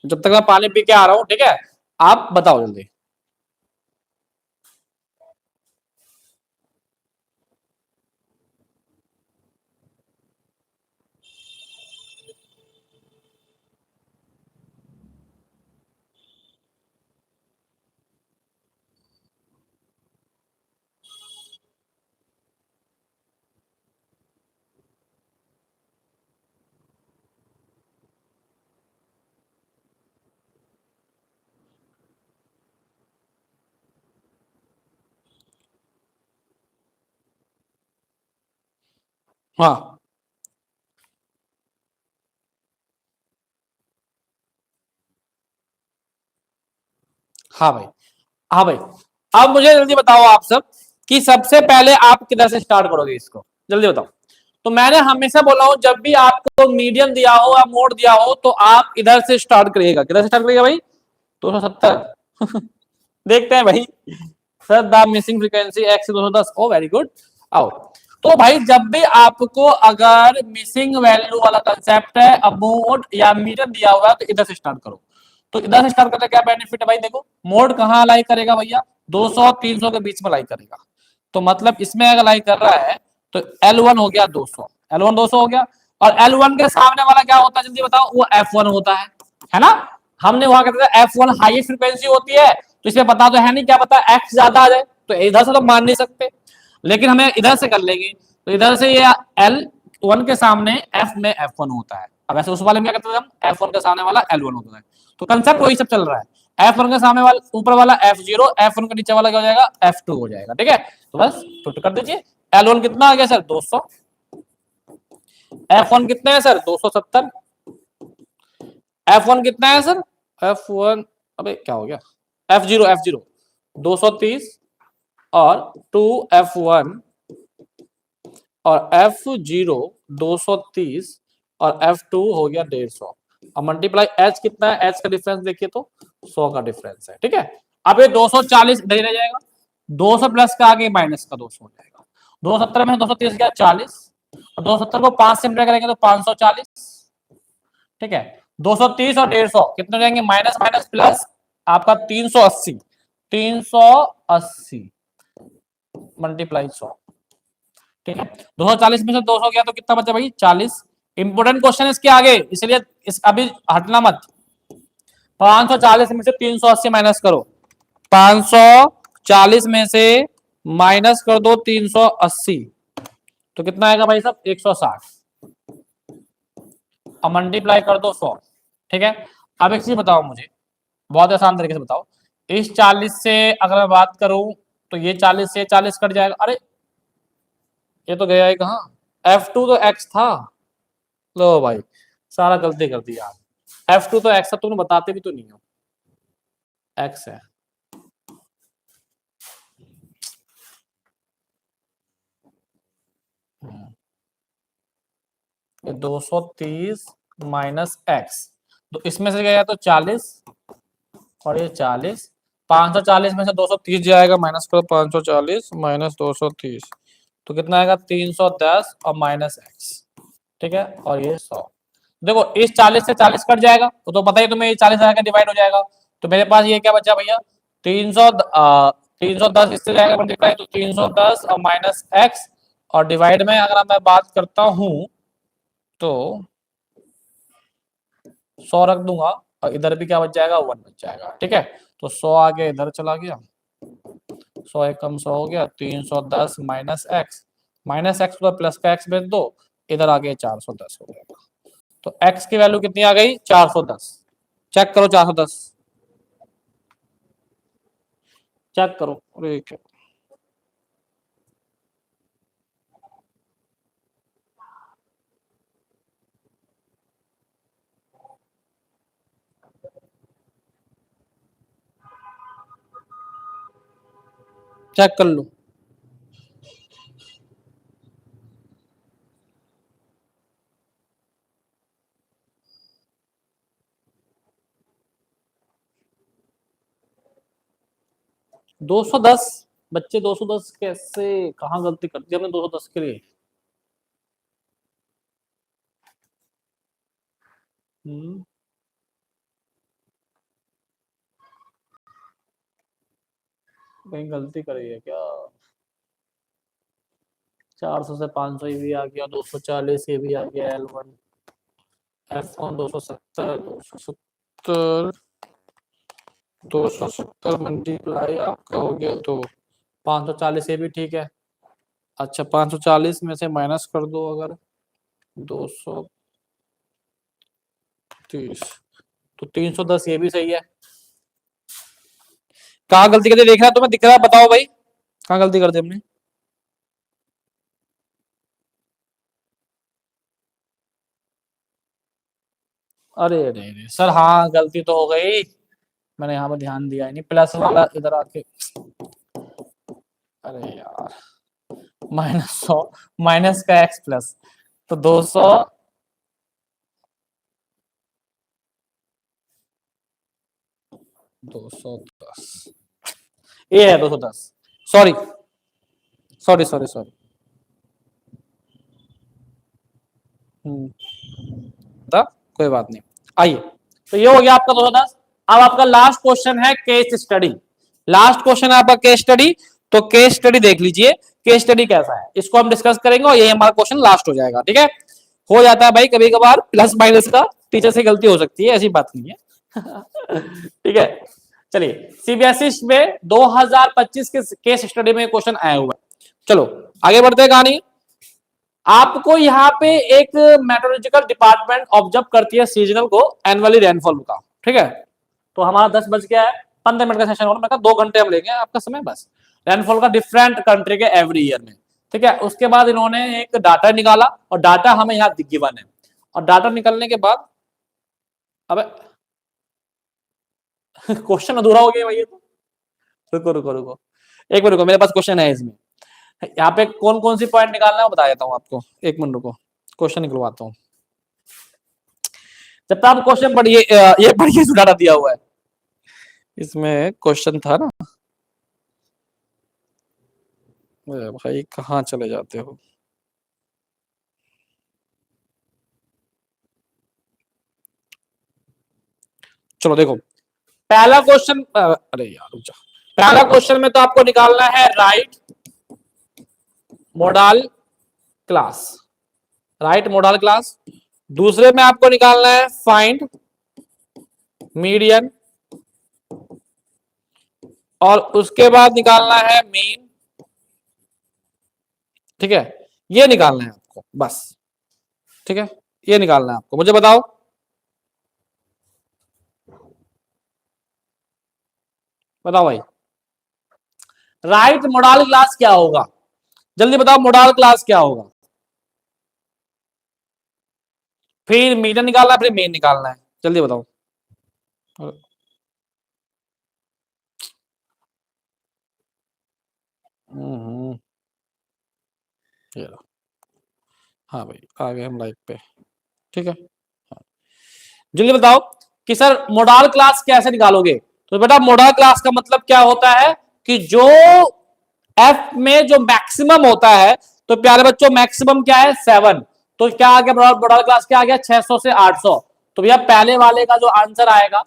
जब तक मैं पानी पी के आ रहा हूं, ठीक है, आप बताओ जल्दी। हाँ हाँ भाई, हाँ भाई। अब मुझे जल्दी बताओ आप सब कि सबसे पहले आप किधर से स्टार्ट करोगे इसको, जल्दी बताओ। तो मैंने हमेशा बोला हूं जब भी आपको मीडियम दिया हो या मोड दिया हो तो आप इधर से स्टार्ट करिएगा। किधर से स्टार्ट करिएगा भाई, 270 देखते हैं भाई। Sir the missing frequency x 210, oh very good. आओ, तो भाई जब भी आपको अगर मिसिंग वैल्यू वाला कंसेप्ट है, अब मोड या मीडियम दिया हुआ है तो इधर से स्टार्ट करो। तो इधर से स्टार्ट करने का क्या बेनिफिट है भाई, देखो मोड कहाँ अलाई करेगा भैया, 200 300 के बीच में अलाई करेगा। तो मतलब इसमें अगर अलाई कर रहा है तो L1 हो गया 200, L1 200 हो गया। और L1 के सामने वाला क्या होता है जल्दी बताओ, वो F1 होता है ना। हमने वहां कहते थे F1 हाईएस्ट फ्रीक्वेंसी होती है, तो इसमें पता तो है नहीं, क्या पता X ज्यादा आ जाए, तो इधर से तो मान नहीं सकते, लेकिन हमें इधर से कर लेंगे। तो इधर से ये L1 के सामने F में F1 होता है। अब ऐसे उस वाले में क्या करते थे हम, F1 के सामने वाला L1 होता है। तो कंसेप्ट वही सब चल रहा है, F1 के सामने वाला ऊपर वाला F0, F1 के नीचे वाला क्या हो जाएगा F2 हो जाएगा, ठीक है। तो बस पुट कर दीजिए। L1 कितना आ गया सर 200, F1 कितना है सर 270, F1 कितना है सर F1, अबे क्या हो गया, F0 230 और 2F1 और F0 230 और F2 हो गया 150 और मल्टीप्लाई H कितना है, H का डिफरेंस देखिए तो 100 का डिफरेंस है, ठीक है। अब ये 240 इधर रह जाएगा, 200 प्लस का आगे माइनस का 200 हो जाएगा। 270 में 230 गया 40 और 270 को 5 से मल्टीप्लाई करेंगे तो 540, ठीक है। 230 और 150 कितने जाएंगे, माइनस माइनस प्लस आपका 380, 380 मल्टीप्लाई 100, ठीक है। 240 में से 200 गया तो कितना बचा भाई 40। इंपोर्टेंट क्वेश्चन इसके आगे, इसलिए इस अभी हटना मत। 540 में से 380 माइनस करो, 540 में से माइनस कर दो 380, तो कितना आएगा भाई साहब 160 और मल्टीप्लाई कर दो 100, ठीक है। अब एक चीज बताओ मुझे, बहुत आसान तरीके से बताओ, इस 40 से अगर मैं बात करूं तो ये 40 से 40 कट जाएगा, अरे ये तो गया है कहाँ, F2 तो X था, लो भाई सारा गलती कर दिया। F2 तो X था, तुमने बताते भी तो नहीं हो, X है। ये 230 माइनस एक्स, तो इसमें से गया तो 40 और ये 40, 540 में से 230 जाएगा, माइनस करो 540 माइनस 230, तो कितना आएगा 310 और माइनस एक्स, ठीक है, और ये 100। देखो इस 40 से 40 कट जाएगा, तो पता ही तुम्हें, ये 40 आएगा डिवाइड हो जाएगा, तो मेरे पास ये क्या बचा भैया 300, 310 इससे जाएगा मल्टीप्लाई, तो 310 और माइनस एक्स, और डिवाइड में अगर मैं बात करता हूं तो 100 रख दूंगा, और इधर भी क्या बच जाएगा 1 बच जाएगा, ठीक है, तो 100 आगे इधर चला गया, 100 एक कम 100 हो गया, 310 माइनस एक्स तो प्लस का एक्स भेज दो, इधर आगे 410 हो गया, तो एक्स की वैल्यू कितनी आ गई 410, चेक करो 410, चेक करो, अरे चेक कर लो, 210, बच्चे 210 कैसे, कहाँ गलती कर दी हमने 210 के लिए, कहीं गलती करी है क्या, 400 से 500 ये भी आ गया, 240 ये भी आ गया, L1 F1 270 270 270 मल्टीप्लाई आपका हो गया, तो 540 ये भी ठीक है, अच्छा 540 में से माइनस कर दो अगर 230, तो 310 ये भी सही है, कहाँ गलती कर दी देख रहा तुम्हें दिख रहा है, बताओ भाई कहाँ गलती कर दी हमने, अरे अरे अरे सर, हाँ गलती तो हो गई, मैंने यहाँ पर ध्यान दिया ही नहीं, प्लस वाला इधर आके, अरे यार -100 माइनस का एक्स प्लस, तो 200, दो सौ दस ये है 210, सॉरी सॉरी सॉरी सॉरी, कोई बात नहीं, आइए, तो ये हो गया आपका 210। अब आपका लास्ट क्वेश्चन है केस स्टडी, लास्ट क्वेश्चन है आपका केस स्टडी, तो केस स्टडी देख लीजिए, केस स्टडी कैसा है इसको हम डिस्कस करेंगे, और ये हमारा क्वेश्चन लास्ट हो जाएगा, ठीक है, हो जाता है भाई कभी कभार प्लस माइनस का, टीचर से गलती हो सकती है, ऐसी बात नहीं है ठीक है, चलिए सीबीएसई में 2025 के केस स्टडी में क्वेश्चन आया हुआ है, चलो आगे बढ़ते हैं कहानी, आपको यहाँ पे एक मेट्रोलॉजिकल डिपार्टमेंट ऑब्जर्व करती है सीजनल को एनुअली रेनफॉल का, ठीक है, तो हमारा 10 बज गया है, 15 मिनट का सेशन होगा, मैं 2 घंटे हम लेंगे आपका समय बस, रेनफॉल का डिफरेंट कंट्री के एवरी ईयर में, ठीक है, उसके बाद इन्होंने एक डाटा निकाला, और डाटा हमें यहाँ गिवन है, और डाटा निकलने के बाद अब क्वेश्चन अधूरा हो गया भैया, तो रुको रुको रुको, एक मिनट रुको, मेरे पास क्वेश्चन है इसमें, यहाँ पे कौन कौन सी पॉइंट निकालना है बता देता हूँ आपको, एक मिनट रुको, क्वेश्चन निकलवाता हूँ, जब तक आप क्वेश्चन पढ़िए, ये पढ़िए डाटा दिया हुआ है, इसमें क्वेश्चन था ना, भाई कहाँ चले जाते हो, चलो देखो, पहला क्वेश्चन, अरे यार रुक जा, पहला क्वेश्चन में तो आपको निकालना है right modal class, right modal class, दूसरे में आपको निकालना है फाइंड मीडियन, और उसके बाद निकालना है मीन, ठीक है, ये निकालना है आपको बस, ठीक है, ये निकालना है आपको, मुझे बताओ, बताओ भाई, राइट मोडाल क्लास क्या होगा, जल्दी बताओ मोडाल क्लास क्या होगा, फिर मीडियन निकालना है, फिर मेन निकालना है, जल्दी बताओ, ये लो, हाँ भाई आ गए हम लाइव पे, ठीक है, जल्दी बताओ कि सर मोडाल क्लास कैसे निकालोगे। तो बेटा मोडाल क्लास का मतलब क्या होता है कि जो एफ में जो मैक्सिमम होता है, तो प्यारे बच्चों मैक्सिमम क्या है 7, तो क्या आ गया मोडाल क्लास, क्या आ गया 600 से 800। तो भैया पहले वाले का जो आंसर आएगा,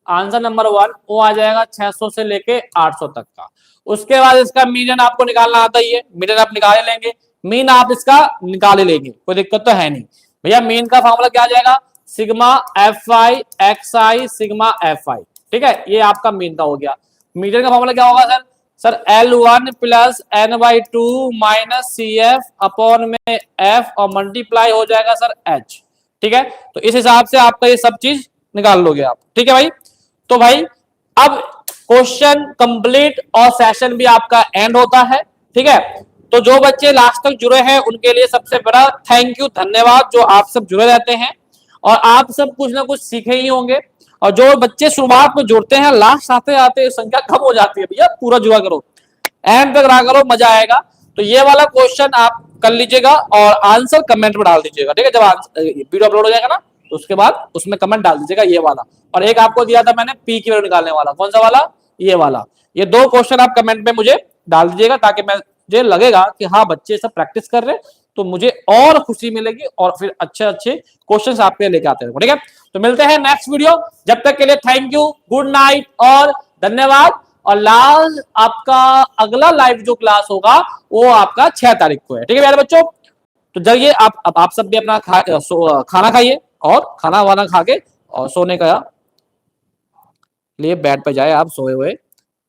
आंसर नंबर 1 वो आ जाएगा 600 से लेके 800 तक का। उसके बाद इसका मीडियन आपको निकालना आता ही है, मीडियन आप निकाल लेंगे, मीन आप इसका निकाल ही लेंगे, कोई दिक्कत तो है नहीं। भैया मीन का फॉर्मूला क्या आ जाएगा, sigma F I x i sigma F i, ठीक है, ये आपका मीन का हो गया। मीडियन का फॉर्मूला क्या होगा sir, sir L1 plus n/2 minus c f upon में एफ और मल्टीप्लाई हो जाएगा सर h, ठीक है। तो इस हिसाब से आपका ये सब चीज निकाल लोगे आप, ठीक है भाई। तो भाई अब क्वेश्चन कंप्लीट और सेशन भी आपका एंड होता है, ठीक है। तो जो बच्चे लास्ट तक जुड़े हैं उनके लिए सबसे बड़ा थैंक यू, धन्यवाद, जो आप सब जुड़े रहते हैं और आप सब कुछ ना कुछ सीखे ही होंगे। और जो बच्चे शुरुआत में जुड़ते हैं लास्ट आते आते संख्या कम हो जाती है, भैया पूरा जुड़ा करो, एंड तक रहा करो, मजा आएगा। तो ये वाला क्वेश्चन आप कर लीजिएगा और आंसर कमेंट में डाल दीजिएगा, ठीक है। जब वीडियो अपलोड हो जाएगा ना तो उसके बाद उसमें कमेंट डाल दीजिएगा ये वाला। और एक आपको दिया था मैंने पी की वैल्यू निकालने वाला, कौन सा वाला, ये वाला। ये 2 क्वेश्चन आप कमेंट में मुझे डाल दीजिएगा ताकि मुझे लगेगा कि हाँ बच्चे सब प्रैक्टिस कर रहे हैं, तो मुझे और खुशी मिलेगी और फिर अच्छे अच्छे क्वेश्चंस आपके लेके आते हैं, ठीक है। तो मिलते हैं नेक्स्ट वीडियो, जब तक के लिए थैंक यू, गुड नाइट और धन्यवाद। और लास्ट आपका अगला लाइव जो क्लास होगा वो आपका 6 तारीख को है, ठीक है प्यारे बच्चों। तो जाइए आप सब भी अपना खाना खाइए और खाना वाना खा के और सोने का लिए बेड पे जाए, आप सोए हुए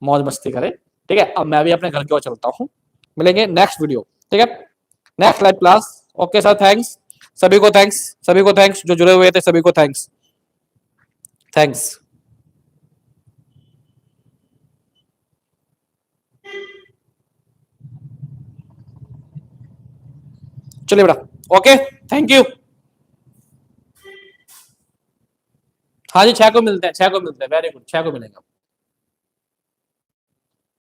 मौज मस्ती करें, ठीक है। अब मैं भी अपने घर की ओर चलता हूँ, मिलेंगे नेक्स्ट वीडियो, ठीक है, next live class. Okay sir, thanks सभी को, थैंक्स सभी को, थैंक्स जो जुड़े हुए थे सभी को, थैंक्स थैंक्स। चलिए बेटा, ओके थैंक यू। हाँ जी 6 को मिलते हैं, 6 को मिलते हैं, वेरी गुड, 6 को मिलेंगे।